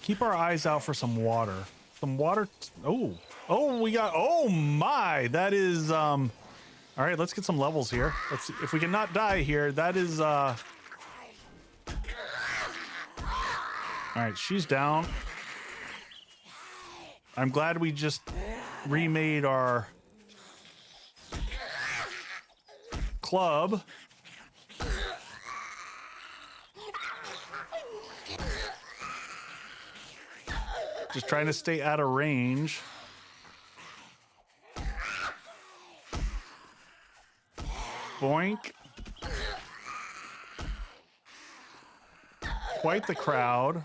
Keep our eyes out for some water. Some water. Oh, we got. Oh my, that is. All right, let's get some levels here. Let's see if we can not die here. That is. All right, she's down. I'm glad we just remade our club. Just trying to stay out of range. Boink. Quite the crowd.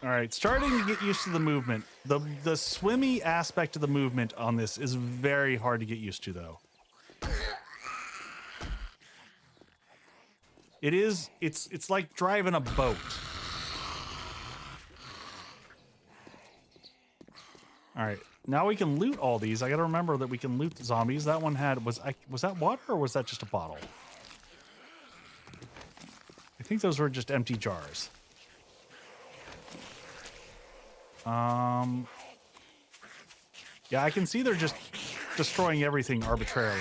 All right, starting to get used to the movement. The swimmy aspect of the movement on this is very hard to get used to, though. It is. It's like driving a boat. All right, now we can loot all these. I got to remember that we can loot the zombies. That one had was that water or was that just a bottle? I think those were just empty jars. Yeah, I can see they're just destroying everything arbitrarily.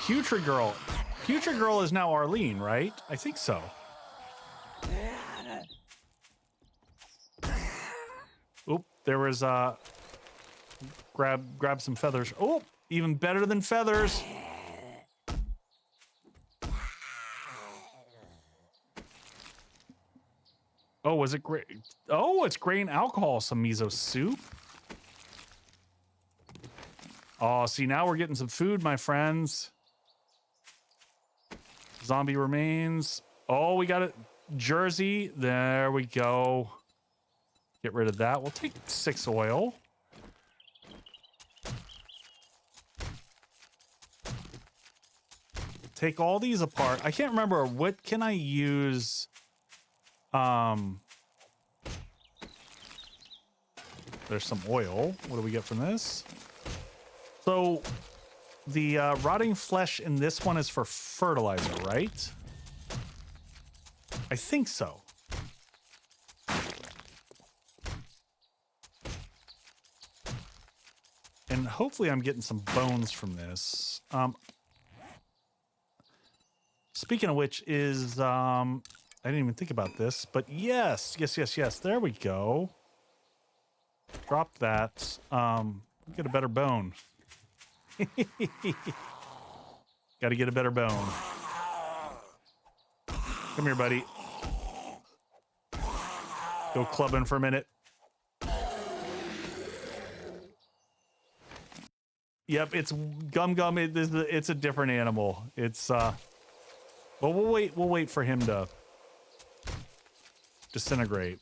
Putrid Girl. Putrid Girl is now Arlene, right? I think so. Oop, there was grab some feathers. Oh, even better than feathers. Oh, was it great? Oh, it's grain alcohol, some miso soup. Oh, see, now we're getting some food, my friends. Zombie remains. Oh, we got it. Jersey. There we go. Get rid of that. We'll take 6 oil. Take all these apart. I can't remember. What can I use? There's some oil. What do we get from this? So the rotting flesh in this one is for fertilizer, right? I think so. And hopefully I'm getting some bones from this. Speaking of which is, I didn't even think about this, but yes. There we go. Drop that. Get a better bone. Got to get a better bone. Come here, buddy. Go clubbing for a minute. Yep, it's Gum. It's a different animal. It's but we'll wait for him to disintegrate.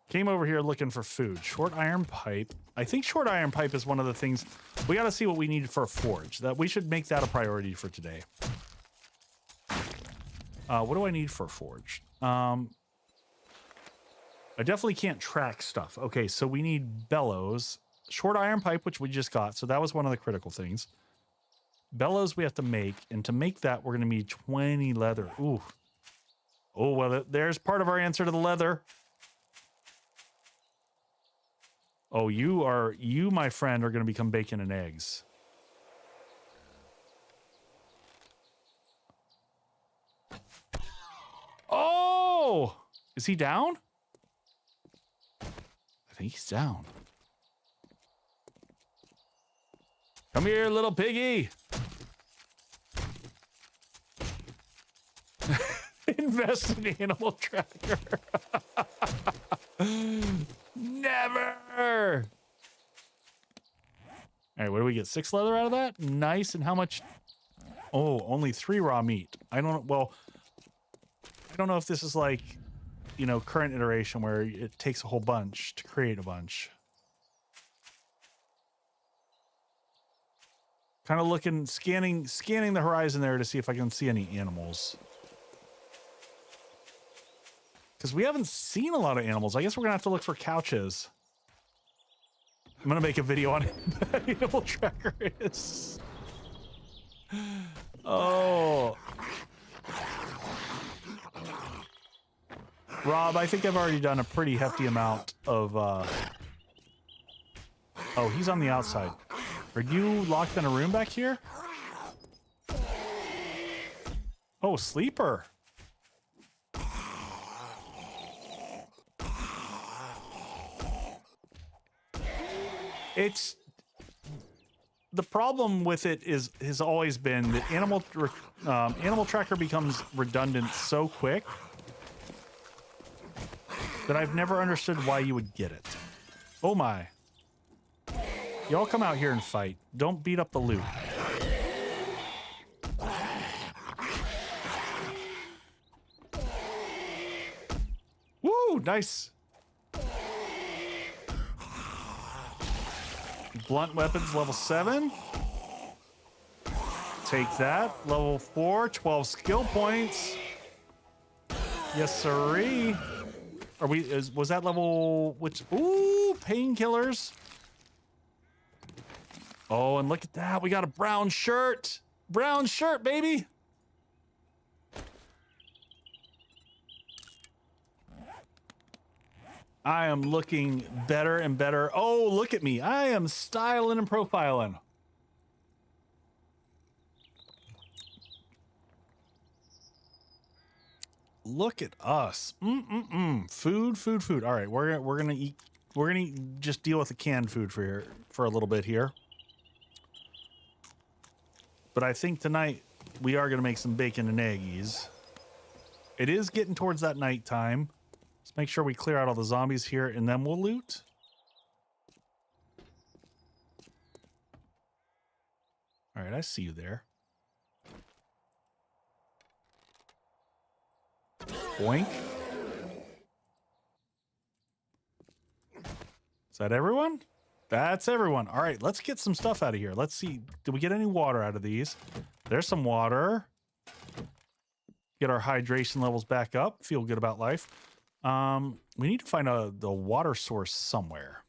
Came over here looking for food. Short iron pipe. I think short iron pipe is one of the things we got to see what we need for a forge. That we should make that a priority for today. What do I need for a forge? I definitely can't track stuff. Okay, so we need bellows. Short iron pipe, which we just got. So that was one of the critical things. Bellows we have to make. And to make that, we're going to need 20 leather. Ooh. Oh, well, there's part of our answer to the leather. Oh, you, my friend, are going to become bacon and eggs. Oh! Is he down? I think he's down. Come here, little piggy. Invest in Animal Tracker. Never. All right, what do we get? 6 leather out of that? Nice. And how much? Oh, only 3 raw meat. I don't know if this is like, you know, current iteration where it takes a whole bunch to create a bunch. Kind of looking, scanning the horizon there to see if I can see any animals. Because we haven't seen a lot of animals. I guess we're going to have to look for couches. I'm going to make a video on what Animal Tracker is. Oh. Rob, I think I've already done a pretty hefty amount of... Oh, he's on the outside. Are you locked in a room back here? Oh, sleeper. It's the problem with it has always been that Animal Tracker becomes redundant so quick that I've never understood why you would get it. Oh my. Y'all come out here and fight. Don't beat up the loot. Woo, nice. Blunt weapons, level 7. Take that. Level 4, 12 skill points. Yes, sirree. Was that level, which, ooh, painkillers. Oh, and look at that. We got a brown shirt. Brown shirt, baby. I am looking better and better. Oh, look at me. I am styling and profiling. Look at us. Food, food, food. All right, we're gonna eat. We're gonna just deal with the canned food for a little bit here. But I think tonight we are gonna make some bacon and eggies. It is getting towards that nighttime. Let's make sure we clear out all the zombies here, and then we'll loot. All right, I see you there. Boink. Is that everyone? That's everyone. All right, let's get some stuff out of here. Let's see. Did we get any water out of these? There's some water. Get our hydration levels back up. Feel good about life. We need to find the water source somewhere.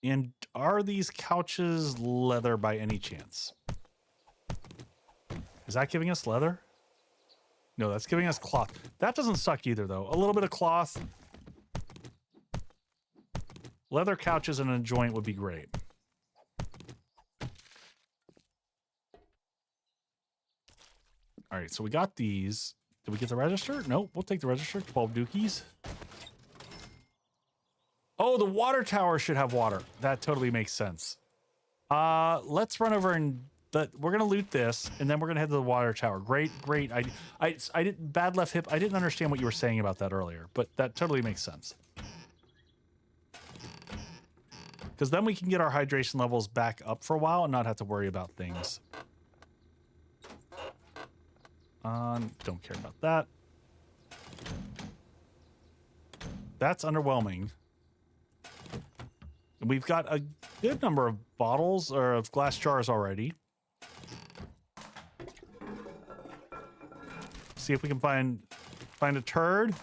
And are these couches leather by any chance? Is that giving us leather? No, that's giving us cloth. That doesn't suck either, though. A little bit of cloth. Leather couches and a joint would be great. All right, so we got these. Did we get the register? Nope, we'll take the register. 12 dookies. Oh, the water tower should have water. That totally makes sense. Let's run over and we're gonna loot this, and then we're gonna head to the water tower. Great. I didn't bad left hip. I didn't understand what you were saying about that earlier, but that totally makes sense. Because then we can get our hydration levels back up for a while and not have to worry about things. Don't care about that. That's underwhelming. We've got a good number of bottles or of glass jars already. See if we can find a turd.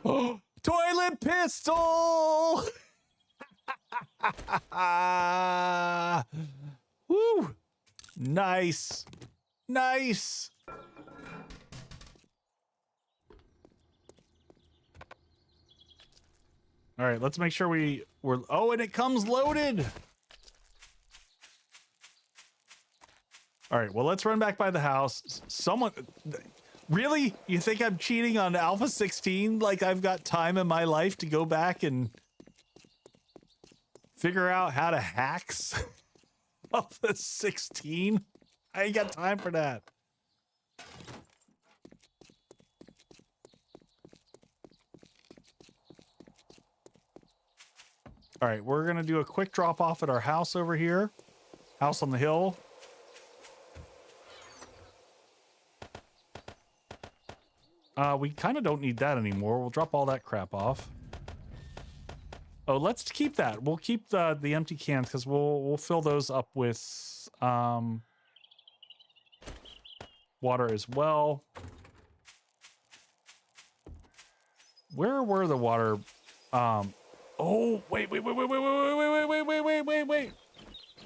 Oh, toilet pistol! Woo! Nice. Nice. All right, let's make sure we're. Oh, and it comes loaded. All right, well, let's run back by the house. Someone, really? You think I'm cheating on Alpha 16? Like I've got time in my life to go back and figure out how to hacks Alpha 16? I ain't got time for that. All right, we're going to do a quick drop off at our house over here. House on the hill. We kind of don't need that anymore. We'll drop all that crap off. Oh, let's keep that. We'll keep the empty cans because we'll fill those up with water as well. Where were the water? Oh, wait.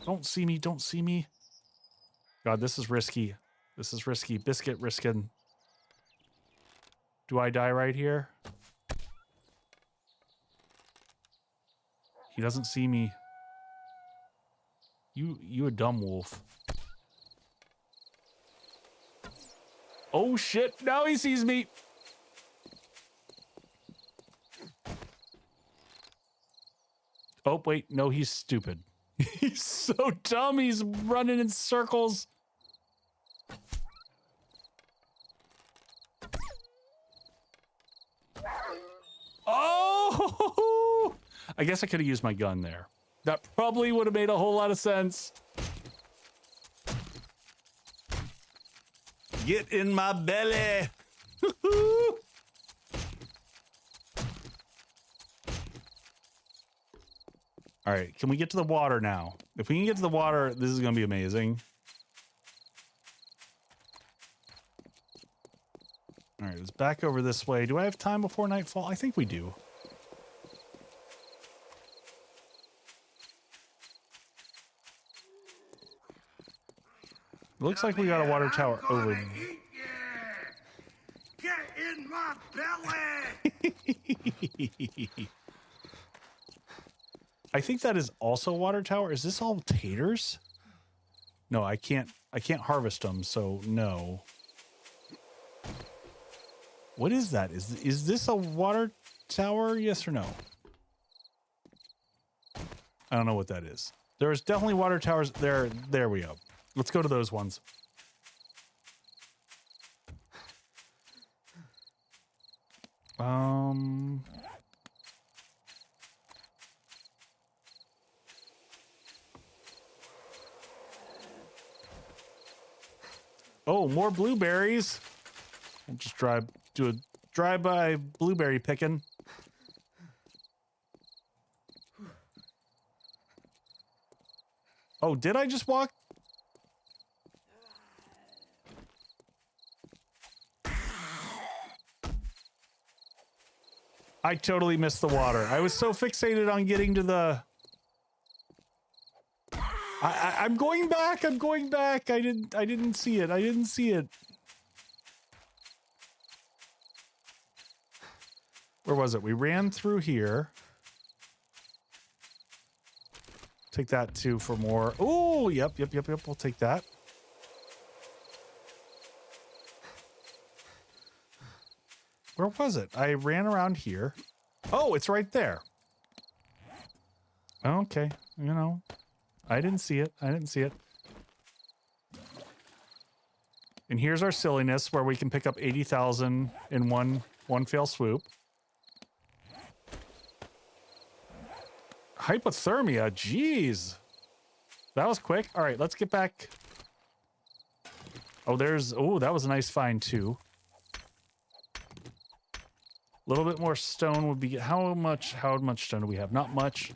Don't see me. Don't see me. God, this is risky. This is risky. Biscuit risking. Do I die right here? He doesn't see me. You a dumb wolf. Oh shit, now he sees me. Oh wait, no, he's stupid. He's so dumb, he's running in circles. Oh! I guess I could have used my gun there. That probably would have made a whole lot of sense. Get in my belly. All right, can we get to the water now? If we can get to the water, this is going to be amazing. All right, it's back over this way. Do I have time before nightfall? I think we do. Looks like we got a water tower over. Get in my belly! I think that is also a water tower. Is this all taters? No, I can't harvest them, so no. What is that? Is this a water tower? Yes or no? I don't know what that is. There's definitely water towers there. There we go. Let's go to those ones. Oh, more blueberries. We'll just do a drive-by blueberry picking. Oh, did I just walk? I totally missed the water. I was so fixated on getting to the... I'm going back. I'm going back. I didn't see it. I didn't see it. Where was it? We ran through here. Take that too for more. Oh, yep. We'll take that. Where was it? I ran around here. Oh, it's right there. Okay, you know, I didn't see it. And here's our silliness where we can pick up 80,000 in one fell swoop. Hypothermia, jeez. That was quick. All right, let's get back. Oh, that was a nice find too. A little bit more stone would be... How much stone do we have? Not much.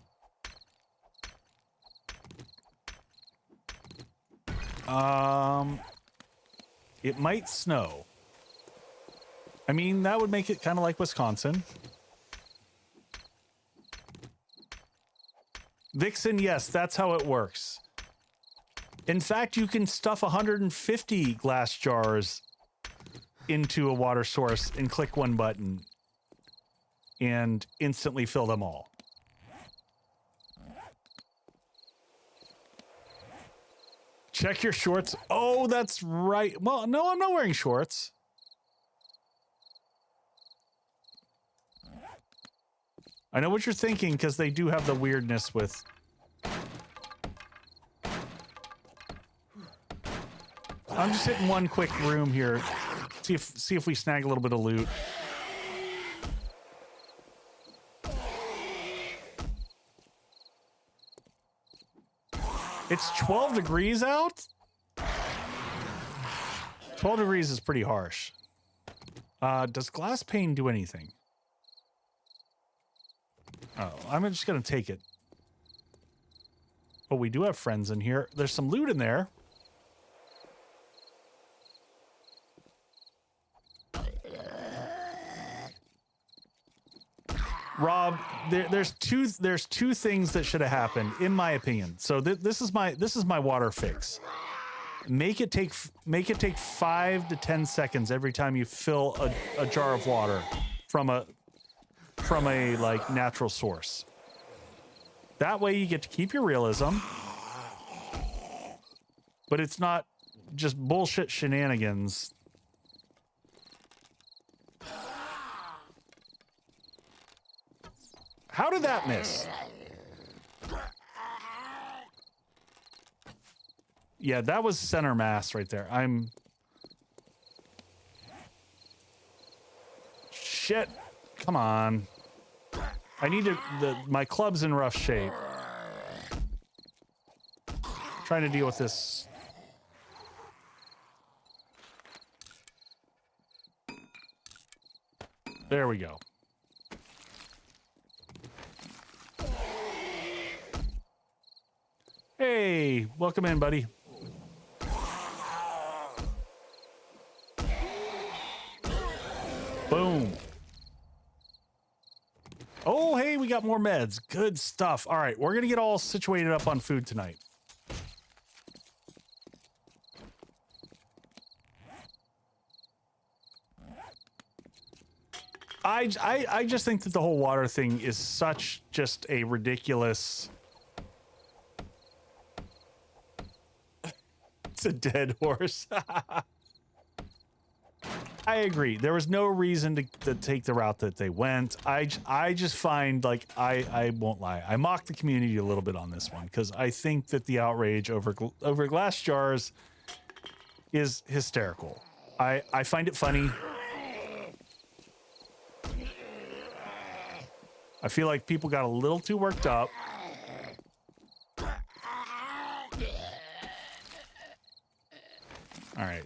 It might snow. I mean, that would make it kind of like Wisconsin. Vixen, yes, that's how it works. In fact, you can stuff 150 glass jars into a water source and click one button and instantly fill them all. Check your shorts. Oh, that's right. Well, no, I'm not wearing shorts. I know what you're thinking because they do have the weirdness with... I'm just hitting one quick room here. See if we snag a little bit of loot. It's 12 degrees out? 12 degrees is pretty harsh. Does glass pane do anything? Oh, I'm just gonna take it. Oh, we do have friends in here. There's some loot in there. Rob, there's two things that should have happened, in my opinion. So this is my water fix. Make it take 5 to 10 seconds every time you fill a jar of water from a like natural source. That way you get to keep your realism, but it's not just bullshit shenanigans. How did that miss? Yeah, that was center mass right there. Shit. Come on. I need to, my club's in rough shape. Trying to deal with this. There we go. Hey, welcome in, buddy. Boom. Oh, hey, we got more meds. Good stuff. All right, we're going to get all situated up on food tonight. I just think that the whole water thing is such just a ridiculous... It's a dead horse. I agree. There was no reason to take the route that they went. I just find, like, I won't lie. I mock the community a little bit on this one because I think that the outrage over glass jars is hysterical. I find it funny. I feel like people got a little too worked up. All right.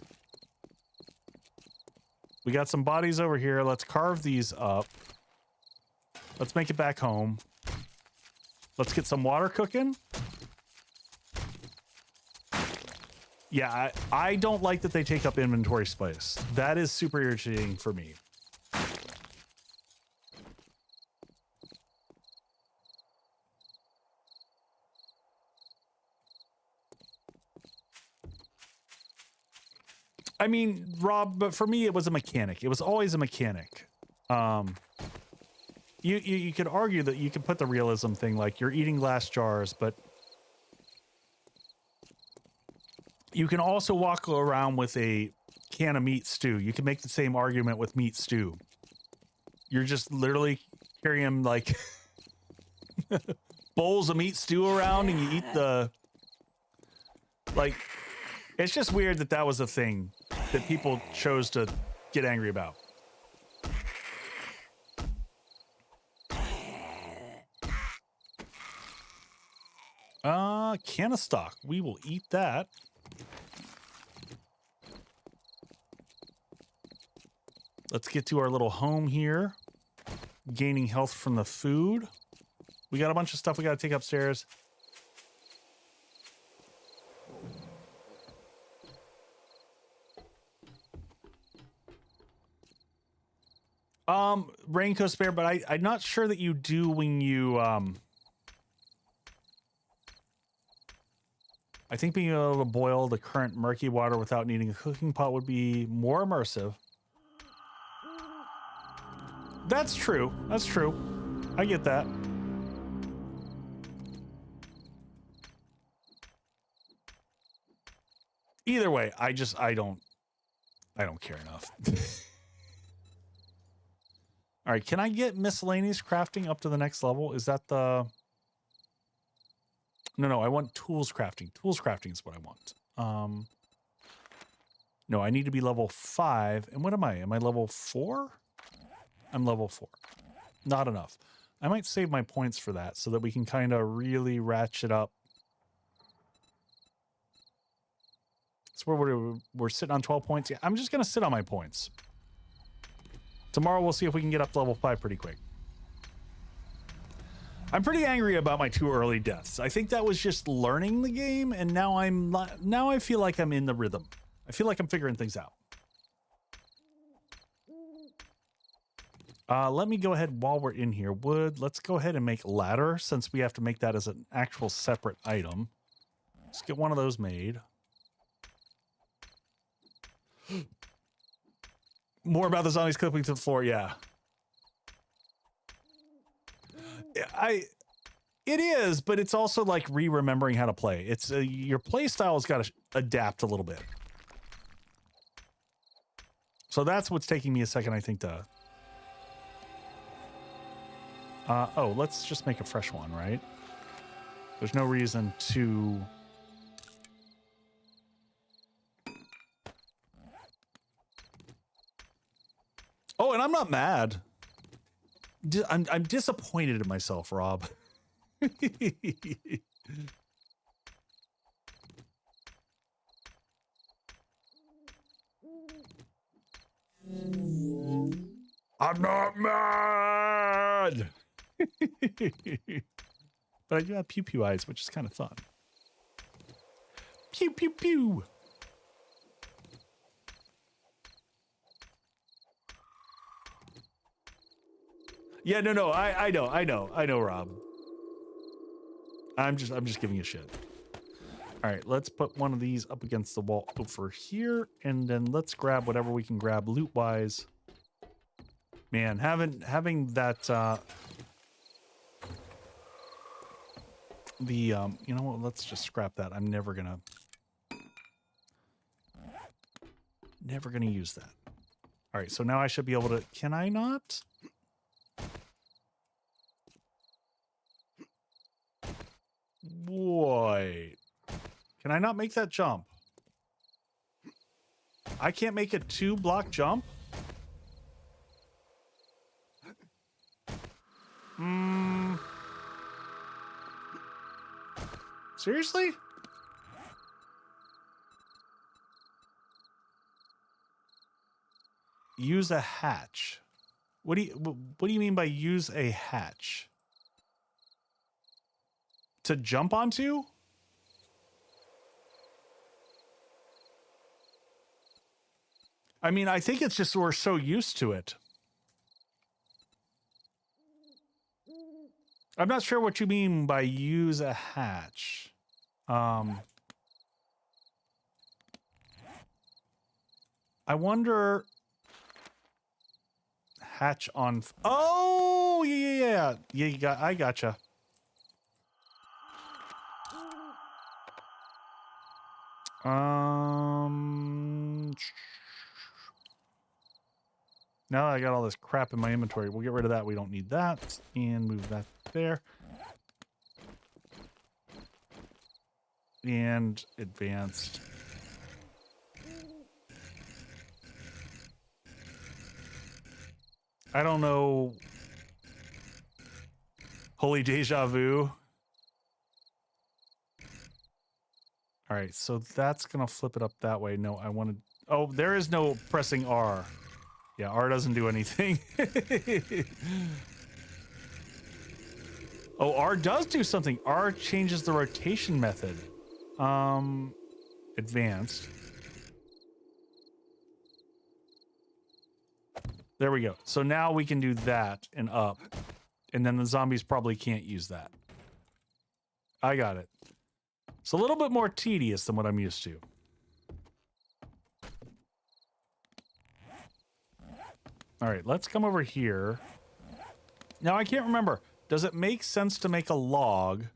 We got some bodies over here. Let's carve these up. Let's make it back home. Let's get some water cooking. Yeah, I don't like that they take up inventory space. That is super irritating for me. I mean, Rob, but for me, it was a mechanic. It was always a mechanic. You could argue that you could put the realism thing, like you're eating glass jars, but you can also walk around with a can of meat stew. You can make the same argument with meat stew. You're just literally carrying like bowls of meat stew around and you eat the, like, it's just weird that that was a thing that people chose to get angry about. Can of stock. We will eat that. Let's get to our little home here. Gaining health from the food. We got a bunch of stuff we got to take upstairs. Raincoat spare, but I'm not sure that you do when you, I think being able to boil the current murky water without needing a cooking pot would be more immersive. That's true. That's true. I get that. Either way, I don't care enough. All right, can I get miscellaneous crafting up to the next level? Is that the... No, I want tools crafting. Tools crafting is what I want. No, I need to be level 5. And what am I? Am I level 4? I'm level 4. Not enough. I might save my points for that so that we can kind of really ratchet up. So we're sitting on 12 points. Yeah, I'm just going to sit on my points. Tomorrow we'll see if we can get up to level 5 pretty quick. I'm pretty angry about my 2 early deaths. I think that was just learning the game, and now now I feel like I'm in the rhythm. I feel like I'm figuring things out. Let me go ahead while we're in here. Let's go ahead and make ladder since we have to make that as an actual separate item. Let's get one of those made. More about the zombies clipping to the floor, yeah. It is, but it's also like remembering how to play. It's your play style has got to adapt a little bit. So that's what's taking me a second, I think, to... oh, let's just make a fresh one, right? There's no reason to... Oh, and I'm not mad. I'm disappointed in myself, Rob. I'm not mad. But I do have pew pew eyes, which is kind of fun. Pew pew pew. Yeah, no, I know, Rob. I'm just giving you shit. All right, let's put one of these up against the wall over here, and then let's grab whatever we can grab loot-wise. Man, having that you know what? Let's just scrap that. I'm never gonna use that. All right, so now I should be able to. Can I not? Wait. Can I not make that jump? I can't make a 2-block jump? Seriously? Use a hatch. What do you mean by use a hatch? To jump onto? I mean, I think it's just we're so used to it. I'm not sure what you mean by use a hatch. I wonder. Hatch on. Oh, yeah. I gotcha. Now that I got all this crap in my inventory, we'll get rid of that. We don't need that. And move that there. And advanced. I don't know. Holy deja vu. All right, so that's going to flip it up that way. No, I wanted... Oh, there is no pressing R. Yeah, R doesn't do anything. Oh, R does do something. R changes the rotation method. Advanced. There we go. So now we can do that and up. And then the zombies probably can't use that. I got it. It's a little bit more tedious than what I'm used to. All right, let's come over here. Now, I can't remember. Does it make sense to make a log?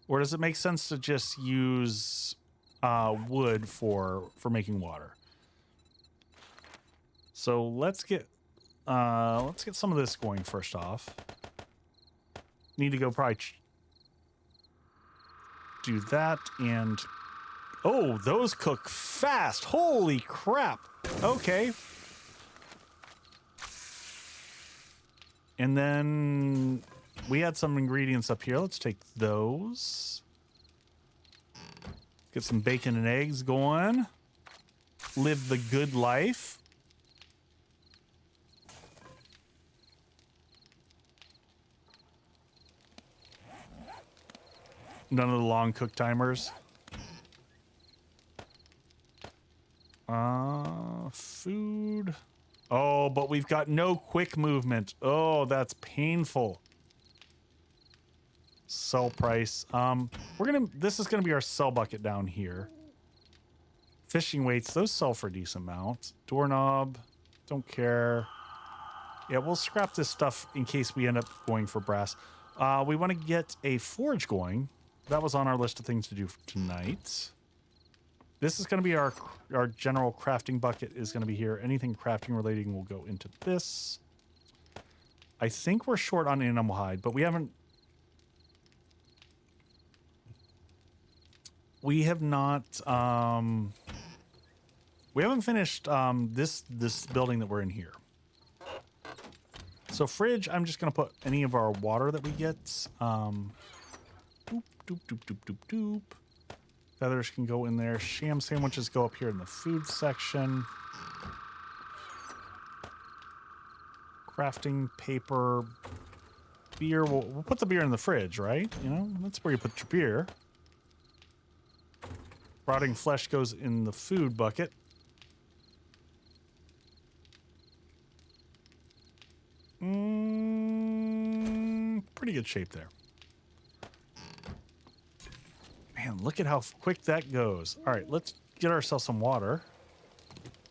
Or does it make sense to just use wood for making water? So let's get some of this going first off. Need to go probably do that and... Oh, those cook fast. Holy crap. Okay. And then we had some ingredients up here. Let's take those. Get some bacon and eggs going. Live the good life. None of the long cook timers. Food. Oh, but we've got no quick movement. Oh, that's painful. Sell price. This is gonna be our sell bucket down here. Fishing weights, those sell for a decent amount. Doorknob, don't care. Yeah, we'll scrap this stuff in case we end up going for brass. We want to get a forge going. That was on our list of things to do tonight. This is going to be our general crafting bucket is going to be here. Anything crafting relating will go into this. I think we're short on animal hide, but we haven't... We have not... we haven't finished this building that we're in here. So fridge, I'm just going to put any of our water that we get. Doop, doop, doop, doop, doop, doop. Feathers can go in there. Sham sandwiches go up here in the food section. Crafting paper, beer. We'll put the beer in the fridge, right? You know, that's where you put your beer. Rotting flesh goes in the food bucket. Pretty good shape there. Man, look at how quick that goes. All right, let's get ourselves some water.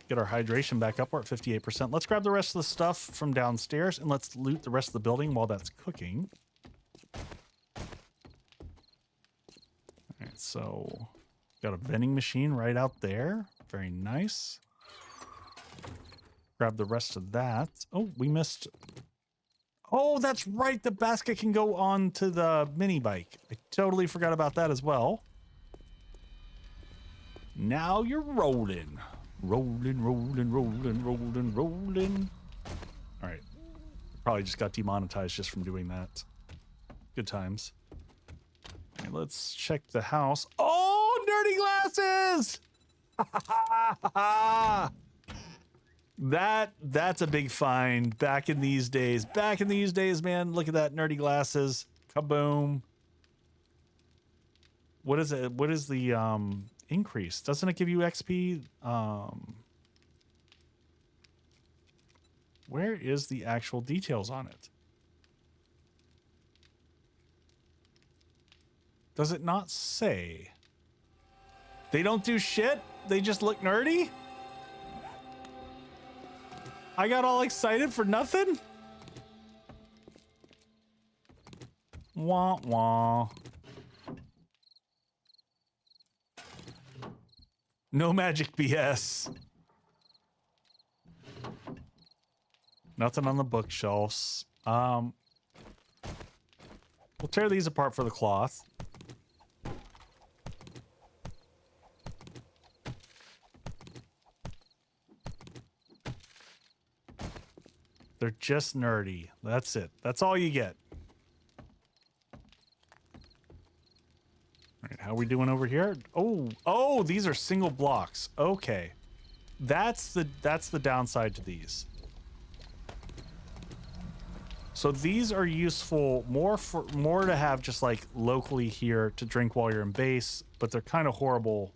Get our hydration back up. We're at 58%. Let's grab the rest of the stuff from downstairs and let's loot the rest of the building while that's cooking. All right, so got a vending machine right out there. Very nice. Grab the rest of that. Oh, we missed. Oh, that's right. The basket can go on to the mini bike. I totally forgot about that as well. Now you're rolling. Rolling, rolling, rolling, rolling, rolling. All right. Probably just got demonetized just from doing that. Good times. Okay, let's check the house. Oh, nerdy glasses! That's a big find back in these days. Back in these days, man. Look at that, nerdy glasses. Kaboom. What is it? What is the increase? Doesn't it give you XP? Where is the actual details on it? Does it not say? They don't do shit? They just look nerdy? I got all excited for nothing? Wah wah. No magic BS. Nothing on the bookshelves. We'll tear these apart for the cloth. They're just nerdy. That's it. That's all you get. All right, how are we doing over here? Oh, these are single blocks. Okay. That's the downside to these. So these are useful more to have just like locally here to drink while you're in base, but they're kind of horrible.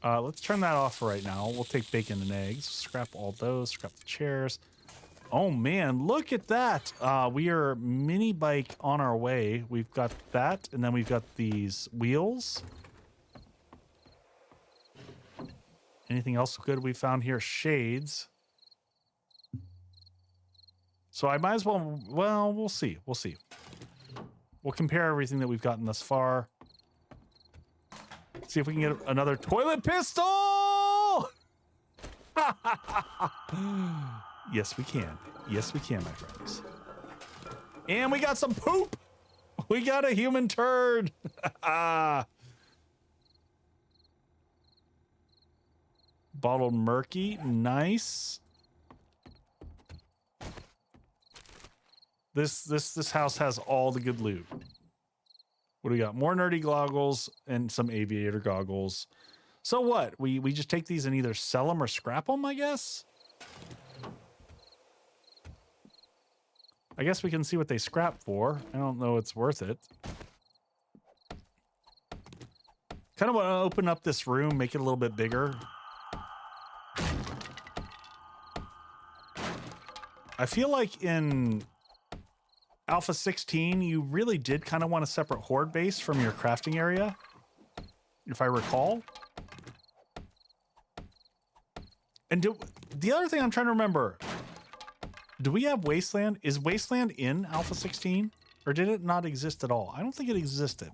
Let's turn that off for right now. We'll take bacon and eggs. Scrap all those. Scrap the chairs. Oh man, look at that. We are mini bike on our way. We've got that, and then we've got these wheels. Anything else good we found here? Shades. So I might as well, we'll see. We'll see. We'll compare everything that we've gotten thus far. See if we can get another toilet pistol! Yes, we can. Yes, we can, my friends. And we got some poop! We got a human turd! Bottled murky. Nice. This house has all the good loot. What do we got? More nerdy goggles and some aviator goggles. So what? We just take these and either sell them or scrap them, I guess? I guess we can see what they scrap for. I don't know it's worth it. Kind of want to open up this room, make it a little bit bigger. I feel like in Alpha 16, you really did kind of want a separate Horde base from your crafting area, if I recall. And the other thing I'm trying to remember, do we have Wasteland? Is Wasteland in Alpha 16? Or did it not exist at all? I don't think it existed.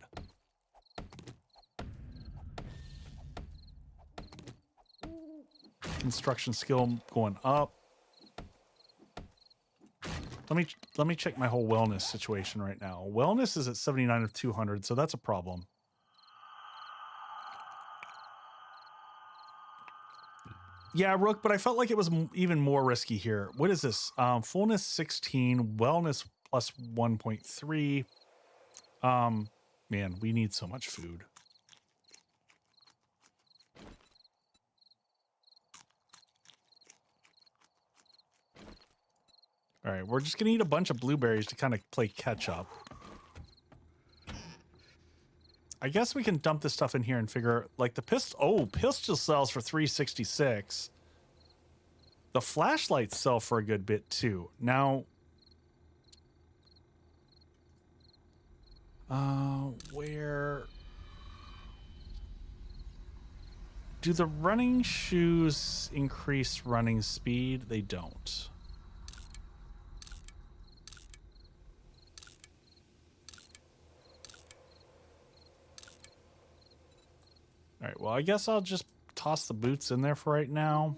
Construction skill going up. Let me check my whole wellness situation right now. Wellness is at 79 of 200, so that's a problem. Yeah, Rook, but I felt like it was even more risky here. What is this? Fullness 16, wellness plus 1.3. Man, we need so much food. All right, we're just gonna eat a bunch of blueberries to kind of play catch up. I guess we can dump this stuff in here and figure like the pistol. Oh, pistol sells for 366. The flashlights sell for a good bit too. Now, where do the running shoes increase running speed? They don't. All right, well, I guess I'll just toss the boots in there for right now.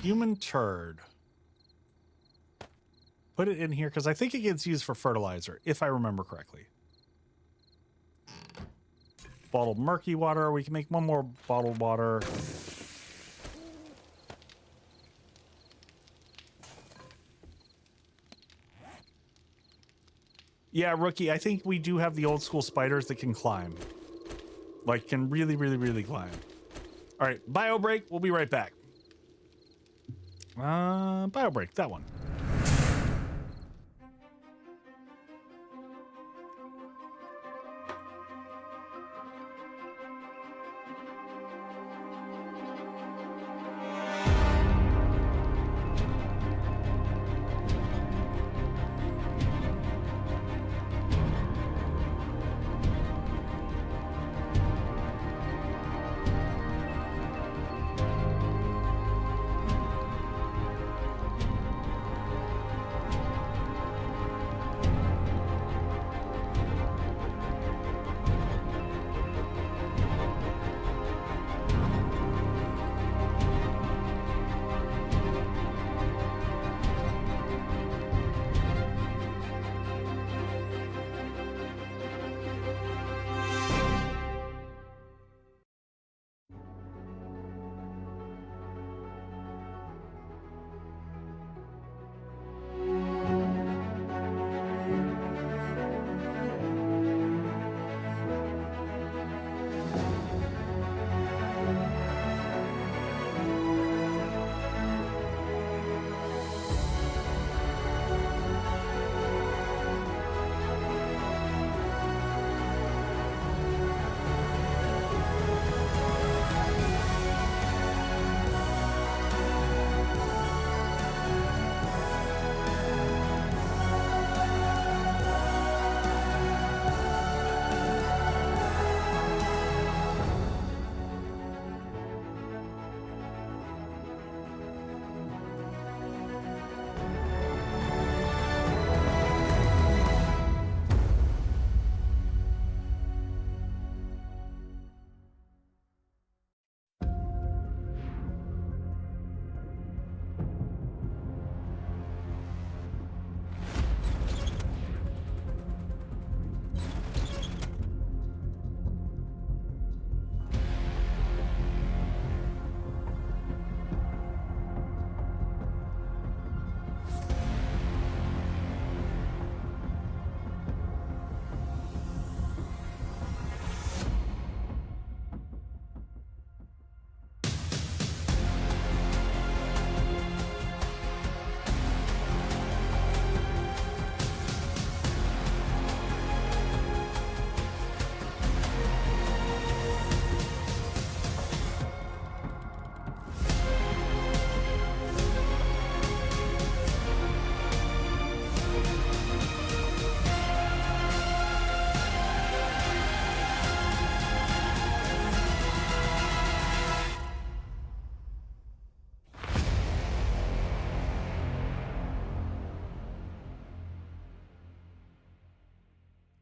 Human turd. Put it in here because I think it gets used for fertilizer, if I remember correctly. Bottled murky water. We can make one more bottled water. Yeah, Rookie, I think we do have the old school spiders that can climb. Like, can really, really, really climb. All right, bio break. We'll be right back. Bio break, that one.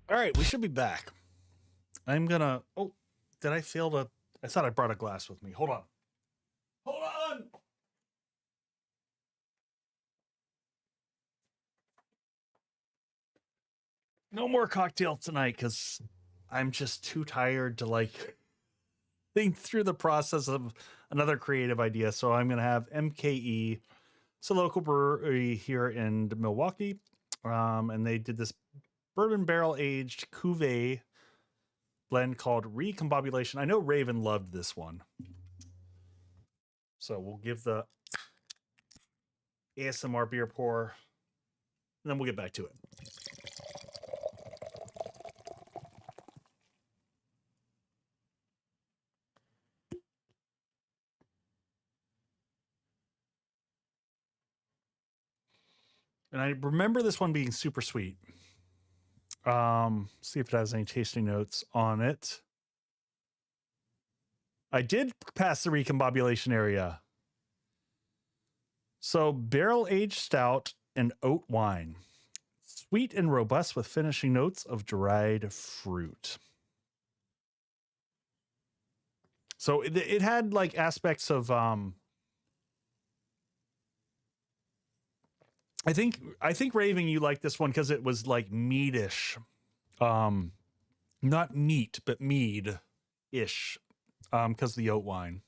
All right, we should be back. I'm gonna. Oh, did I fail to? I thought I brought a glass with me. Hold on. Hold on. No more cocktails tonight because I'm just too tired to like think through the process of another creative idea. So I'm going to have MKE. It's a local brewery here in Milwaukee. And they did this bourbon barrel aged cuvee blend called Recombobulation. I know Raven loved this one. So we'll give the ASMR beer pour, and then we'll get back to it. And I remember this one being super sweet. See if it has any tasting notes on it. I did pass the recombobulation area. So barrel aged stout and oat wine. Sweet and robust with finishing notes of dried fruit. So it had like aspects of I think Raven, you like this one because it was like meadish. Not meat, but mead-ish. Because of the oat wine.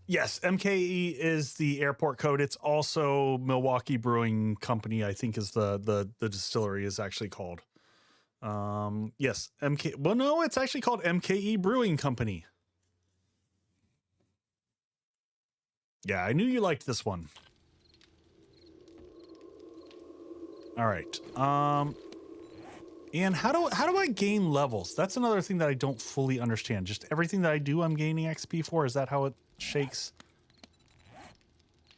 Yes, MKE is the airport code. It's also Milwaukee Brewing Company, I think is the distillery is actually called. Yes, MK. Well, no, it's actually called MKE Brewing Company. Yeah, I knew you liked this one. All right. And how do I gain levels? That's another thing that I don't fully understand. Just everything that I do, I'm gaining XP for. Is that how it shakes?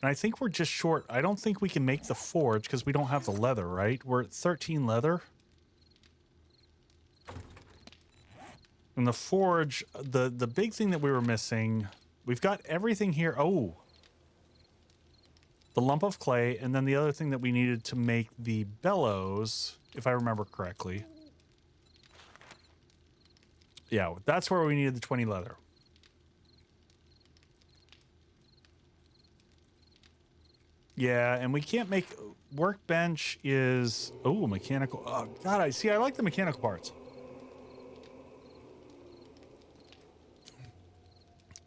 And I think we're just short. I don't think we can make the forge because we don't have the leather, right? We're at 13 leather. And the forge, the big thing that we were missing, we've got everything here. Oh, the lump of clay, and then the other thing that we needed to make the bellows, if I remember correctly. Yeah, that's where we needed the 20 leather. Yeah, and we can't make workbench is mechanical. Oh God, I like the mechanical parts.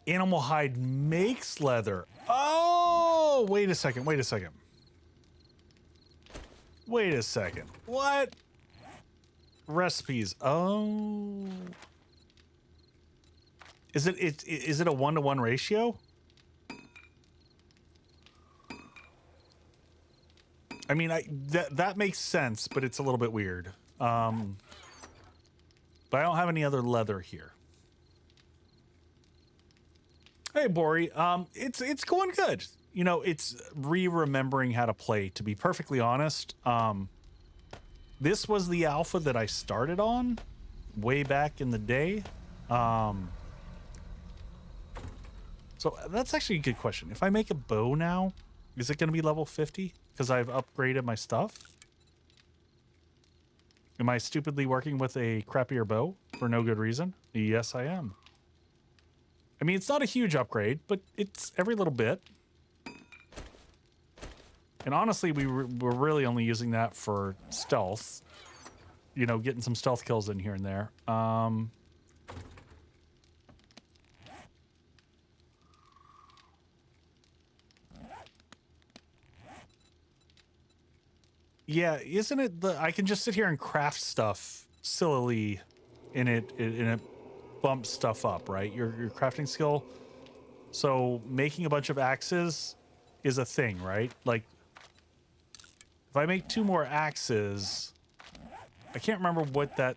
Animal hide makes leather. Oh, wait a second. What? Recipes. Oh. Is it a 1-to-1 ratio? I mean, that makes sense, but it's a little bit weird. But I don't have any other leather here. Hey, Bori. It's going good. You know, it's remembering how to play, to be perfectly honest. This was the alpha that I started on way back in the day. So that's actually a good question. If I make a bow now, is it going to be level 50? Because I've upgraded my stuff? Am I stupidly working with a crappier bow for no good reason? Yes, I am. I mean, it's not a huge upgrade, but it's every little bit. And honestly, we're really only using that for stealth. You know, getting some stealth kills in here and there. Yeah, isn't it I can just sit here and craft stuff sillily and it bumps stuff up, right? Your crafting skill. So making a bunch of axes is a thing, right? Like if I make 2 more axes, I can't remember what that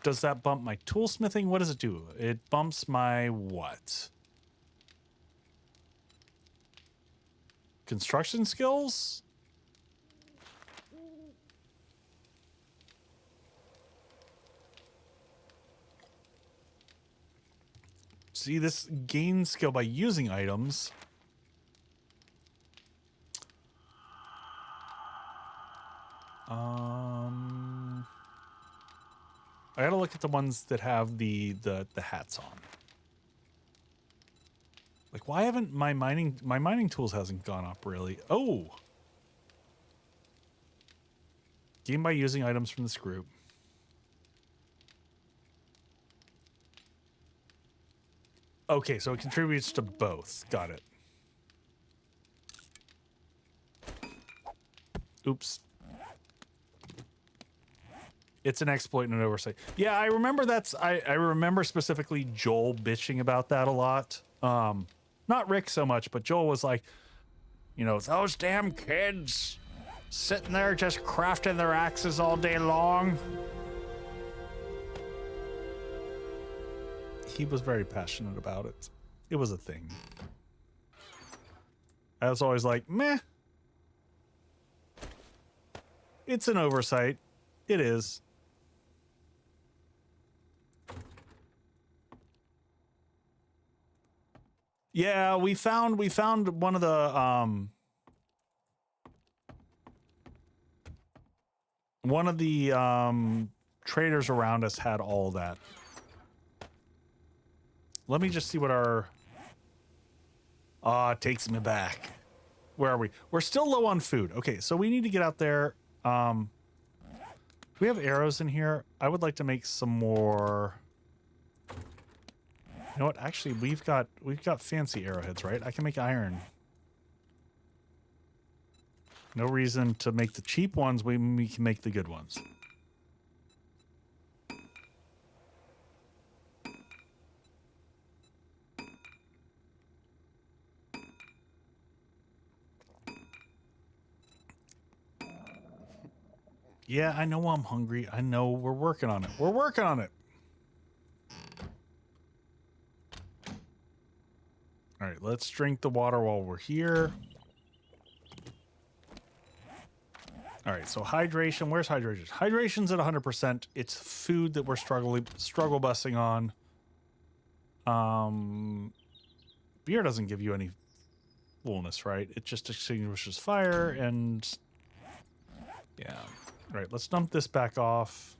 does. That bump my toolsmithing? What does it do? It bumps my what? Construction skills? See, this gains skill by using items. I gotta look at the ones that have the hats on. Like, why haven't my mining tools hasn't gone up really? Oh. Gain by using items from this group. Okay, so it contributes to both. Got it. Oops. It's an exploit and an oversight. Yeah, I remember I remember specifically Joel bitching about that a lot. Not Rick so much, but Joel was like, you know, those damn kids sitting there just crafting their axes all day long. He was very passionate about it. It was a thing. I was always like, meh. It's an oversight. It is. Yeah, we found one of the traders around us had all that. Let me just see what our it takes me back. Where are we? We're still low on food. Okay, so we need to get out there. Do we have arrows in here? I would like to make some more. You know what? Actually, we've got fancy arrowheads, right? I can make iron. No reason to make the cheap ones. We can make the good ones. Yeah, I know I'm hungry. I know we're working on it. We're working on it. All right, let's drink the water while we're here. All right, so hydration. Where's hydration? Hydration's at 100%. It's food that we're struggle busing on. Beer doesn't give you any fullness, right? It just extinguishes fire and yeah. All right, let's dump this back off.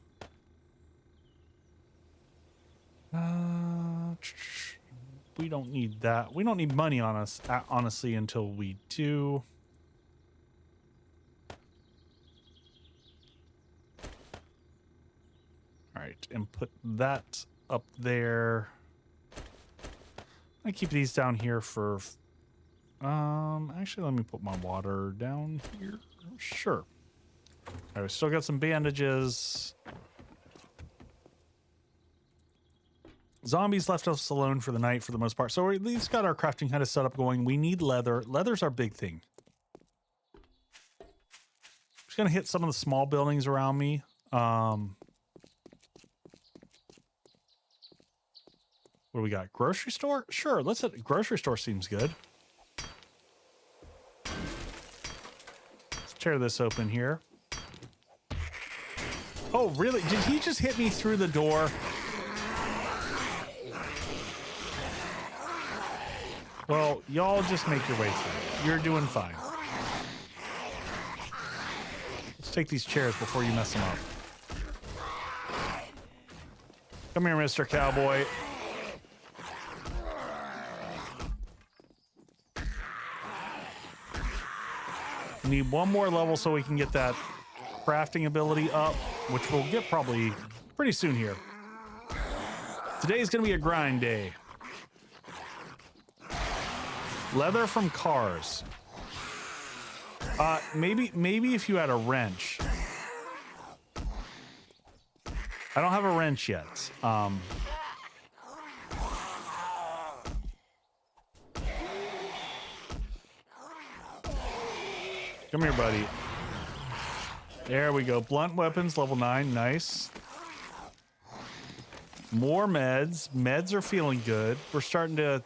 We don't need that. We don't need money on us, honestly, until we do. All right, and put that up there. I keep these down here for. Actually, let me put my water down here. Sure. All right, we still got some bandages. Zombies left us alone for the night for the most part. So we at least got our crafting kind of set up going. We need leather. Leather's our big thing. Just going to hit some of the small buildings around me. What do we got? Grocery store? Sure, let's hit grocery store. Seems good. Let's tear this open here. Oh, really? Did he just hit me through the door? Well, y'all just make your way through. You're doing fine. Let's take these chairs before you mess them up. Come here, Mr. Cowboy. We need one more level so we can get that crafting ability up, which we'll get probably pretty soon here. Today's gonna be a grind day. Leather from cars. Maybe if you had a wrench. I don't have a wrench yet. Come here, buddy. There we go. Blunt weapons, level 9. Nice. More meds. Meds are feeling good. We're starting to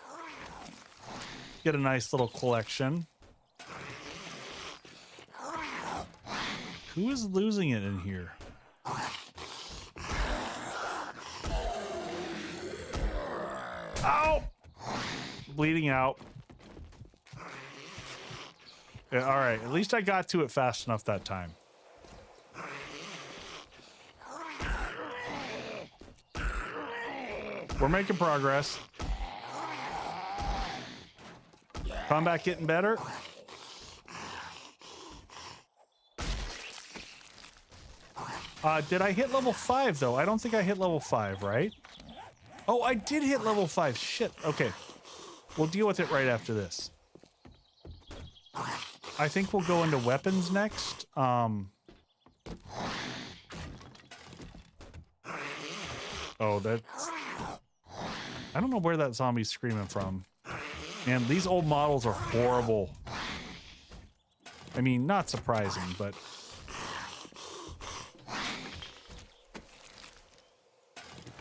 get a nice little collection. Who is losing it in here? Ow! Bleeding out. Yeah, all right, at least I got to it fast enough that time. We're making progress. Combat getting better. Did I hit level 5 though? I don't think I hit level 5, right? Oh, I did hit level 5. Shit. Okay. We'll deal with it right after this. I think we'll go into weapons next. Oh, that's... I don't know where that zombie's screaming from. Man, these old models are horrible. I mean, not surprising, but...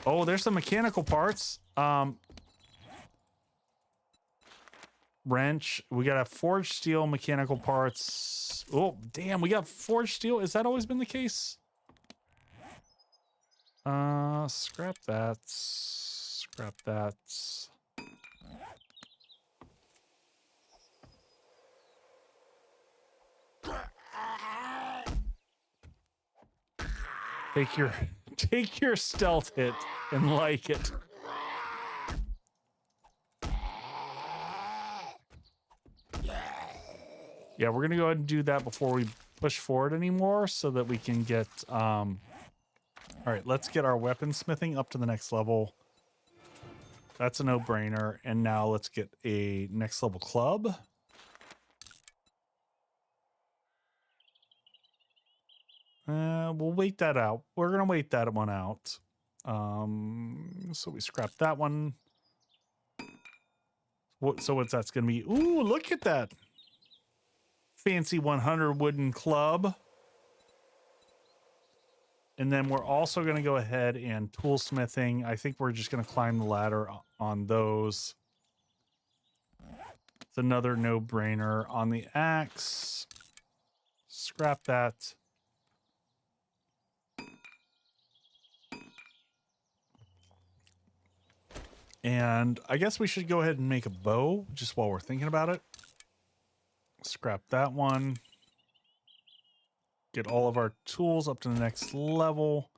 Oh, there's some mechanical parts. Wrench. We got a forged steel, mechanical parts. Oh, damn, we got forged steel. Has that always been the case? Scrap that. Scrap that. Take your stealth hit and like it. Yeah, we're gonna go ahead and do that before we push forward anymore so that we can get all right, let's get our weaponsmithing up to the next level. That's a no-brainer. And now let's get a next level club. We'll wait that out. We're gonna wait that one out. So we scrap that one. So what's that's gonna be? Ooh, look at that fancy 100 wooden club. And then we're also gonna go ahead and toolsmithing. I think we're just gonna climb the ladder on those. It's another no-brainer on the axe. Scrap that. And I guess we should go ahead and make a bow just while we're thinking about it. Scrap that one. Get all of our tools up to the next level.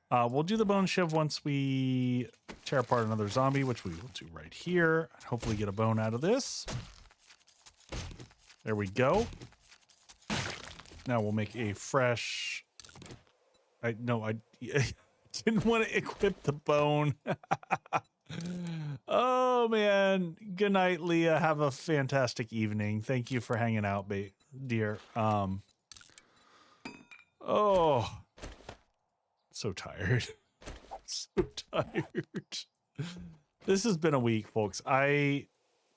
We'll do the bone shiv once we tear apart another zombie, which we will do right here. Hopefully get a bone out of this. There we go. Now we'll make a fresh... I didn't want to equip the bone. Oh man, good night, Leah. Have a fantastic evening. Thank you for hanging out, dear. Oh, so tired. So tired. This has been a week, folks. It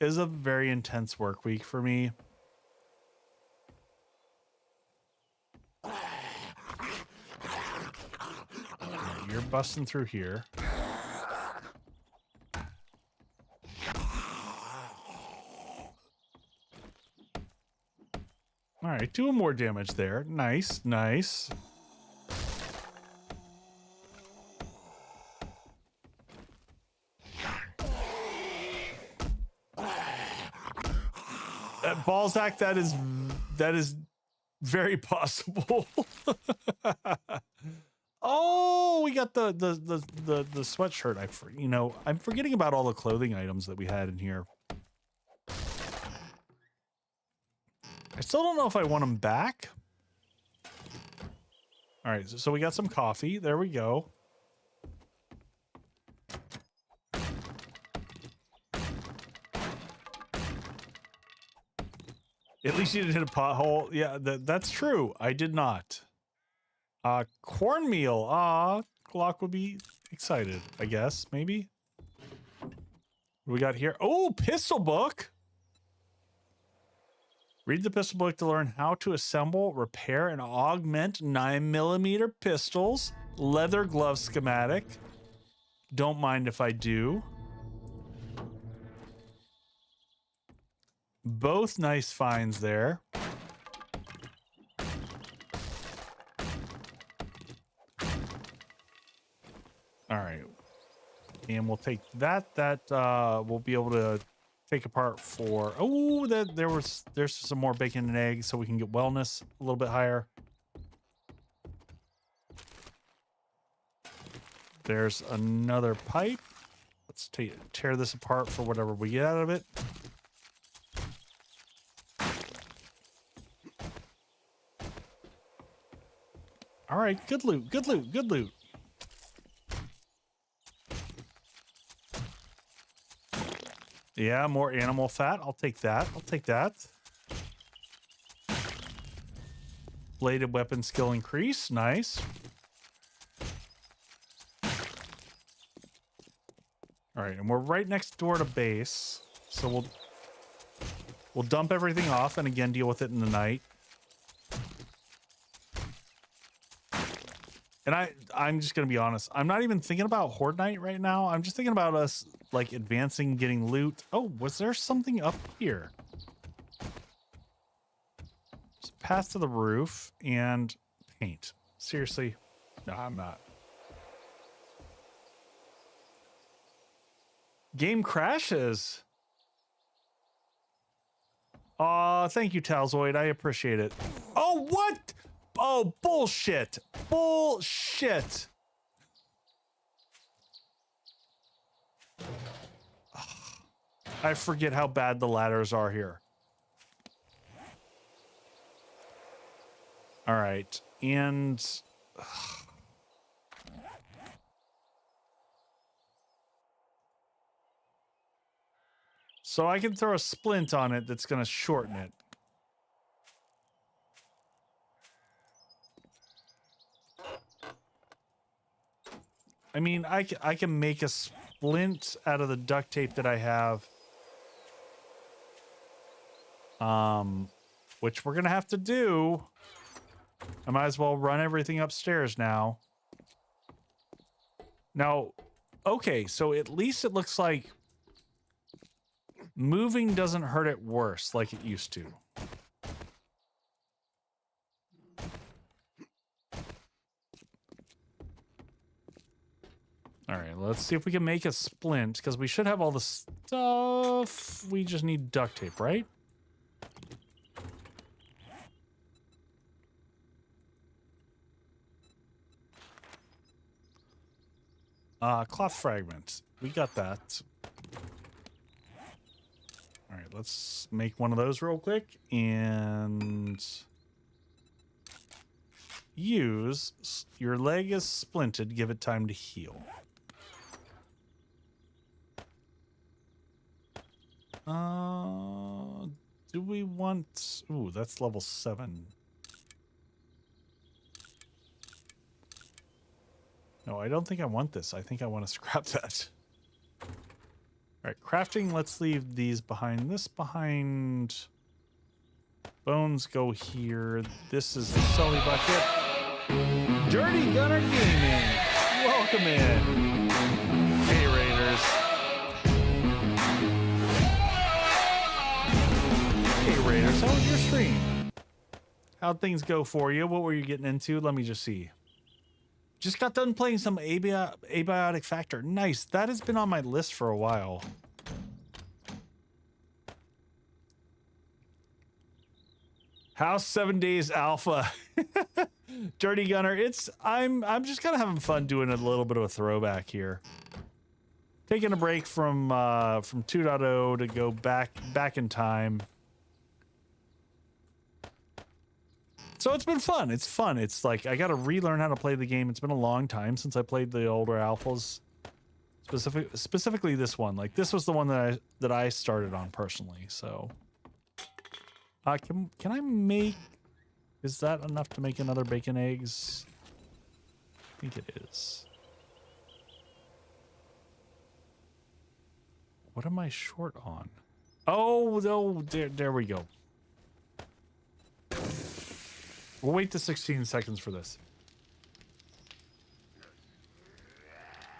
is a very intense work week for me. You're busting through here. All right, doing more damage there. Nice, nice. That Balzac, that is very possible. Oh, we got the sweatshirt. I'm forgetting about all the clothing items that we had in here. I still don't know if I want them back. All right, so we got some coffee. There we go. At least you didn't hit a pothole. Yeah, that's true. I did not. Cornmeal. Glock would be excited, I guess. Maybe. What do we got here? Oh, pistol book. Read the pistol book to learn how to assemble, repair, and augment 9mm pistols. Leather glove schematic. Don't mind if I do. Both nice finds there. All right. And we'll take that. We'll be able to take apart for... Oh, there's some more bacon and eggs so we can get wellness a little bit higher. There's another pipe. Let's tear this apart for whatever we get out of it. All right, good loot, good loot, good loot. Yeah, more animal fat. I'll take that. I'll take that. Bladed weapon skill increase. Nice. All right, and we're right next door to base, so we'll dump everything off and again deal with it in the night. And I'm just gonna be honest. I'm not even thinking about Horde Night right now. I'm just thinking about us like advancing, getting loot. Oh, was there something up here? Just pass to the roof and paint. Seriously? No, I'm not. Game crashes. Aw, thank you, Talzoid. I appreciate it. Oh, what? Oh, bullshit. Bullshit. I forget how bad the ladders are here. All right. And so I can throw a splint on it that's going to shorten it. I mean, I can make a splint out of the duct tape that I have. Which we're going to have to do. I might as well run everything upstairs now. Now, okay, so at least it looks like moving doesn't hurt it worse like it used to. All right, let's see if we can make a splint, because we should have all the stuff. We just need duct tape, right? Cloth fragment. We got that. All right, let's make one of those real quick and use your leg is splinted. Give it time to heal. Do we want... Ooh, that's level 7. No, I don't think I want this. I think I want to scrap that. All right, crafting. Let's leave these behind. This behind. Bones go here. This is the Sully bucket. Dirty Gunner Gaming. Welcome in. Hey, Raiders. Hey, Raiders. How was your stream? How'd things go for you? What were you getting into? Let me just see. Just got done playing some Abiotic Factor. Nice. That has been on my list for a while. House 7 Days Alpha. Dirty Gunner. I'm just kind of having fun doing a little bit of a throwback here. Taking a break from 2.0 to go back in time. So it's been fun. It's fun. It's like I got to relearn how to play the game. It's been a long time since I played the older alphas. Specifically this one. Like this was the one that I started on personally. So can I make... Is that enough to make another bacon eggs? I think it is. What am I short on? Oh, no, there we go. We'll wait to 16 seconds for this.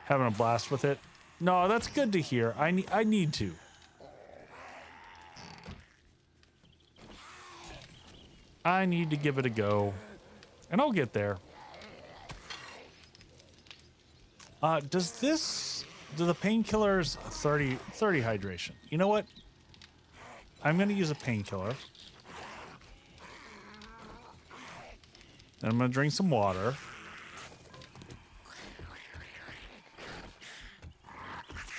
Having a blast with it. No, that's good to hear. I need to. I need to give it a go. And I'll get there. Do the painkillers 30 hydration? You know what? I'm gonna use a painkiller. And I'm gonna drink some water.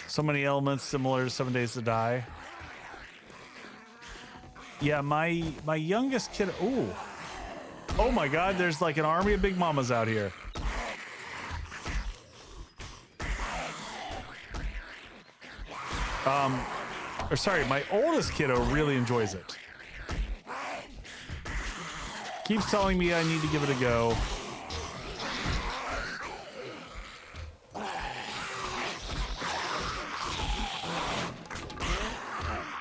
So many elements similar to 7 Days to Die. Yeah, my youngest kid. Ooh. Oh my God, there's like an army of big mamas out here. Or sorry, my oldest kiddo really enjoys it. Keeps telling me I need to give it a go.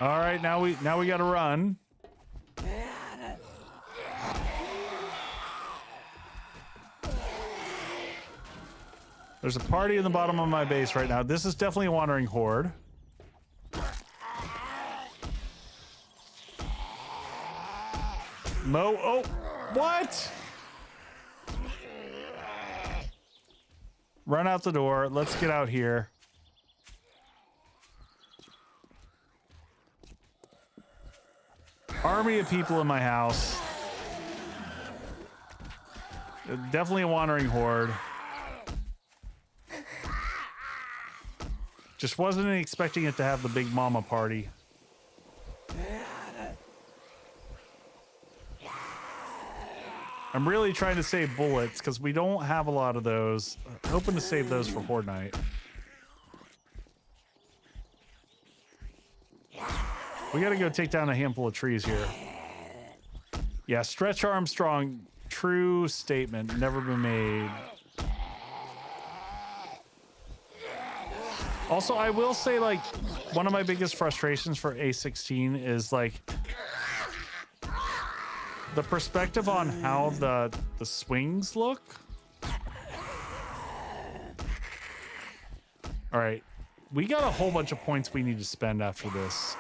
All right, now we got to run. There's a party in the bottom of my base right now. This is definitely a wandering horde. Oh, what? Run out the door. Let's get out here. Army of people in my house. Definitely a wandering horde. Just wasn't expecting it to have the big mama party. I'm really trying to save bullets because we don't have a lot of those. Hoping to save those for Horde night. We gotta go take down a handful of trees here. Yeah, Stretch Armstrong, true statement, never been made. Also, I will say, like, one of my biggest frustrations for A16 is, like, the perspective on how the swings look. All right, we got a whole bunch of points we need to spend after this.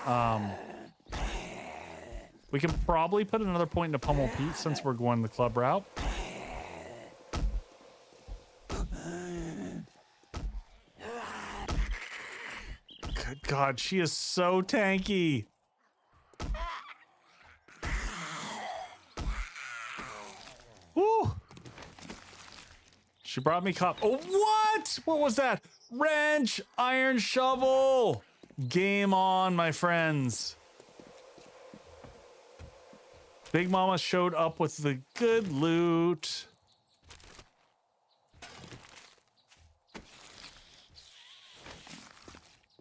We can probably put another point into Pummel Pete since we're going the club route. Good God, she is so tanky. Woo! She brought me Oh, what? What was that? Wrench, iron shovel. Game on, my friends. Big Mama showed up with the good loot.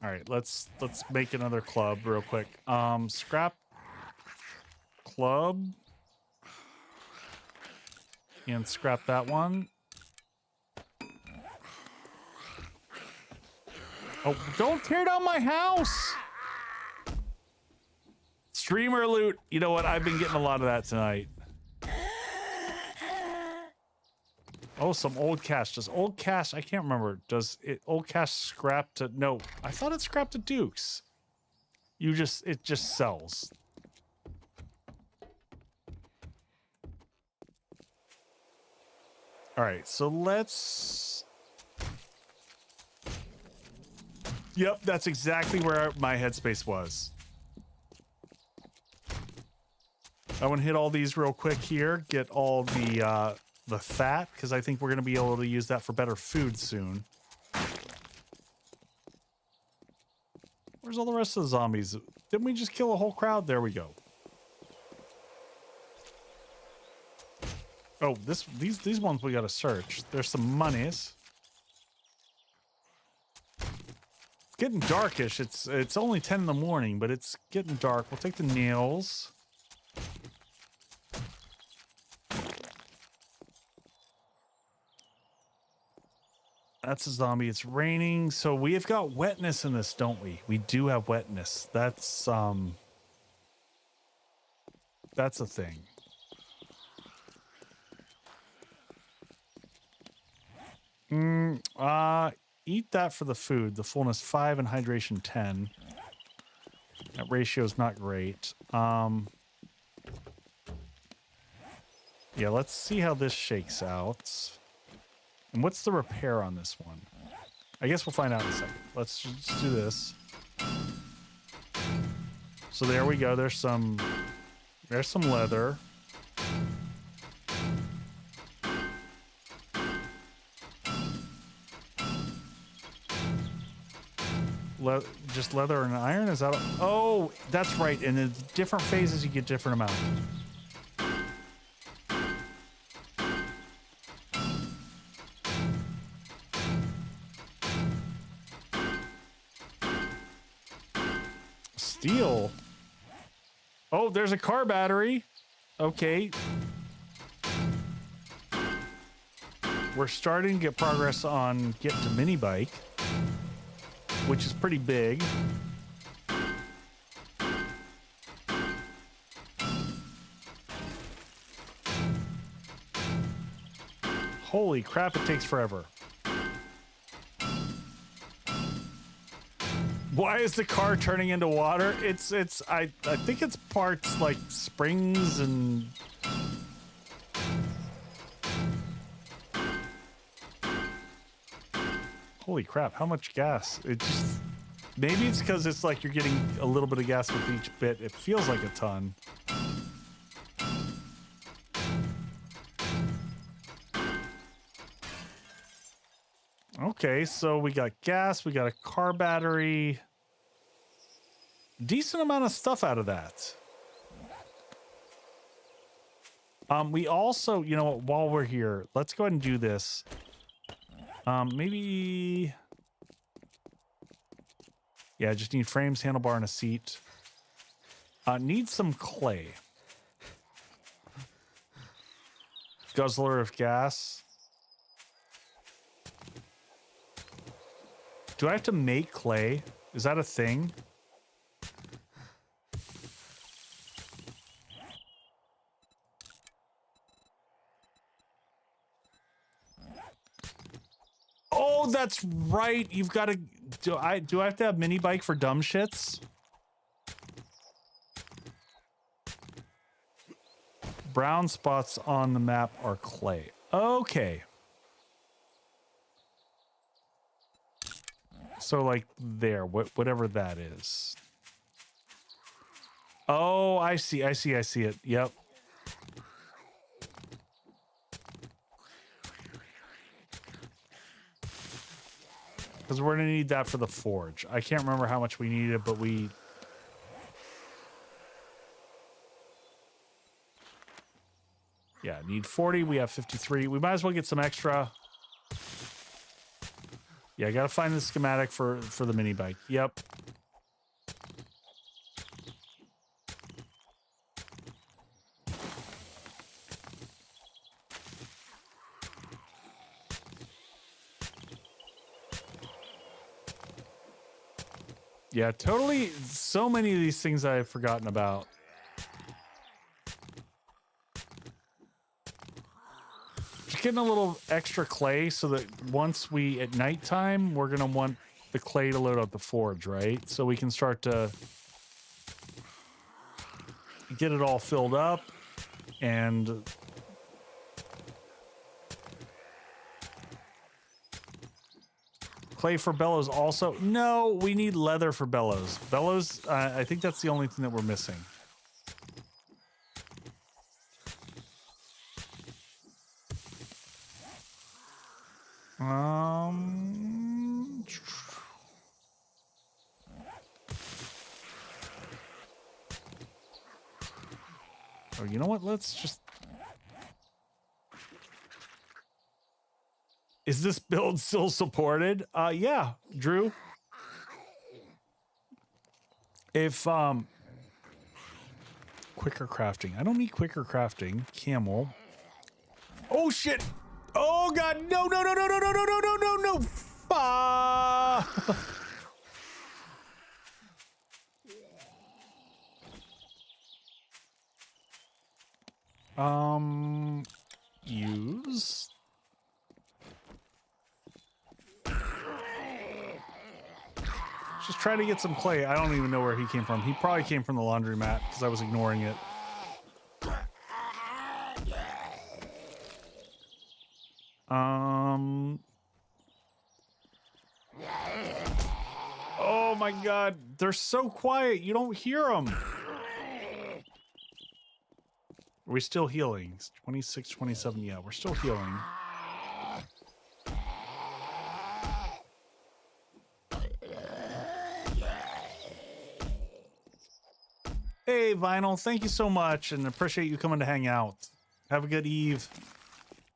All right, let's make another club real quick. Scrap club and scrap that one. Oh, don't tear down my house. Streamer loot. You know what? I've been getting a lot of that tonight. Oh, some old cash. Does old cash, I can't remember. Does it old cash scrap to, no, I thought it scrapped to Dukes. It just sells. All right, so let's, yep, that's exactly where my headspace was. I want to hit all these real quick here, get all the fat, because I think we're going to be able to use that for better food soon. Where's all the rest of the zombies? Didn't we just kill a whole crowd? There we go. Oh, these ones we got to search. There's some monies. It's getting darkish. It's only 10 in the morning, but it's getting dark. We'll take the nails. That's a zombie. It's raining. So we have got wetness in this, don't we? We do have wetness. That's a thing. Eat that for the food. The fullness 5 and hydration 10. That ratio is not great. Yeah, let's see how this shakes out. And what's the repair on this one? I guess we'll find out in a second. Let's just do this. So there we go. There's some leather. Just leather and iron? Is that? Oh, that's right. And in different phases, you get different amounts. Oh, there's a car battery. Okay. We're starting to get progress on Get to Mini Bike, which is pretty big. Holy crap, it takes forever. Why is the car turning into water? I think it's parts like springs and holy crap, how much gas? It just maybe it's because it's like you're getting a little bit of gas with each bit. It feels like a ton. Okay, so we got gas, we got a car battery. Decent amount of stuff out of that. We also, you know what, while we're here, let's go ahead and do this. Maybe... Yeah, just need frames, handlebar, and a seat. Need some clay. Guzzler of gas. Do I have to make clay? Is that a thing? Oh, that's right. You've got to. Do I have to have mini bike for dumb shits? Brown spots on the map are clay. Okay. So like there, whatever that is. Oh, I see it. Yep. Because we're gonna need that for the forge. I can't remember how much we needed, but we... Yeah, need 40. We have 53. We might as well get some extra. Yeah, I gotta find the schematic for the mini bike. Yep. Yeah, totally. So many of these things I've forgotten about. Just getting a little extra clay so that once we, at nighttime, we're going to want the clay to load up the forge, right? So we can start to get it all filled up and... Clay for bellows also. No, we need leather for bellows. Bellows, I think that's the only thing that we're missing. Oh, you know what? Let's just... Is this build still supported? Yeah, Drew. If, quicker crafting. I don't need quicker crafting. Camel. Oh, shit. Oh, God. No, no, no, no, no, no, no, no, no, no, no. Use... Just try to get some clay. I don't even know where he came from. He probably came from the laundromat because I was ignoring it. Oh my God. They're so quiet. You don't hear them. Are we still healing? 26, 27. Yeah, we're still healing. Hey, Vinyl, thank you so much, and appreciate you coming to hang out. Have a good eve.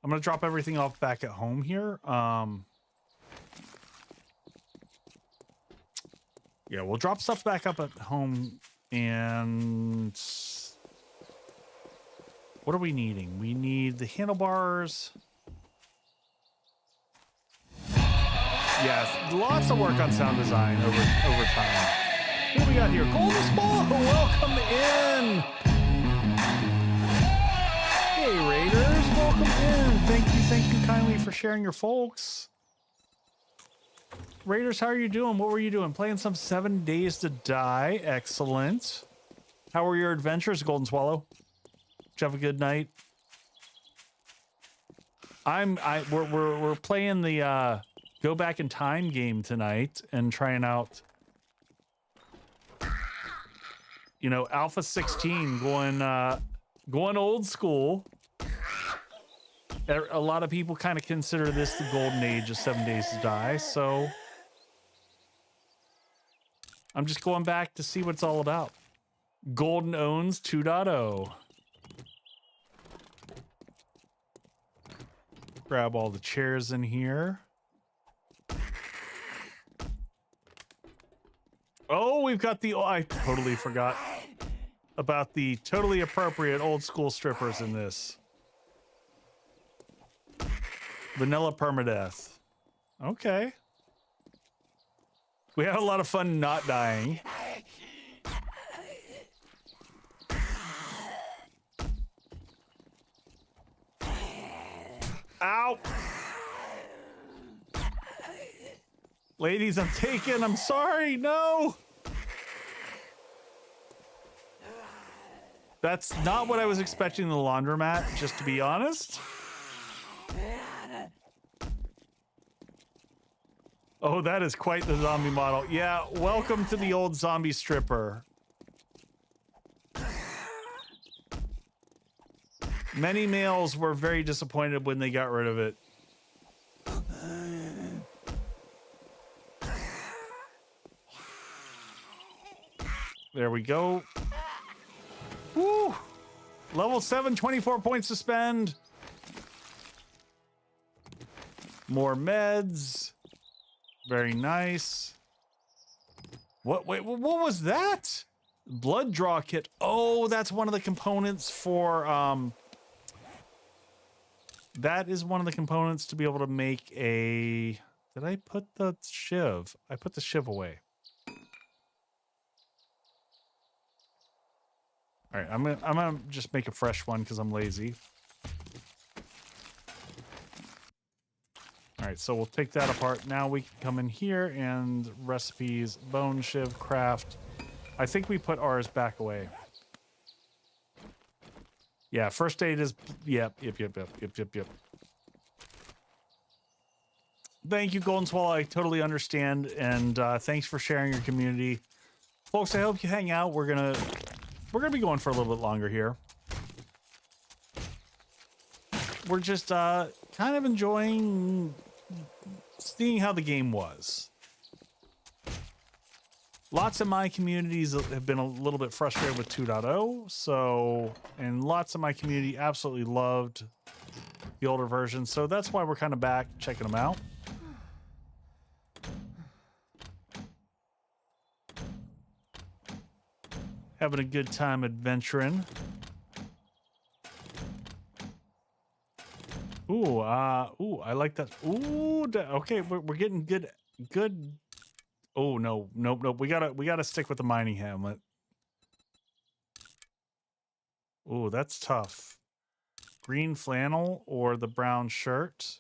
I'm going to drop everything off back at home here. Yeah, we'll drop stuff back up at home And what are we needing? We need the handlebars. Yes, lots of work on sound design over time. What do we got here? Golden Small, welcome in. Hey Raiders, welcome in. Thank you kindly for sharing your folks. Raiders, how are you doing? What were you doing? Playing some 7 Days to Die. Excellent. How were your adventures, Golden Swallow? Did you have a good night? We're playing the Go Back in Time game tonight and trying out, you know, Alpha 16, going old school. A lot of people kind of consider this the golden age of 7 Days to Die, so I'm just going back to see what it's all about. Golden owns 2.0. Grab all the chairs in here. Oh, we've got the... Oh, I totally forgot about the totally appropriate old school strippers in this. Vanilla permadeath. Okay. We had a lot of fun not dying. Ow! Ladies, I'm taken. I'm sorry. No! That's not what I was expecting in the laundromat, just to be honest. Oh, that is quite the zombie model. Yeah, welcome to the old zombie stripper. Many males were very disappointed when they got rid of it. There we go. Woo! Level 7, 24 points to spend. More meds. Very nice. What? Wait, what was that? Blood draw kit. Oh, that's one of the components for, that is one of the components to be able to make a... Did I put the shiv? I put the shiv away. All right, I'm gonna just make a fresh one because I'm lazy. All right, so we'll take that apart. Now we can come in here and recipes, bone shiv, craft. I think we put ours back away. Yeah, first aid is, yep. Thank you, Golden Swallow. I totally understand, and thanks for sharing your community. Folks, I hope you hang out. We're gonna be going for a little bit longer here. We're just kind of enjoying seeing how the game was. Lots of my communities have been a little bit frustrated with 2.0, so, and lots of my community absolutely loved the older version, so that's why we're kind of back checking them out. Having a good time adventuring. Ooh, I like that. Ooh, okay, we're getting good. Oh no, nope. We gotta stick with the mining hamlet. Ooh, that's tough. Green flannel or the brown shirt.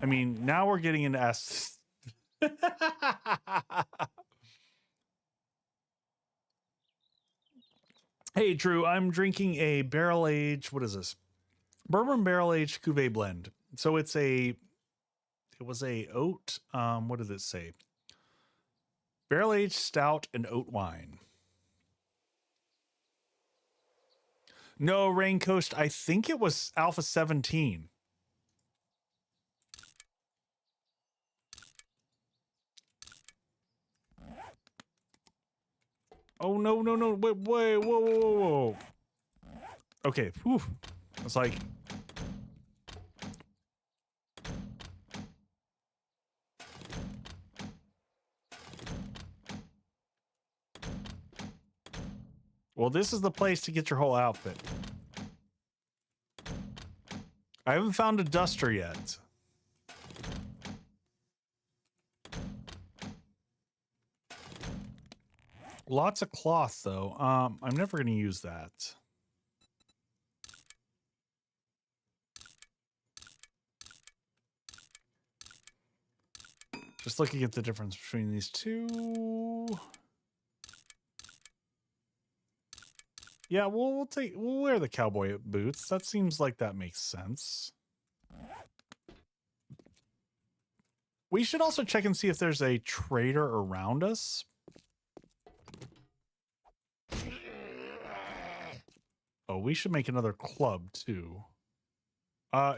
I mean, now we're getting into S. Hey, Drew, I'm drinking a barrel aged. What is this? Bourbon barrel aged cuvee blend. So it was a oat. What did it say? Barrel aged stout and oat wine. No, Rain Coast. I think it was Alpha 17. Oh no! Wait! Whoa! Okay. Whew. It's like. Well, this is the place to get your whole outfit. I haven't found a duster yet. Lots of cloth, though. I'm never going to use that. Just looking at the difference between these two. Yeah, we'll wear the cowboy boots. That seems like that makes sense. We should also check and see if there's a trader around us. Oh, we should make another club too.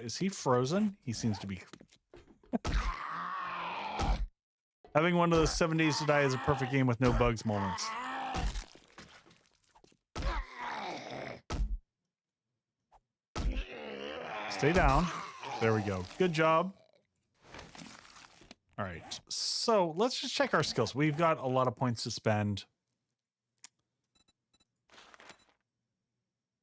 Is he frozen? He seems to be. Having one of those 7 days to die is a perfect game with no bugs moments. Stay down. There we go. Good job. All right. So let's just check our skills. We've got a lot of points to spend.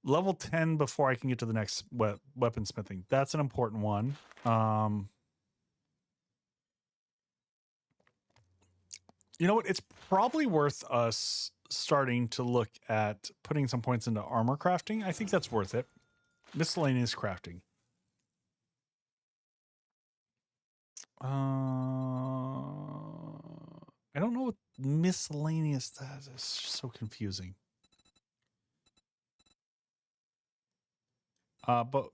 Level 10 before I can get to the next weaponsmithing. That's an important one. You know what? It's probably worth us starting to look at putting some points into armor crafting. I think that's worth it. Miscellaneous crafting. I don't know what miscellaneous that is. It's just so confusing. But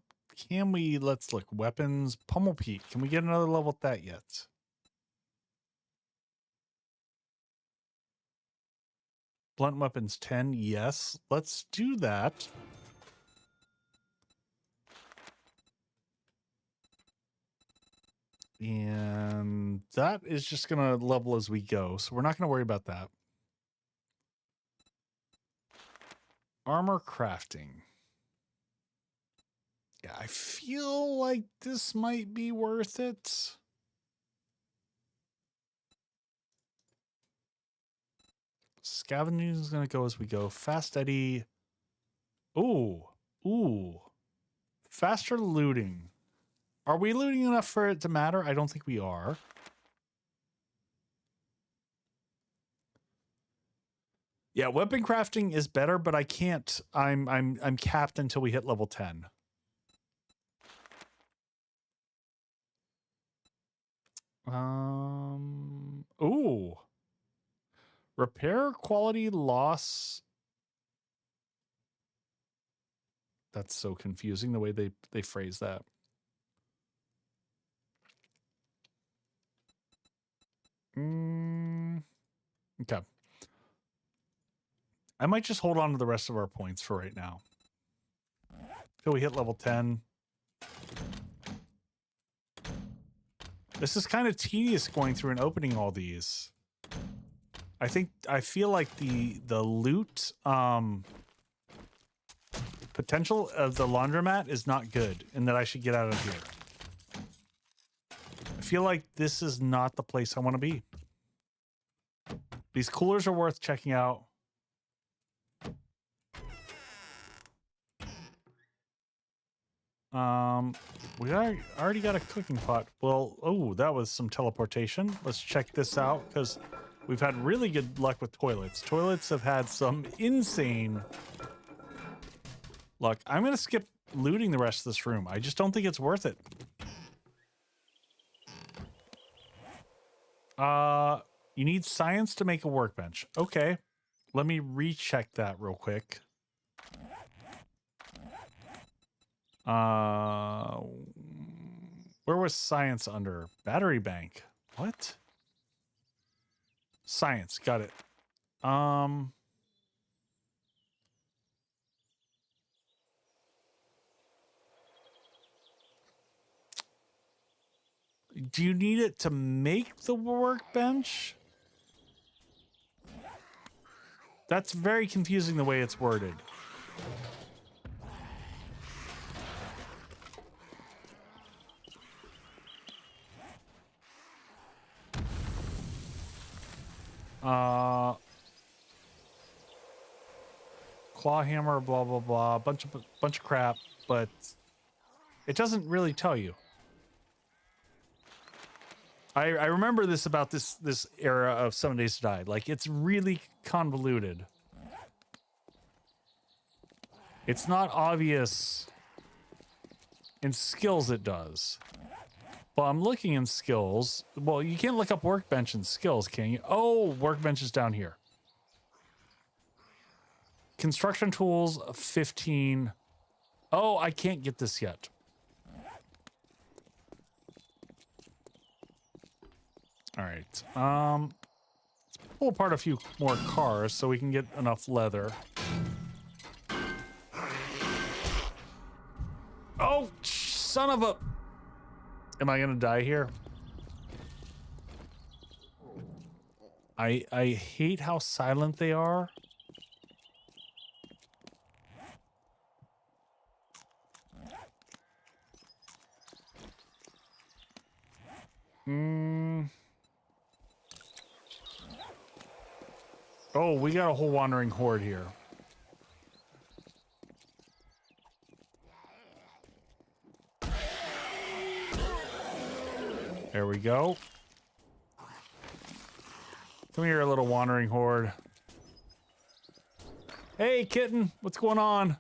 can we, let's look, weapons, Pummel Peak. Can we get another level at that yet? Blunt weapons 10, yes. Let's do that. And that is just going to level as we go. So we're not going to worry about that. Armor crafting. Yeah, I feel like this might be worth it. Scavenging is going to go as we go. Fast Eddie. Ooh. Ooh. Faster looting. Are we looting enough for it to matter? I don't think we are. Yeah, weapon crafting is better, but I can't. I'm capped until we hit level 10. Ooh. Repair quality loss. That's so confusing the way they phrase that. Okay. I might just hold on to the rest of our points for right now. Till we hit level 10. This is kind of tedious going through and opening all these. I feel like the loot potential of the laundromat is not good and that I should get out of here. I feel like this is not the place I want to be. These coolers are worth checking out. We already got a cooking pot. Well, oh, that was some teleportation. Let's check this out because we've had really good luck with toilets. Toilets have had some insane luck. I'm going to skip looting the rest of this room. I just don't think it's worth it. You need science to make a workbench. Okay. Let me recheck that real quick. Where was science under? Battery bank. What? Science. Got it. Do you need it to make the workbench? That's very confusing the way it's worded. claw hammer, blah blah blah, bunch of crap, but it doesn't really tell you. I remember this about this era of 7 Days to Die. Like, it's really convoluted. It's not obvious. In skills, it does. But I'm looking in skills. Well, you can't look up workbench in skills, can you? Oh, workbench is down here. Construction tools, 15. Oh, I can't get this yet. All right. Let's pull apart a few more cars so we can get enough leather. Oh, son of a... Am I gonna die here? I hate how silent they are. Oh, we got a whole wandering horde here. There we go. Come here, little wandering horde. Hey, kitten, what's going on?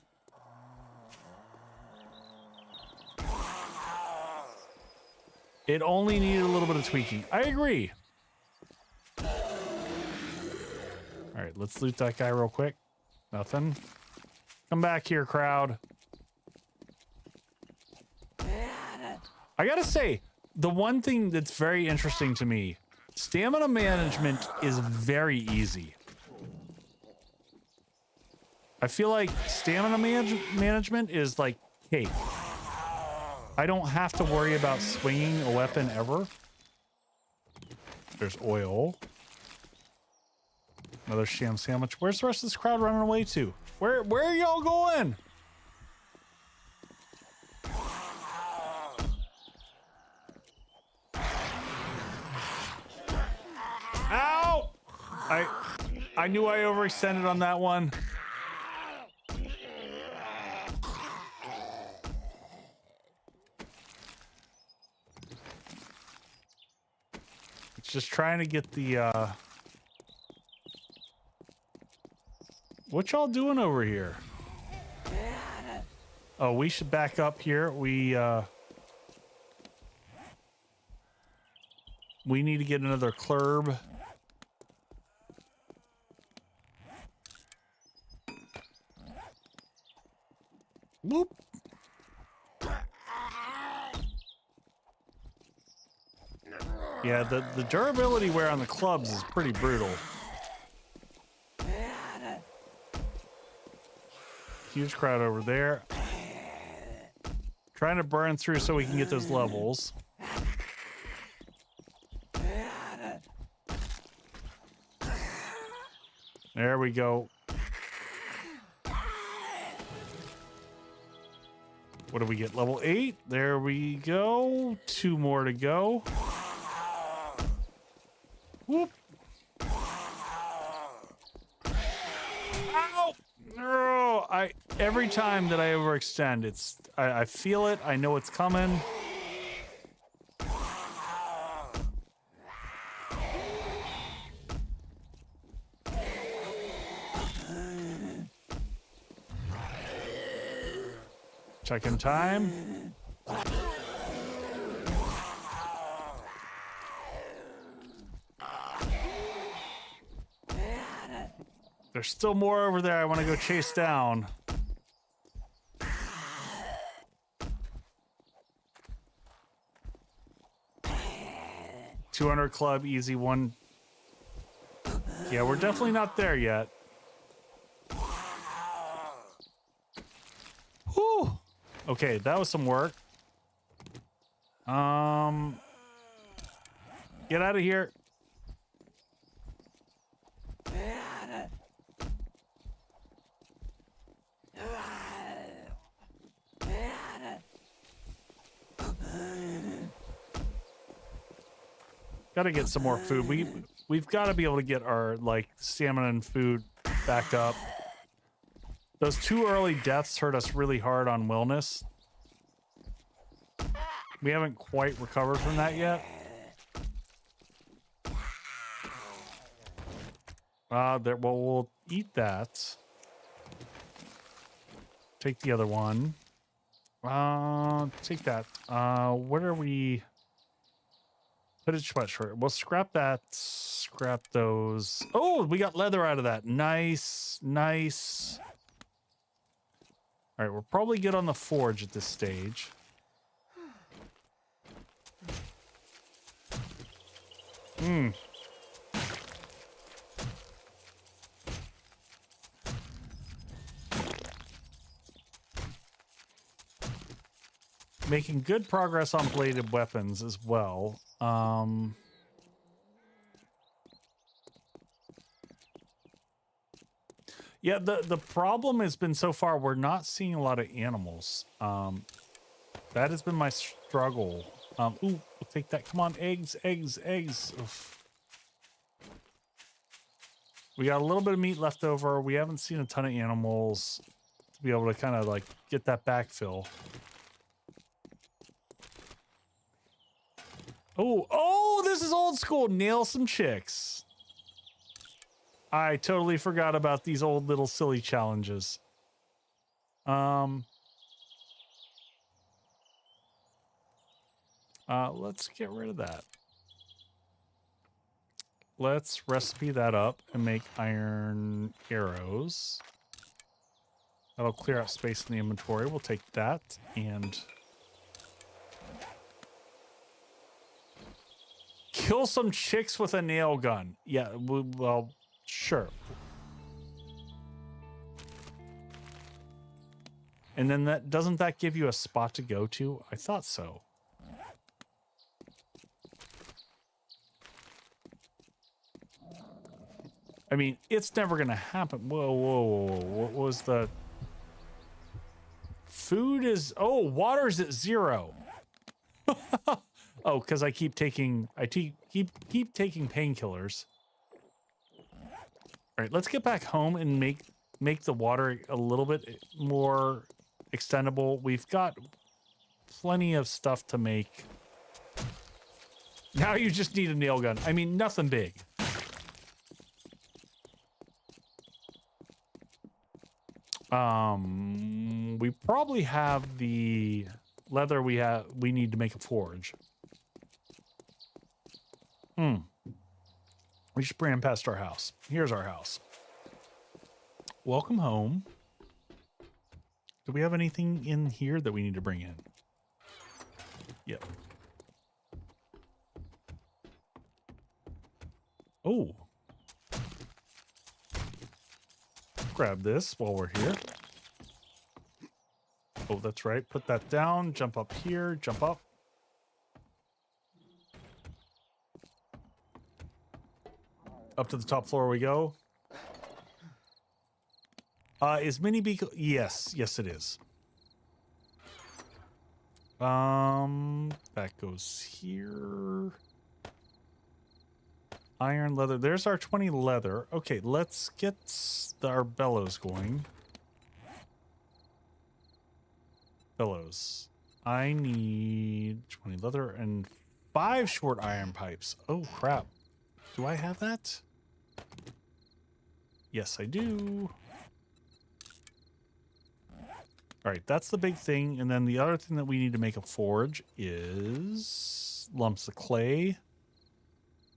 It only needed a little bit of tweaking. I agree. All right, let's loot that guy real quick. Nothing. Come back here, crowd. I gotta say, the one thing that's very interesting to me, stamina management is very easy. I feel like stamina management is like cake. I don't have to worry about swinging a weapon ever. There's oil. Another sham sandwich. Where's the rest of this crowd running away to? Where are y'all going? Ow! I knew I overextended on that one. It's just trying to get the what y'all doing over here? Oh, we should back up here. We need to get another club. Whoop. Yeah, the durability wear on the clubs is pretty brutal. Huge crowd over there. Trying to burn through so we can get those levels. There we go. What do we get? Level 8. There we go. 2 more to go. Whoop. Ow! Oh, every time that I overextend, I feel it. I know it's coming. Checking time. There's still more over there I want to go chase down. $200 club, easy one. Yeah, we're definitely not there yet. Whew. Okay, that was some work. Get out of here. Gotta get some more food. We've got to be able to get our like stamina and food back up. Those 2 early deaths hurt us really hard on wellness. We haven't quite recovered from that yet. Well, we'll eat that. Take the other one. Take that. What are we? Footage sweatshirt. We'll scrap that. Scrap those. Oh, we got leather out of that. Nice, nice. All right, we're probably good on the forge at this stage. Making good progress on bladed weapons as well. Yeah, the problem has been so far we're not seeing a lot of animals. That has been my struggle. Ooh, we'll take that. Come on, eggs, eggs, eggs. Oof. We got a little bit of meat left over. We haven't seen a ton of animals to be able to kind of like get that backfill. Oh, this is old school. Nail some chicks. I totally forgot about these old little silly challenges. Let's get rid of that. Let's recipe that up and make iron arrows. That'll clear out space in the inventory. We'll take that and kill some chicks with a nail gun. Yeah, well, sure. And then doesn't that give you a spot to go to? I thought so. I mean, it's never going to happen. Whoa, whoa, whoa. What was the... Food is... Oh, water's at 0. Oh, because I keep taking... keep taking painkillers. All right, let's get back home and make the water a little bit more extendable. We've got plenty of stuff to make. Now you just need a nail gun. I mean, nothing big. We probably have the leather we need to make a forge. We just ran past our house. Here's our house. Welcome home. Do we have anything in here that we need to bring in? Yep. Oh. Grab this while we're here. Oh, that's right. Put that down. Jump up here. Jump up. Up to the top floor we go. Is mini beacon? Yes, yes it is. That goes here. Iron, leather. There's our 20 leather. Okay, let's get our bellows going. Bellows. I need 20 leather and 5 short iron pipes. Oh, crap. Do I have that? Yes, I do. All right, that's the big thing. And then the other thing that we need to make a forge is lumps of clay.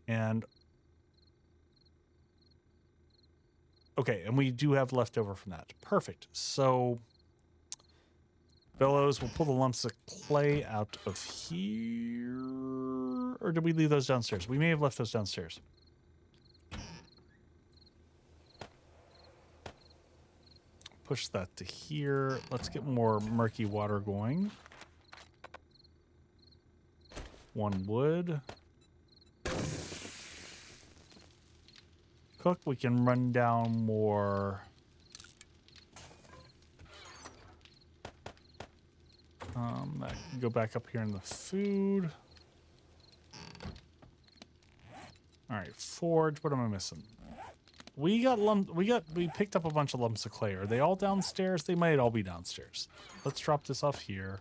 And okay, and we do have leftover from that. Perfect. So bellows, we'll pull the lumps of clay out of here. Or did we leave those downstairs? We may have left those downstairs. Push that to here. Let's get more murky water going. 1 wood. Cook, we can run down more. That can go back up here in the food. All right, forge. What am I missing? We picked up a bunch of lumps of clay. Are they all downstairs? They might all be downstairs. Let's drop this off here.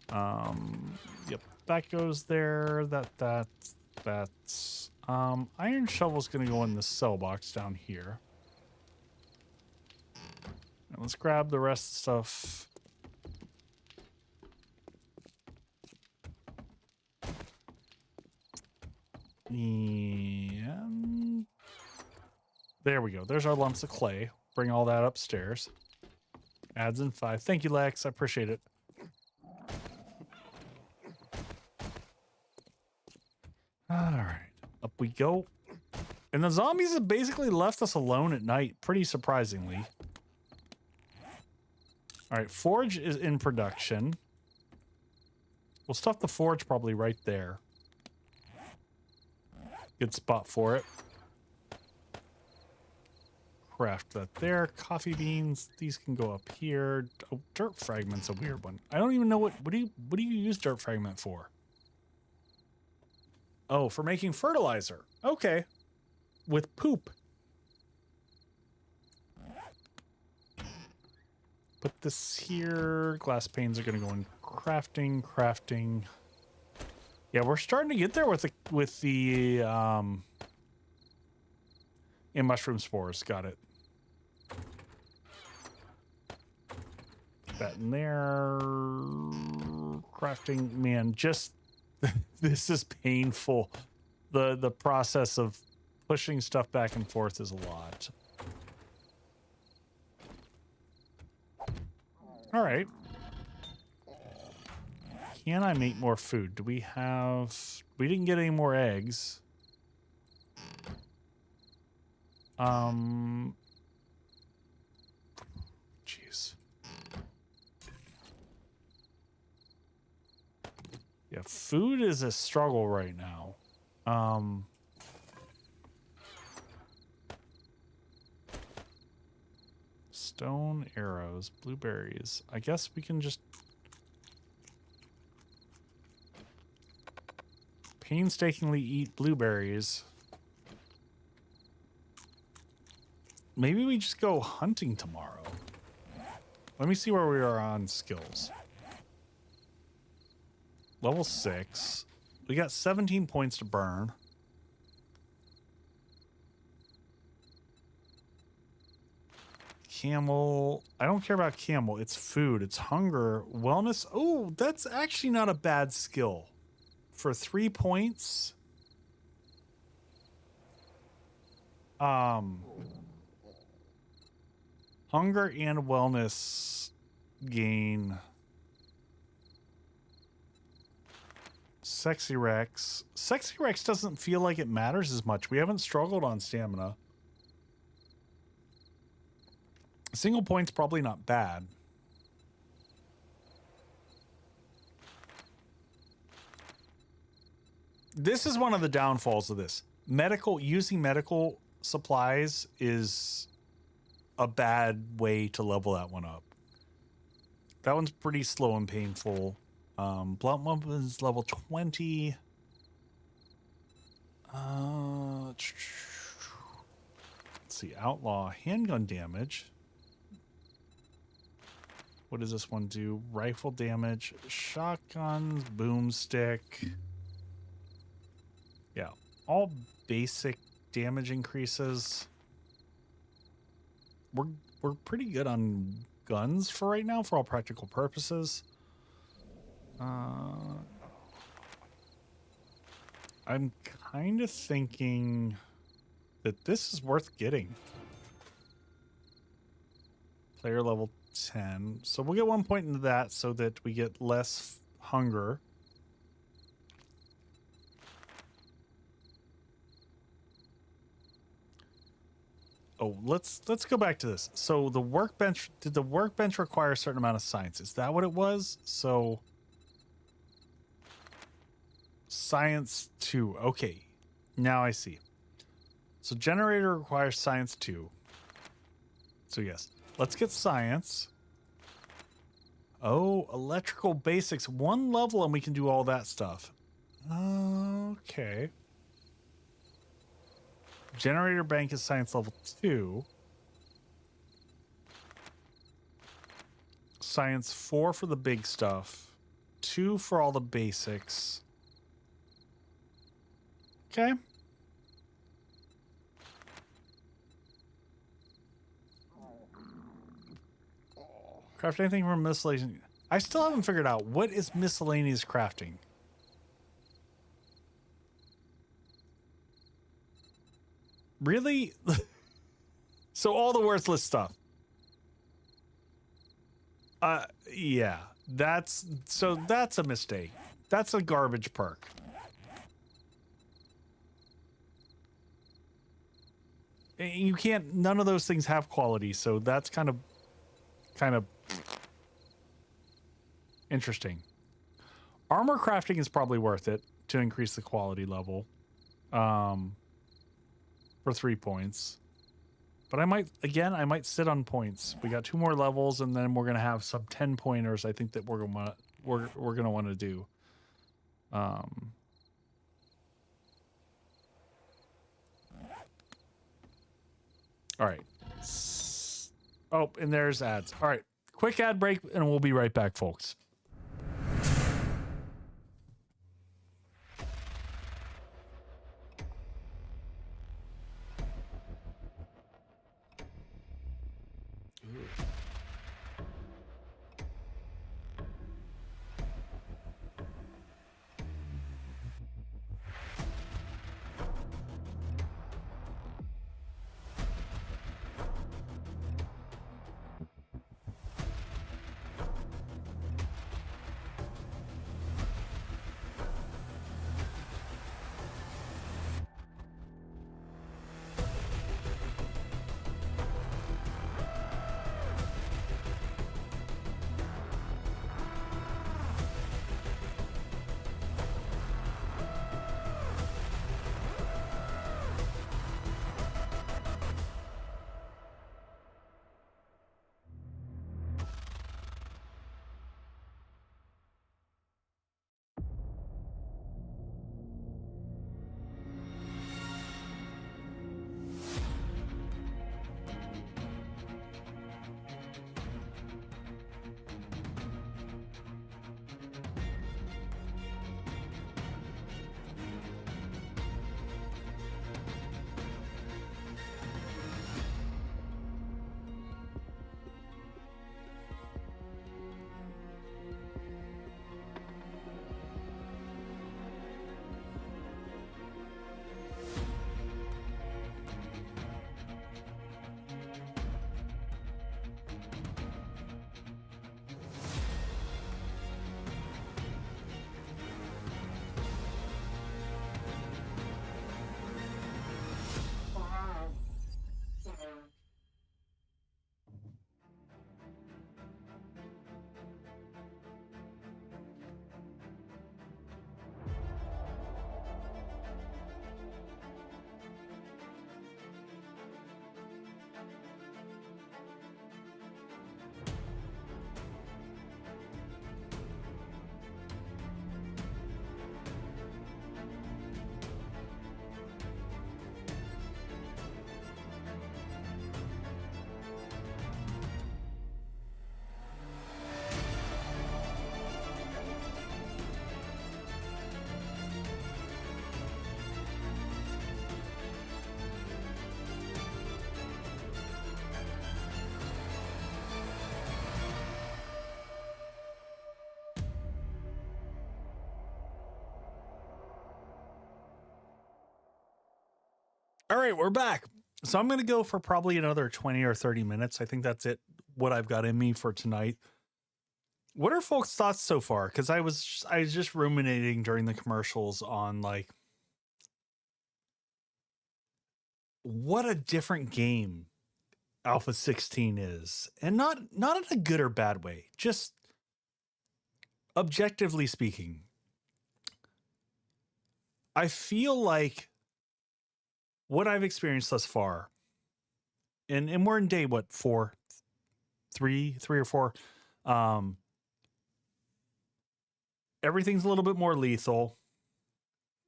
Yep, that goes there. That's iron shovel's gonna go in the cell box down here. And let's grab the rest of the stuff. And there we go. There's our lumps of clay. Bring all that upstairs. Adds in 5. Thank you, Lex. I appreciate it. All right. Up we go. And the zombies have basically left us alone at night, pretty surprisingly. All right. Forge is in production. We'll stuff the forge probably right there. Good spot for it. Craft that there. Coffee beans. These can go up here. Oh, dirt fragment's a weird one. I don't even know what do you use dirt fragment for? Oh, for making fertilizer. Okay. With poop. Put this here. Glass panes are going to go in crafting. Yeah, we're starting to get there with the mushroom spores. Got it. That in there. Crafting, man, just this is painful. The process of pushing stuff back and forth is a lot. All right. Can I make more food? Do we have... We didn't get any more eggs. Jeez. Yeah, food is a struggle right now. Stone arrows, blueberries. I guess we can just... painstakingly eat blueberries. Maybe we just go hunting tomorrow. Let me see where we are on skills. Level 6. We got 17 points to burn. Camel. I don't care about camel. It's food. It's hunger. Wellness. Oh, that's actually not a bad skill. For 3 points. Hunger and wellness gain. Sexy Rex. Sexy Rex doesn't feel like it matters as much. We haven't struggled on stamina. Single point's probably not bad. This is one of the downfalls of this. Using medical supplies is a bad way to level that one up. That one's pretty slow and painful. Blunt weapons level 20. Let's see, outlaw handgun damage. What does this one do? Rifle damage, shotguns, boomstick. Yeah, all basic damage increases. We're pretty good on guns for right now, for all practical purposes. I'm kind of thinking that this is worth getting. Player level 10. So we'll get 1 point into that so that we get less hunger. Oh, let's go back to this. So the workbench, did the workbench require a certain amount of science? Is that what it was? So science 2. Okay. Now I see. So generator requires science 2. So yes, let's get science. Oh, electrical basics, 1 level and we can do all that stuff. Okay. Generator bank is science level 2. Science 4 for the big stuff. 2 for all the basics. Okay. Craft anything from miscellaneous. I still haven't figured out what is miscellaneous crafting. Really? So all the worthless stuff. Yeah. That's a mistake. That's a garbage perk. You can't, none of those things have quality, so that's kind of interesting. Armor crafting is probably worth it to increase the quality level for 3 points. But I might sit on points. We got 2 more levels, and then we're gonna have some 10 pointers. I think that we're gonna want to do. All right. Oh, and there's ads. All right, quick ad break, and we'll be right back, folks. All right, we're back. So I'm going to go for probably another 20 or 30 minutes. I think that's it, what I've got in me for tonight. What are folks' thoughts so far? Because I was just ruminating during the commercials on, like, what a different game Alpha 16 is. And not in a good or bad way, just objectively speaking. I feel like what I've experienced thus far, and we're in day, what, 4? 3 or 4. Everything's a little bit more lethal.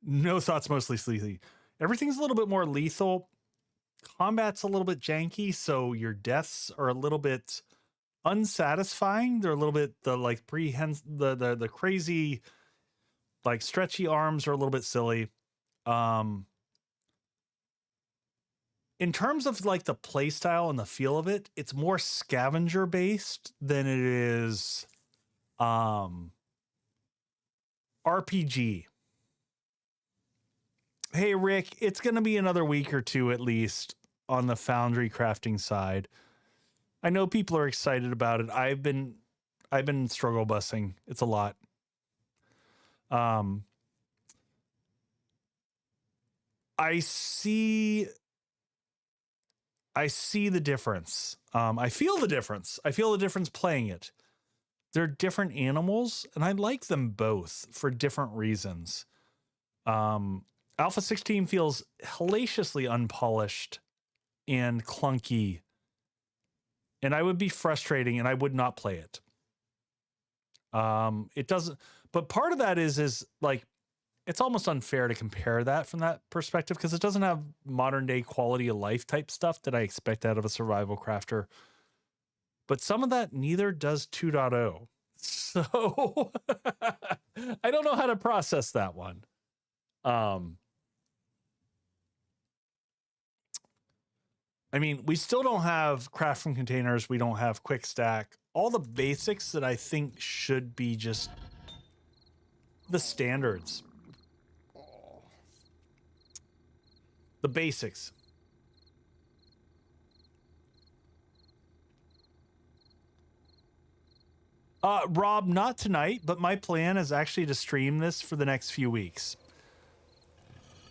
No thoughts, mostly sleazy. Everything's a little bit more lethal. combat's a little bit janky, so your deaths are a little bit unsatisfying. They're a little bit the crazy, like stretchy arms are a little bit silly. In terms of like the play style and the feel of it, it's more scavenger based than it is RPG. Hey Rick, it's going to be another week or two at least on the Foundry crafting side. I know people are excited about it. I've been struggle busing. It's a lot. I see the difference. I feel the difference. I feel the difference playing it. They're different animals, and I like them both for different reasons. Alpha 16 feels hellaciously unpolished and clunky, and I would be frustrating, and I would not play it. It doesn't, but part of that is like, it's almost unfair to compare that from that perspective because it doesn't have modern day quality of life type stuff that I expect out of a survival crafter. But some of that neither does 2.0. So I don't know how to process that one. I mean, we still don't have craft from containers. We don't have quick stack. All the basics that I think should be just the standards. The basics. Rob, not tonight, but my plan is actually to stream this for the next few weeks.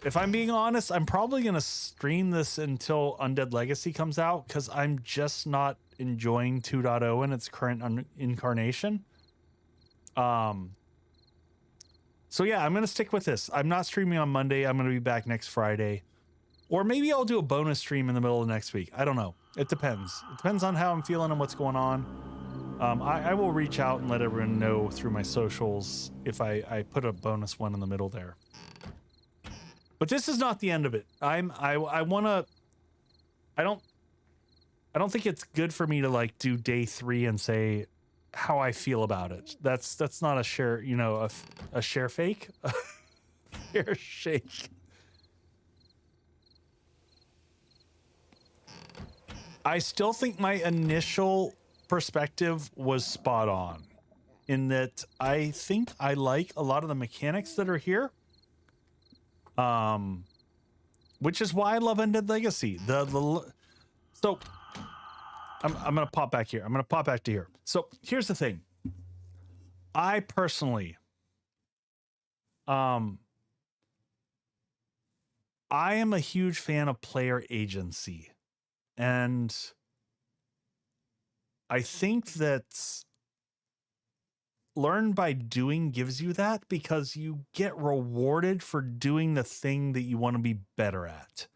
If I'm being honest, I'm probably going to stream this until Undead Legacy comes out because I'm just not enjoying 2.0 in its current incarnation. So yeah, I'm going to stick with this. I'm not streaming on Monday. I'm going to be back next Friday. Or maybe I'll do a bonus stream in the middle of next week. I don't know. It depends. It depends on how I'm feeling and what's going on. I will reach out and let everyone know through my socials if I put a bonus one in the middle there. But this is not the end of it. I don't think it's good for me to like do day 3 and say how I feel about it. That's not a share, you know, a share fake. Share shake. I still think my initial perspective was spot on in that I think I like a lot of the mechanics that are here. Which is why I love Undead Legacy. So I'm going to pop back here. I'm going to pop back to here. So here's the thing. I personally, I am a huge fan of player agency. And I think that learn by doing gives you that because you get rewarded for doing the thing that you want to be better at.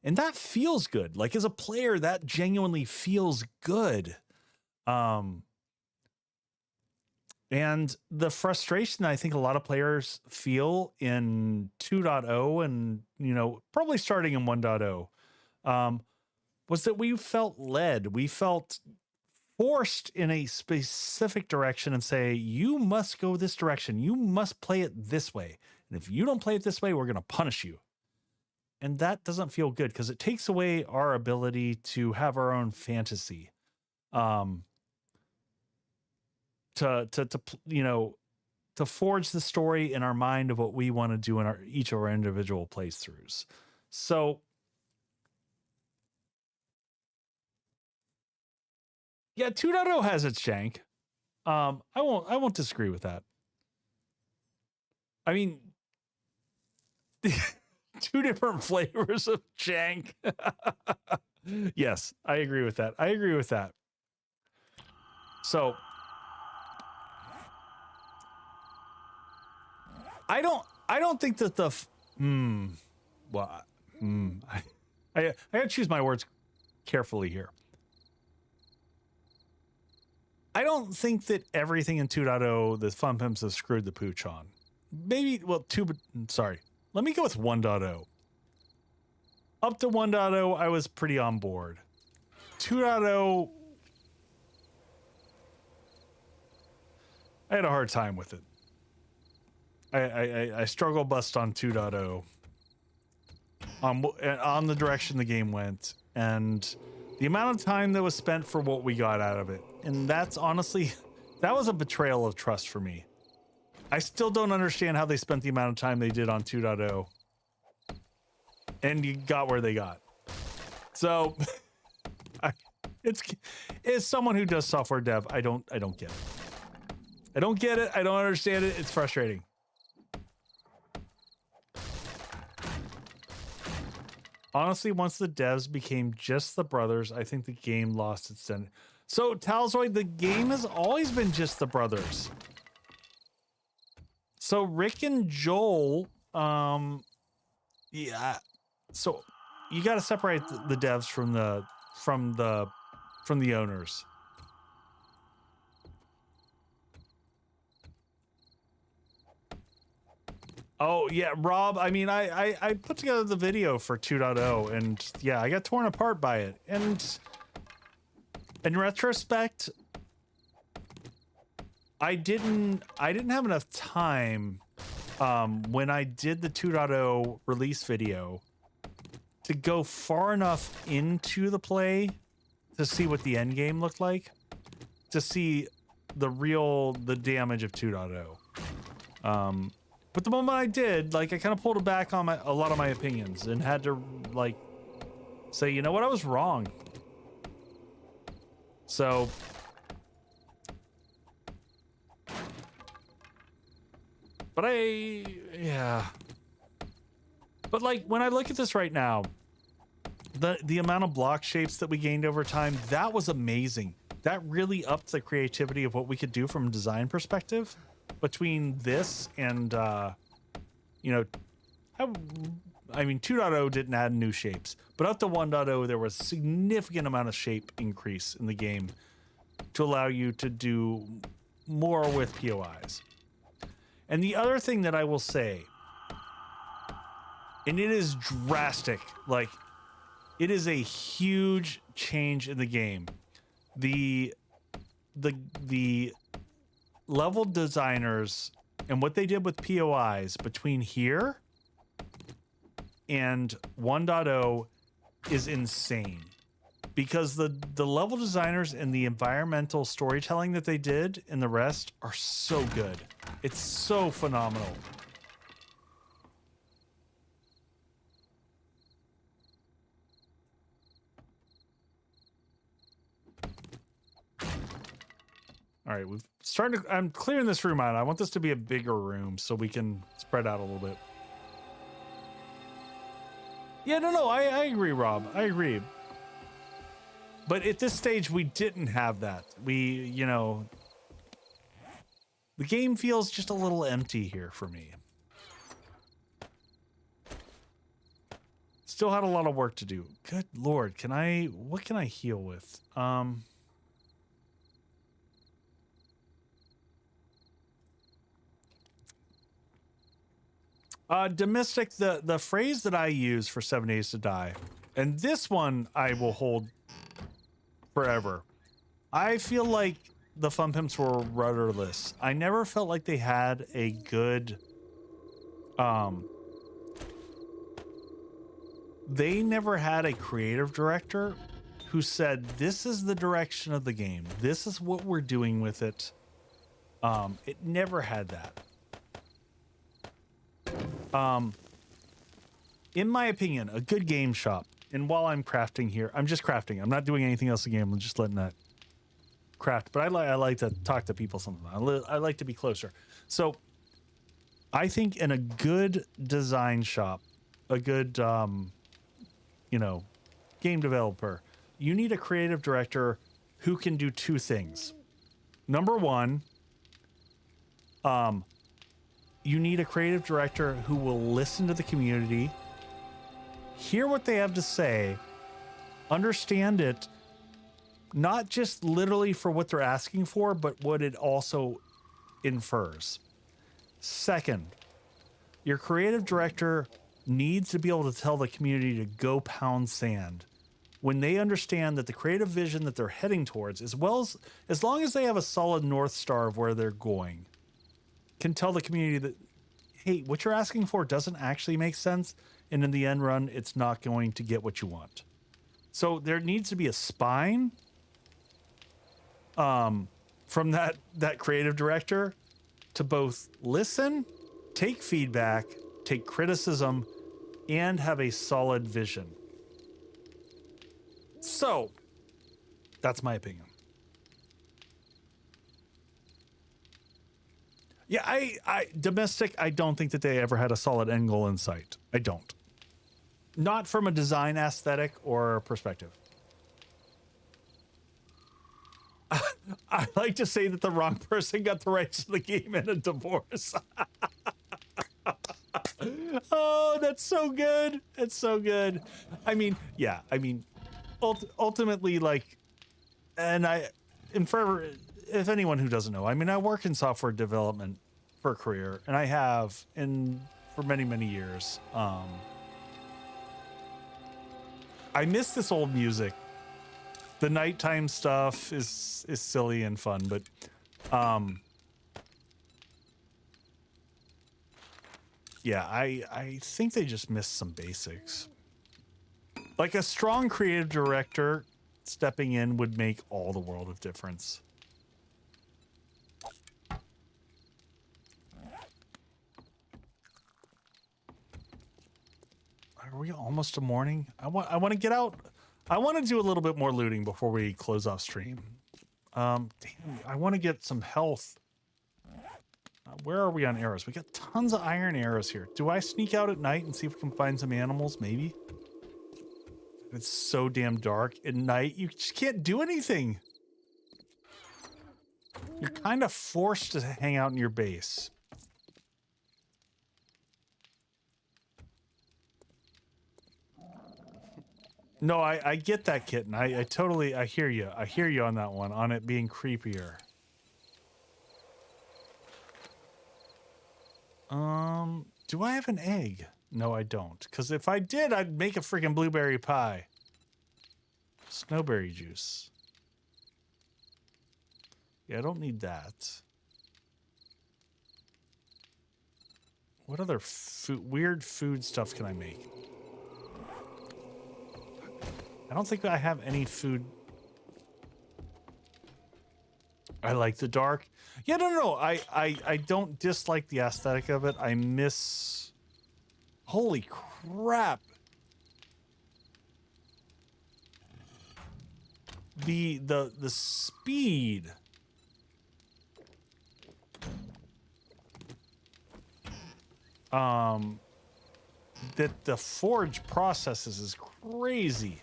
And that feels good. Like as a player, that genuinely feels good. And the frustration I think a lot of players feel in 2.0 and, you know, probably starting in 1.0, was that we felt led. We felt forced in a specific direction and say, you must go this direction. You must play it this way. And if you don't play it this way, we're going to punish you. And that doesn't feel good because it takes away our ability to have our own fantasy. To you know, to forge the story in our mind of what we want to do in each of our individual playthroughs. So yeah, 2.0 has its jank. I won't disagree with that. I mean, 2 different flavors of jank. Yes, I agree with that. I agree with that. So I don't think that I gotta choose my words carefully here. I don't think that everything in 2.0 the Fun Pimps have screwed the pooch on. Maybe, well, sorry. Let me go with 1.0. Up to 1.0, I was pretty on board. 2.0, I had a hard time with it. I struggle bust on 2.0 on the direction the game went and the amount of time that was spent for what we got out of it. And that's honestly, that was a betrayal of trust for me. I still don't understand how they spent the amount of time they did on 2.0 and you got where they got. So it's someone who does software dev. I don't get it. I don't get it. I don't understand it. It's frustrating. Honestly, once the devs became just the brothers, I think the game lost its identity. So, Talzoid, the game has always been just the brothers. So, Rick and Joel, yeah. So, you got to separate the devs from the owners. Oh, yeah, Rob, I mean, I put together the video for 2.0, and yeah, I got torn apart by it. And in retrospect, I didn't have enough time when I did the 2.0 release video to go far enough into the play to see what the end game looked like, to see the damage of 2.0. But the moment I did, like, I kind of pulled back on a lot of my opinions and had to, like, say, you know what, I was wrong. So, but yeah. But, like, when I look at this right now, the amount of block shapes that we gained over time, that was amazing. That really upped the creativity of what we could do from a design perspective. Between this and, you know, I mean, 2.0 didn't add new shapes, but up to 1.0, there was a significant amount of shape increase in the game to allow you to do more with POIs. And the other thing that I will say, and it is drastic, like, it is a huge change in the game. The level designers and what they did with POIs between here and 1.0 is insane, because the level designers and the environmental storytelling that they did in the rest are so good. It's so phenomenal. All right, I'm clearing this room out. I want this to be a bigger room so we can spread out a little bit. Yeah, no, I agree, Rob. I agree. But at this stage, we didn't have that. You know, the game feels just a little empty here for me. Still had a lot of work to do. Good Lord, what can I heal with? Domestic, the phrase that I use for 7 Days to Die, and this one I will hold forever. I feel like the Fun Pimps were rudderless. I never felt like they had a good, they never had a creative director who said, this is the direction of the game. This is what we're doing with it. It never had that. In my opinion, a good game shop, and while I'm crafting here, I'm just crafting. I'm not doing anything else in the game. I'm just letting that craft. But I like to talk to people sometimes. I like to be closer. So I think in a good design shop, a good, you know, game developer, you need a creative director who can do two things. Number one, you need a creative director who will listen to the community, hear what they have to say, understand it, not just literally for what they're asking for, but what it also infers. Second, your creative director needs to be able to tell the community to go pound sand when they understand that the creative vision that they're heading towards, as long as they have a solid North Star of where they're going, can tell the community that, hey, what you're asking for doesn't actually make sense. And in the end run, it's not going to get what you want. So there needs to be a spine from that creative director to both listen, take feedback, take criticism, and have a solid vision. So that's my opinion. Yeah, I domestic, I don't think that they ever had a solid end goal in sight. I don't. Not from a design aesthetic or perspective. I like to say that the wrong person got the rights to the game in a divorce. Oh, that's so good. That's so good. I mean, yeah, I mean, ultimately, like, and for if anyone who doesn't know, I mean, I work in software development for a career, and I have for many, many years. I miss this old music. The nighttime stuff is silly and fun, but yeah, I think they just missed some basics. Like a strong creative director stepping in would make all the world of difference. Are we almost to morning? I want to get out. I want to do a little bit more looting before we close off stream. Damn, I want to get some health. Where are we on arrows? We got tons of iron arrows here. Do I sneak out at night and see if we can find some animals? Maybe. It's so damn dark at night. You just can't do anything. You're kind of forced to hang out in your base. No, I get that, Kitten. I totally, I hear you. I hear you on that one, on it being creepier. Do I have an egg? No, I don't. Because if I did, I'd make a freaking blueberry pie. Snowberry juice. Yeah, I don't need that. What other weird food stuff can I make? I don't think I have any food. I like the dark. Yeah, no. I don't dislike the aesthetic of it. I miss. Holy crap. The speed. That the forge processes is crazy.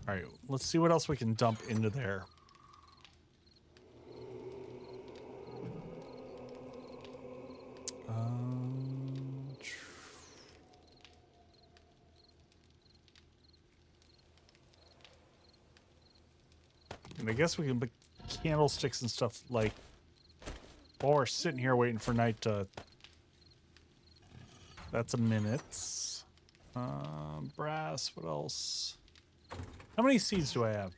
All right, let's see what else we can dump into there. And I guess we can put candlesticks and stuff like while we're sitting here waiting for night to. That's a minute. Brass, what else? How many seeds do I have?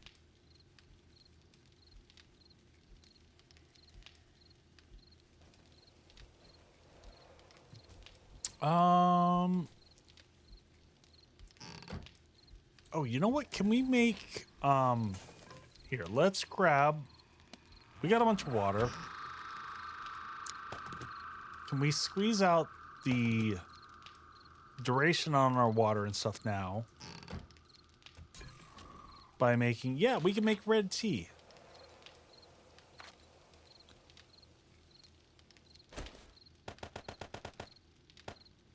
Oh, you know what? Can we make here, let's grab. We got a bunch of water. Can we squeeze out the duration on our water and stuff now? By making, yeah, we can make red tea.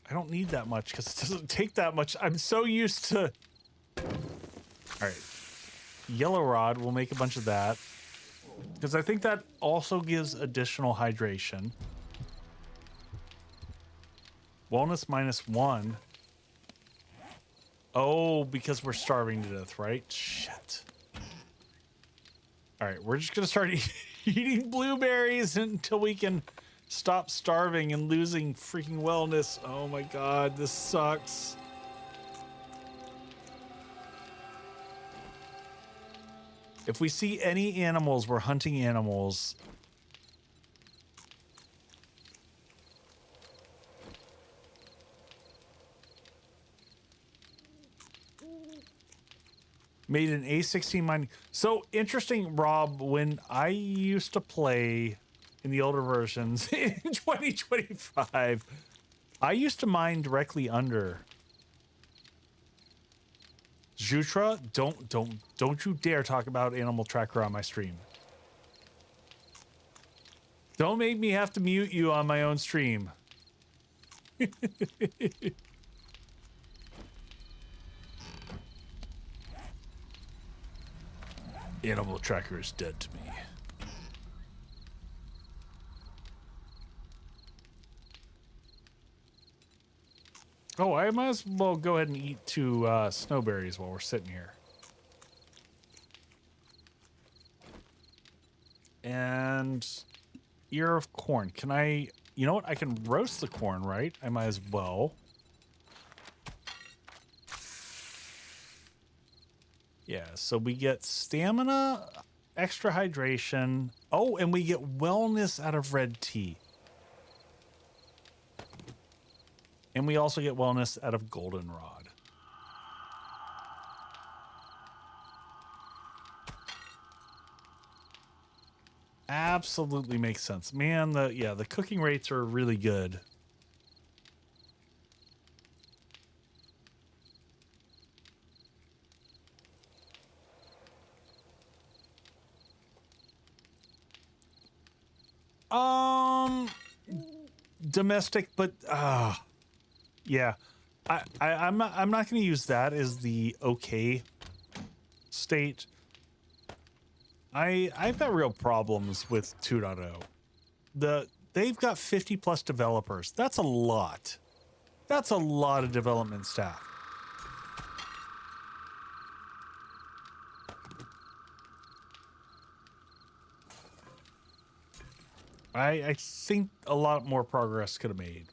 I don't need that much because it doesn't take that much. I'm so used to. All right. Yellow rod, we'll make a bunch of that. Because I think that also gives additional hydration. Wellness -1. Oh, because we're starving to death, right? Shit. All right, we're just going to start eating blueberries until we can Stop starving and losing freaking wellness. Oh my god, this sucks. If we see any animals, we're hunting animals. Made an A16 mine. So interesting, Rob, when I used to play in the older versions in 2025, I used to mine directly under. Jutra, don't you dare talk about Animal Tracker on my stream. Don't make me have to mute you on my own stream. Animal Tracker is dead to me. Oh, I might as well go ahead and eat 2 snowberries while we're sitting here. And ear of corn. Can I, you know what? I can roast the corn, right? I might as well. Yeah, so we get stamina, extra hydration. Oh, and we get wellness out of red tea. And we also get wellness out of goldenrod. Absolutely makes sense. Man, the cooking rates are really good. Domestic, but yeah. I'm not going to use that as the okay state. I've got real problems with 2.0. They've got 50 plus developers. That's a lot. That's a lot of development staff. I think a lot more progress could have made.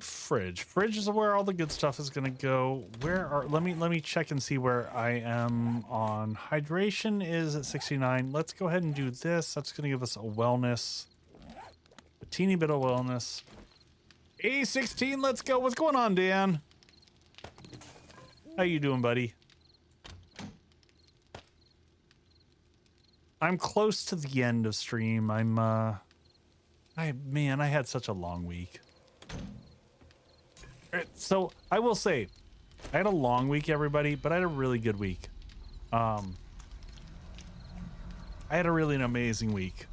Fridge. Fridge is where all the good stuff is gonna go. Let me check and see where I am on hydration is at 69. Let's go ahead and do this. That's gonna give us a wellness. A teeny bit of wellness. A16, let's go. What's going on, Dan? How you doing, buddy? I'm close to the end of stream. Man, I had such a long week. So I will say, I had a long week, everybody, but I had a really good week. I had a really amazing week.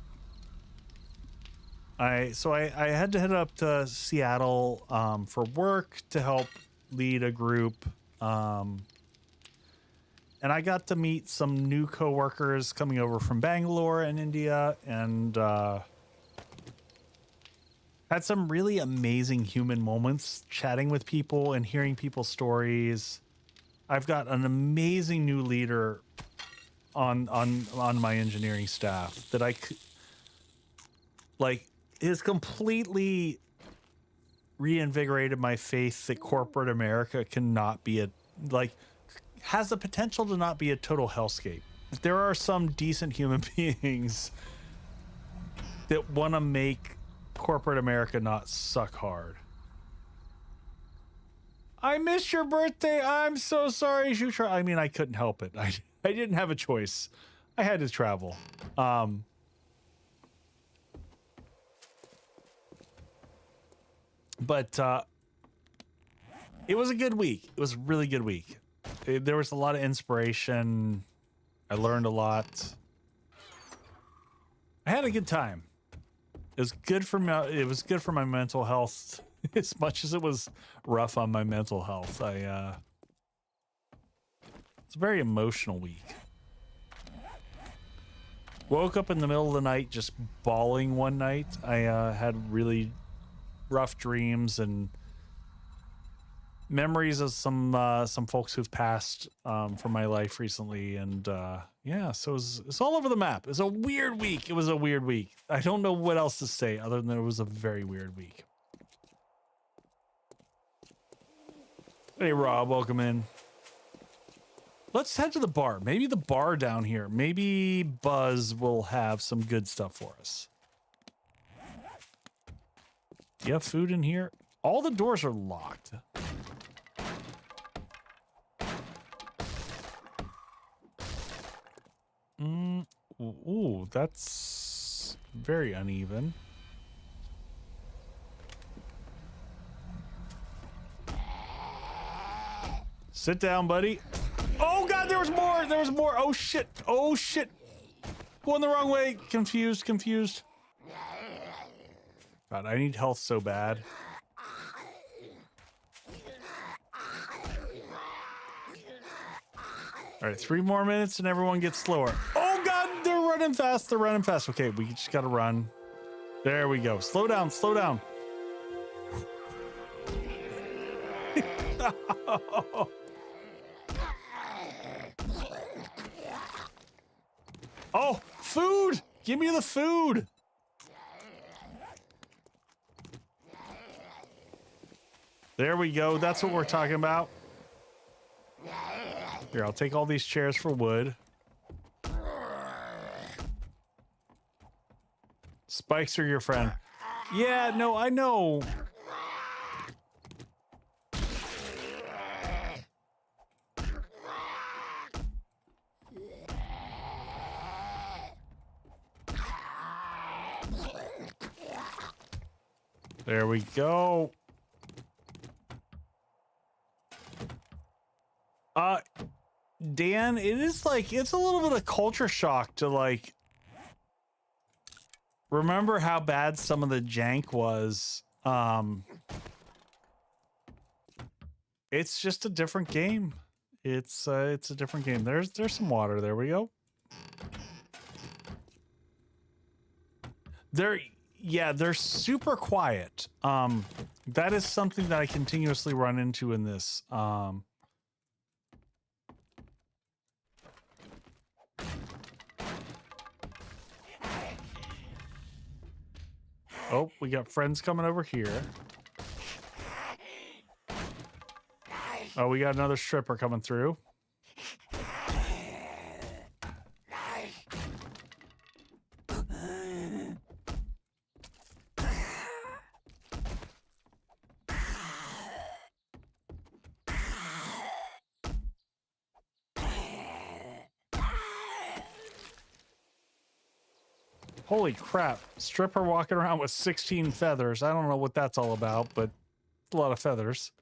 I had to head up to Seattle for work to help lead a group. And I got to meet some new coworkers coming over from Bangalore in India, and had some really amazing human moments chatting with people and hearing people's stories. I've got an amazing new leader on my engineering staff that has completely reinvigorated my faith that corporate America cannot be has the potential to not be a total hellscape. There are some decent human beings that want to make corporate America not suck hard. I missed your birthday. I'm so sorry, Jutra. I mean, I couldn't help it. I didn't have a choice. I had to travel. But it was a good week. It was a really good week. There was a lot of inspiration. I learned a lot. I had a good time. It was good for me. It was good for my mental health, as much as it was rough on my mental health. It's a very emotional week. Woke up in the middle of the night just bawling one night. I had really rough dreams, and memories of some folks who've passed from my life recently, and yeah, so it's all over the map. It's a weird week. It was a weird week. I don't know what else to say other than it was a very weird week. Hey Rob, welcome in. Let's head to the bar. Maybe the bar down here. Maybe Buzz will have some good stuff for us. You have food in here? All the doors are locked. Ooh, that's very uneven. Sit down, buddy. Oh god, there was more. There was more. Oh shit. Oh shit. Going the wrong way. Confused. God, I need health so bad. All right, 3 more minutes and everyone gets slower. Oh god, they're running fast. They're running fast. Okay, we just gotta run. There we go. Slow down. Slow down. Oh, food! Give me the food! There we go. That's what we're talking about. Here, I'll take all these chairs for wood. Spikes are your friend. Yeah, no, I know. There we go. Dan, it is like, it's a little bit of culture shock to like remember how bad some of the jank was. It's just a different game. It's a different game. There's some water. There we go. They're super quiet. That is something that I continuously run into in this. Oh, we got friends coming over here. Oh, we got another stripper coming through. Holy crap. Stripper walking around with 16 feathers. I don't know what that's all about, but it's a lot of feathers.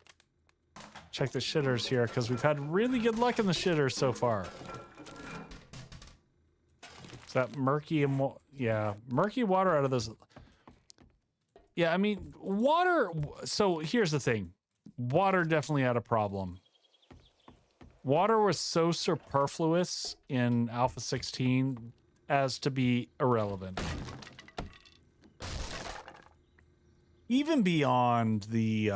Check the shitters here, because we've had really good luck in the shitters so far. Is that murky and... yeah, murky water out of those... Yeah, I mean, water... So here's the thing. Water definitely had a problem. Water was so superfluous in Alpha 16 as to be irrelevant. Even beyond the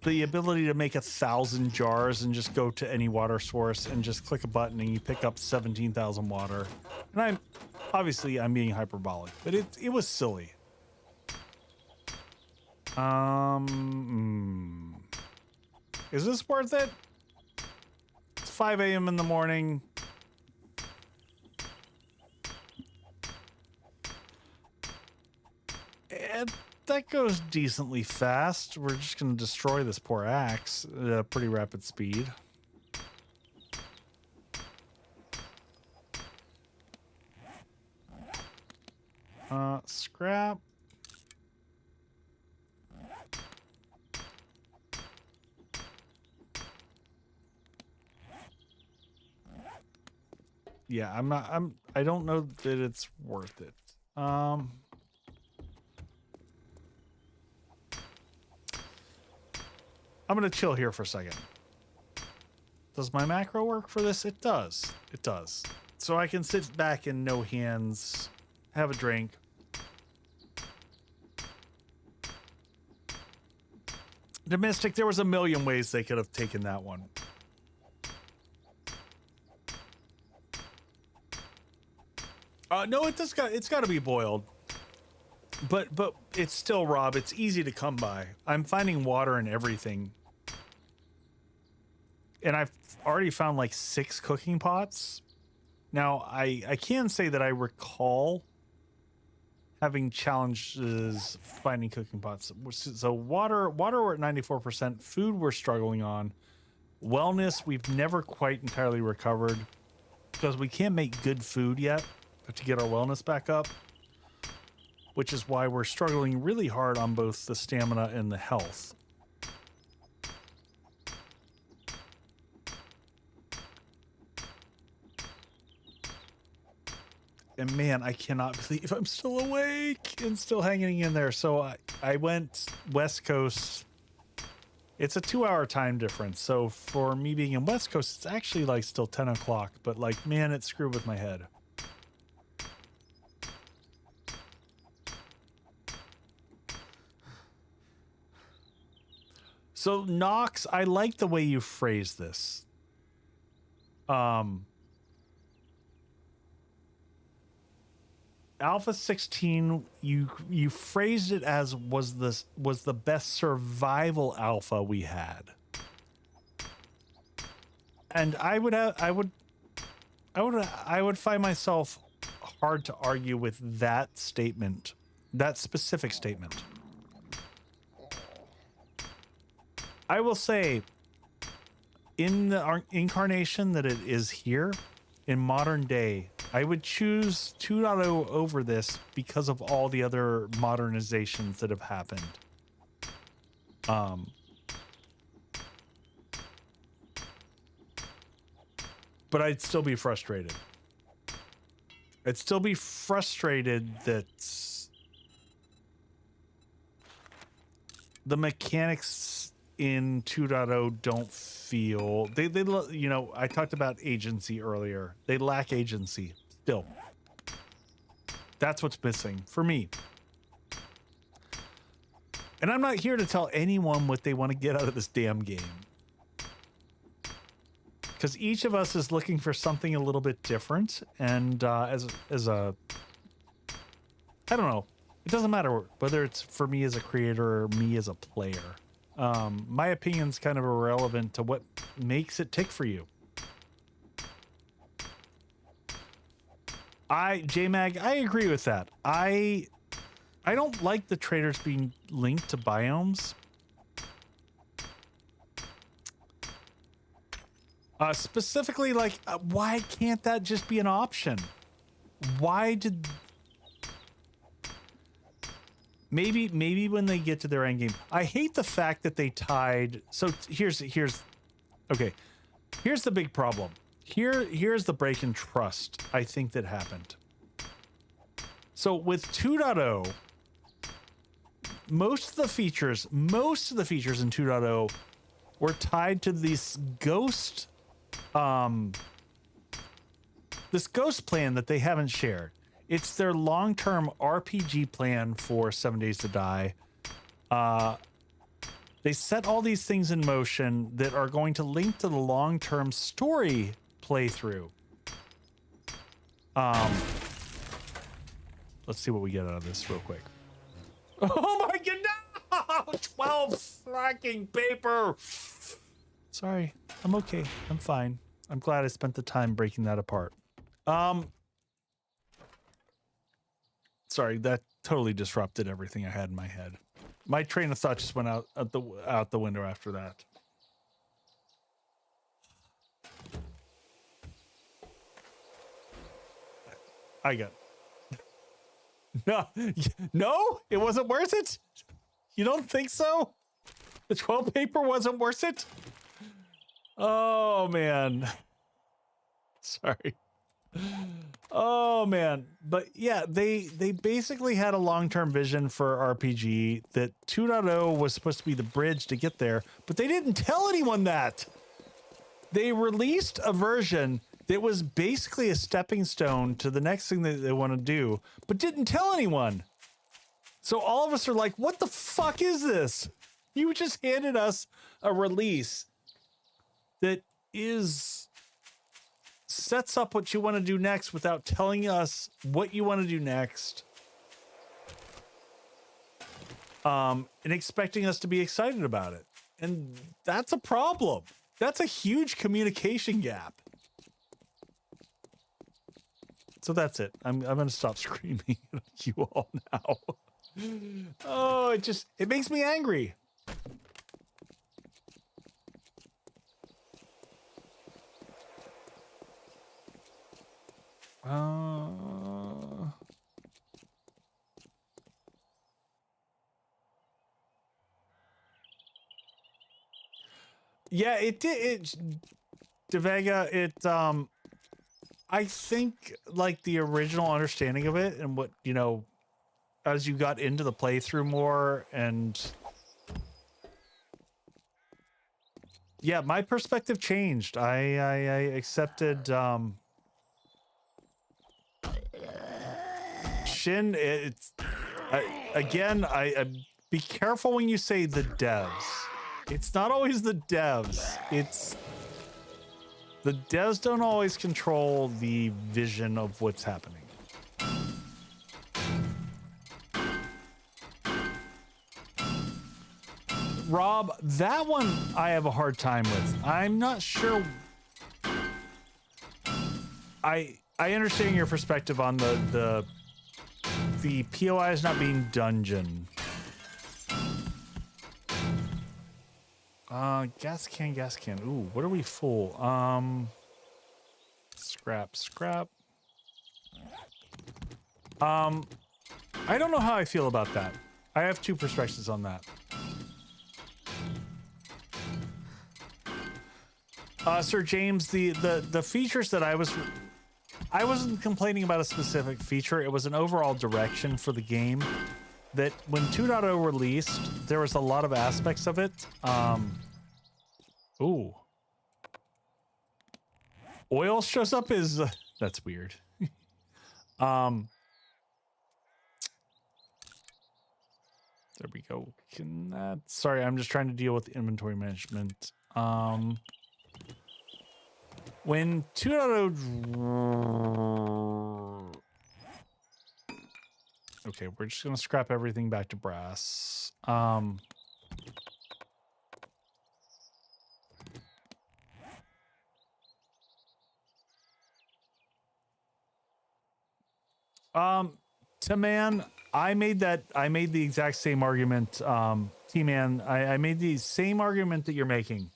ability to make 1,000 jars and just go to any water source and just click a button and you pick up 17,000 water. And I'm being hyperbolic, but it was silly. Is this worth it? It's 5 a.m. in the morning. And that goes decently fast. We're just going to destroy this poor axe at a pretty rapid speed. Scrap. Yeah, I don't know that it's worth it. I'm gonna chill here for a second. Does my macro work for this? It does. It does. So I can sit back in no hands, have a drink. Domestic, there was a million ways they could have taken that one. No, it's got to be boiled. But it's still, Rob, it's easy to come by. I'm finding water in everything. And I've already found like 6 cooking pots. Now, I can say that I recall having challenges finding cooking pots. So water we're at 94%. Food we're struggling on. Wellness, we've never quite entirely recovered because we can't make good food yet to get our wellness back up, which is why we're struggling really hard on both the stamina and the health. And man, I cannot believe I'm still awake and still hanging in there. So I went West Coast. It's a 2-hour time difference. So for me being in West Coast, it's actually like still 10 o'clock. But like, man, it screwed with my head. So Nox, I like the way you phrased this. Alpha 16, you phrased it as was the best survival alpha we had. And I would find myself hard to argue with that statement, that specific statement. I will say, in the incarnation that it is here, in modern day, I would choose 2.0 over this because of all the other modernizations that have happened. But I'd still be frustrated. I'd still be frustrated that the mechanics in 2.0 don't feel they you know, I talked about agency earlier. They lack agency still. That's what's missing for me. And I'm not here to tell anyone what they want to get out of this damn game, because each of us is looking for something a little bit different. And as a I don't know, it doesn't matter whether it's for me as a creator or me as a player. My opinion's kind of irrelevant to what makes it tick for you. JMag, I agree with that. I don't like the traders being linked to biomes. Specifically, like, why can't that just be an option? Why did... Maybe when they get to their end game. I hate the fact that they tied. So here's okay. Here's the big problem. Here's the break in trust I think that happened. So with 2.0, most of the features in 2.0 were tied to this ghost plan that they haven't shared. It's their long-term RPG plan for 7 Days to Die. They set all these things in motion that are going to link to the long-term story playthrough. Let's see what we get out of this real quick. Oh my goodness! 12 fucking paper! Sorry, I'm okay. I'm fine. I'm glad I spent the time breaking that apart. Sorry, that totally disrupted everything I had in my head. My train of thought just went out the window after that. I got no, it wasn't worth it. You don't think so? The 12 paper wasn't worth it? Oh man. Sorry. Oh man. But yeah, they basically had a long-term vision for RPG that 2.0 was supposed to be the bridge to get there, but they didn't tell anyone that. They released a version that was basically a stepping stone to the next thing that they want to do, but didn't tell anyone. So all of us are like, what the fuck is this? You just handed us a release that sets up what you want to do next without telling us what you want to do next. And expecting us to be excited about it. And that's a problem. That's a huge communication gap. So that's it. I'm going to stop screaming at you all now. Oh, it makes me angry. Yeah, it did. DeVega, I think like the original understanding of it and what, you know, as you got into the playthrough more and yeah, my perspective changed. I accepted, Shin, I be careful when you say the devs. It's not always the devs. It's the devs don't always control the vision of what's happening. Rob, that one I have a hard time with. I'm not sure. I understand your perspective on the POI is not being dungeon. Gas can. Ooh, what are we full? Scrap. I don't know how I feel about that. I have two perspectives on that. Sir James, the features that I wasn't complaining about a specific feature. It was an overall direction for the game that when 2.0 released, there was a lot of aspects of it. Ooh. Oil shows up as, that's weird. There we go. Sorry, I'm just trying to deal with inventory management. When 2.0... Okay, we're just going to scrap everything back to brass. T-Man, I made the exact same argument. T-Man, I made the same argument that you're making.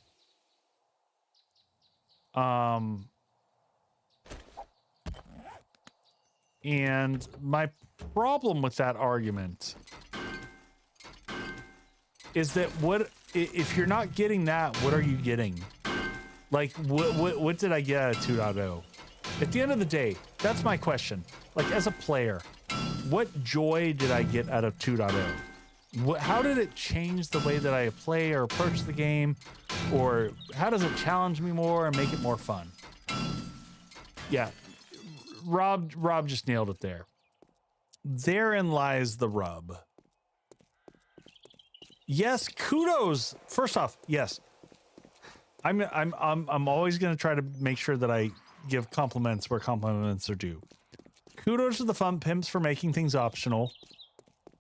And my problem with that argument is that if you're not getting that, what are you getting? Like, what did I get at 2.0? At the end of the day, that's my question. Like, as a player, what joy did I get out of 2.0? How did it change the way that I play or approach the game? Or how does it challenge me more and make it more fun? Yeah, Rob just nailed it there. Therein lies the rub. Yes, kudos. First off, yes. I'm always going to try to make sure that I give compliments where compliments are due. Kudos to the fun pimps for making things optional,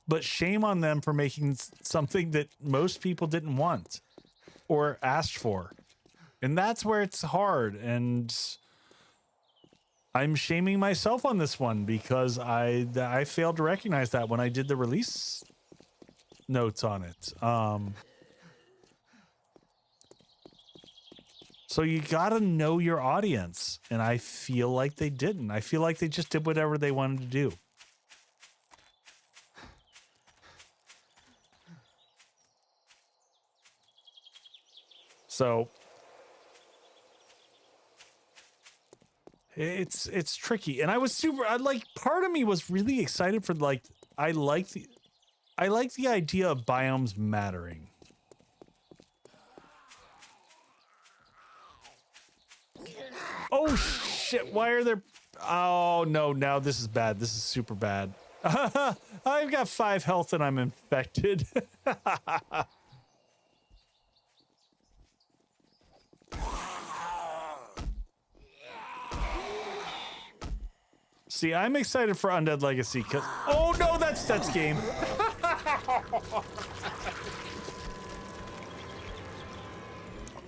but shame on them for making something that most people didn't want or asked for. And that's where it's hard. And I'm shaming myself on this one because I failed to recognize that when I did the release notes on it. So you gotta know your audience, and I feel like they didn't. I feel like they just did whatever they wanted to do. So it's tricky, and I was part of me was really excited for I like the idea of biomes mattering. Oh shit, why are there... Oh no, now this is bad. This is super bad. I've got 5 health and I'm infected. See, I'm excited for Undead Legacy because oh no, that's game.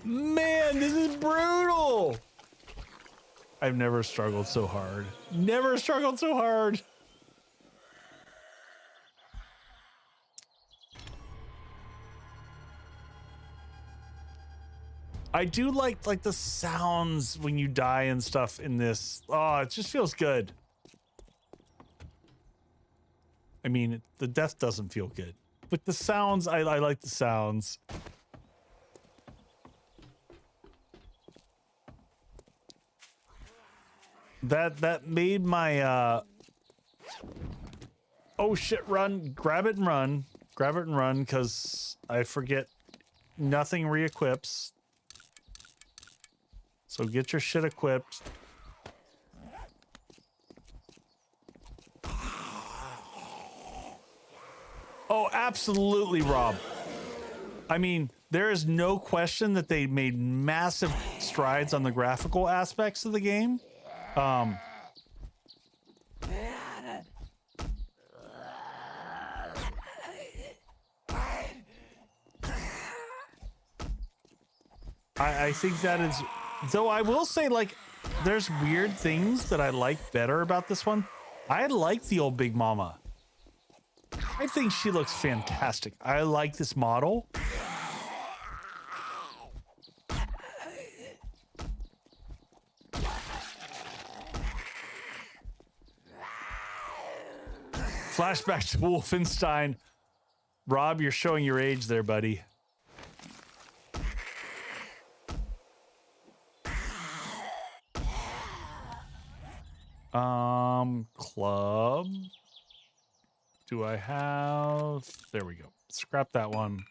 Man, this is brutal. I've never struggled so hard. Never struggled so hard. I do like the sounds when you die and stuff in this. Oh, it just feels good. I mean, the death doesn't feel good, but the sounds, I like the sounds. That made my oh shit, run, grab it and run, because I forget nothing re-equips. So get your shit equipped. Oh, absolutely, Rob. I mean, there is no question that they made massive strides on the graphical aspects of the game. I think that is, though I will say, like, there's weird things that I like better about this one. I like the old Big Mama. I think she looks fantastic. I like this model. Flashback to Wolfenstein. Rob, you're showing your age there, buddy. Club. Do I have... There we go. Scrap that one.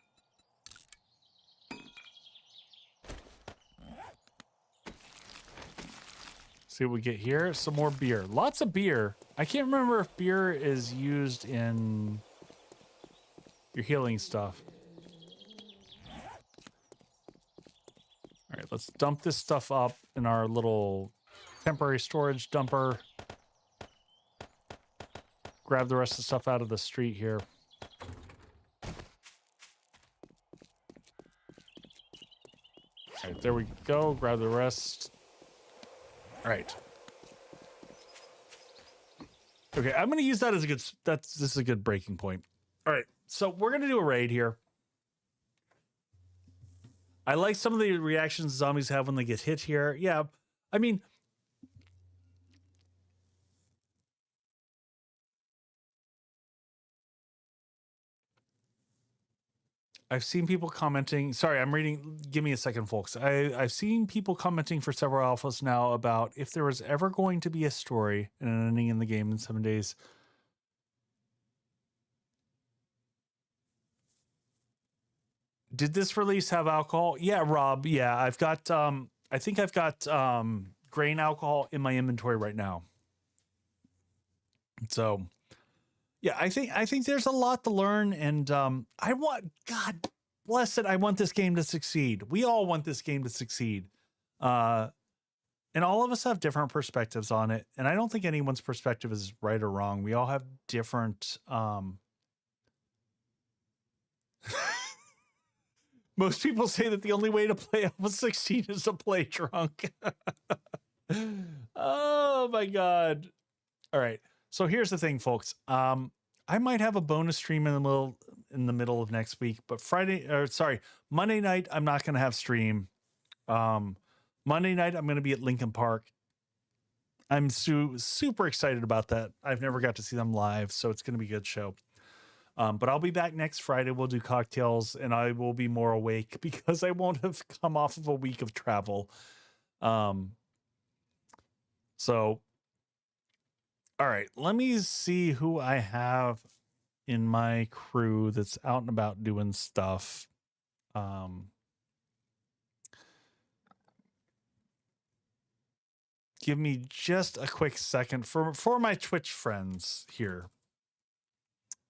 See what we get here. Some more beer. Lots of beer. I can't remember if beer is used in your healing stuff. All right, let's dump this stuff up in our little temporary storage dumper. Grab the rest of the stuff out of the street here. All right, there we go. Grab the rest. All right. Okay, I'm going to use that as a good... This is a good breaking point. All right, so we're going to do a raid here. I like some of the reactions zombies have when they get hit here. Yeah, I mean... I've seen people commenting. Sorry, I'm reading. Give me a second, folks. I've seen people commenting for several alphas now about if there was ever going to be a story and an ending in the game in 7 days. Did this release have alcohol? Yeah, Rob. Yeah, I've got. I think I've got grain alcohol in my inventory right now. So. Yeah, I think there's a lot to learn, and I want, God bless it, I want this game to succeed. We all want this game to succeed. And all of us have different perspectives on it, and I don't think anyone's perspective is right or wrong. We all have different... Most people say that the only way to play Alpha 16 is to play drunk. Oh, my God. All right. So here's the thing, folks. I might have a bonus stream in the middle of next week, but Monday night I'm not going to have stream. Monday night I'm going to be at Lincoln Park. I'm super excited about that. I've never got to see them live, so it's going to be a good show. But I'll be back next Friday. We'll do cocktails, and I will be more awake because I won't have come off of a week of travel. So. All right, let me see who I have in my crew that's out and about doing stuff. Give me just a quick second for my Twitch friends here.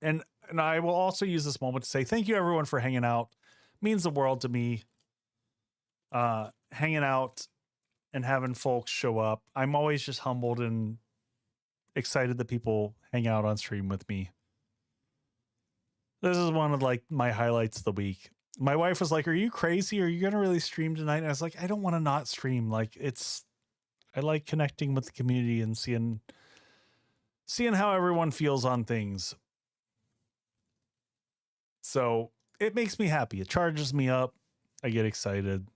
And I will also use this moment to say thank you everyone for hanging out. It means the world to me. Hanging out and having folks show up. I'm always just humbled and excited that people hang out on stream with me. This is one of like my highlights of the week. My wife was like, "Are you crazy? Are you going to really stream tonight?" And I was like, "I don't want to not stream. Like I like connecting with the community and seeing how everyone feels on things." So it makes me happy. It charges me up. I get excited.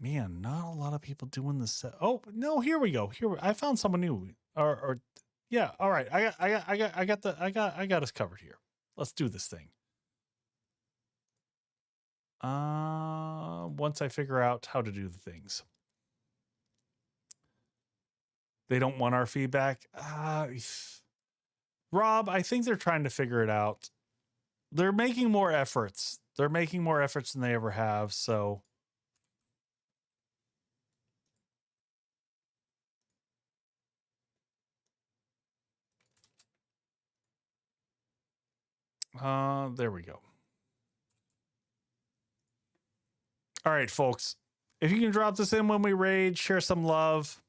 Man, not a lot of people doing this. Oh no, here we go. I found someone new. Or yeah. All right. I got us covered here. Let's do this thing. Once I figure out how to do the things. They don't want our feedback. Rob, I think they're trying to figure it out. They're making more efforts. They're making more efforts than they ever have. So there we go. All right, folks. If you can drop this in when we raid, share some love.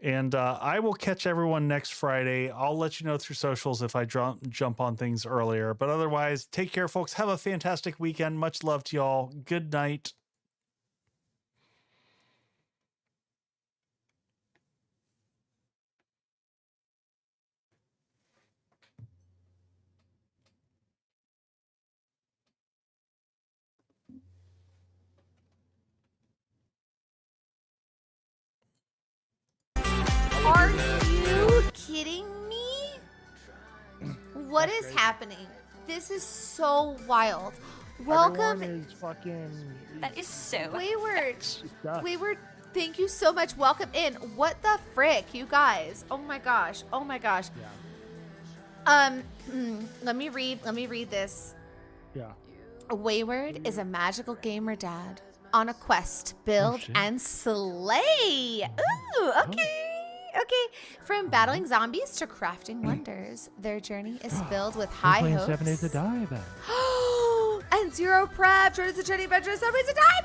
And I will catch everyone next Friday. I'll let you know through socials if I jump on things earlier. But otherwise, take care, folks. Have a fantastic weekend. Much love to y'all. Good night. Are you kidding me? What is happening? This is so wild. Welcome. Everyone is fucking. That is so Wayward. Wayward, thank you so much. Welcome in. What the frick, you guys? Oh my gosh. Oh my gosh. Yeah. Let me read this. Yeah. Wayward is a magical gamer dad on a quest to build and slay. Ooh, okay. Okay. From battling zombies to crafting wonders, their journey is filled with high hopes. 7 days to die, then. And zero prep. Join the journey adventure 7 days to die.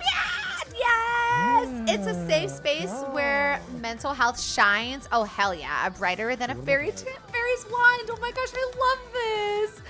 Yes! It's a safe space where mental health shines. Oh, hell yeah. Brighter than a fairy's wand. Oh my gosh, I love this.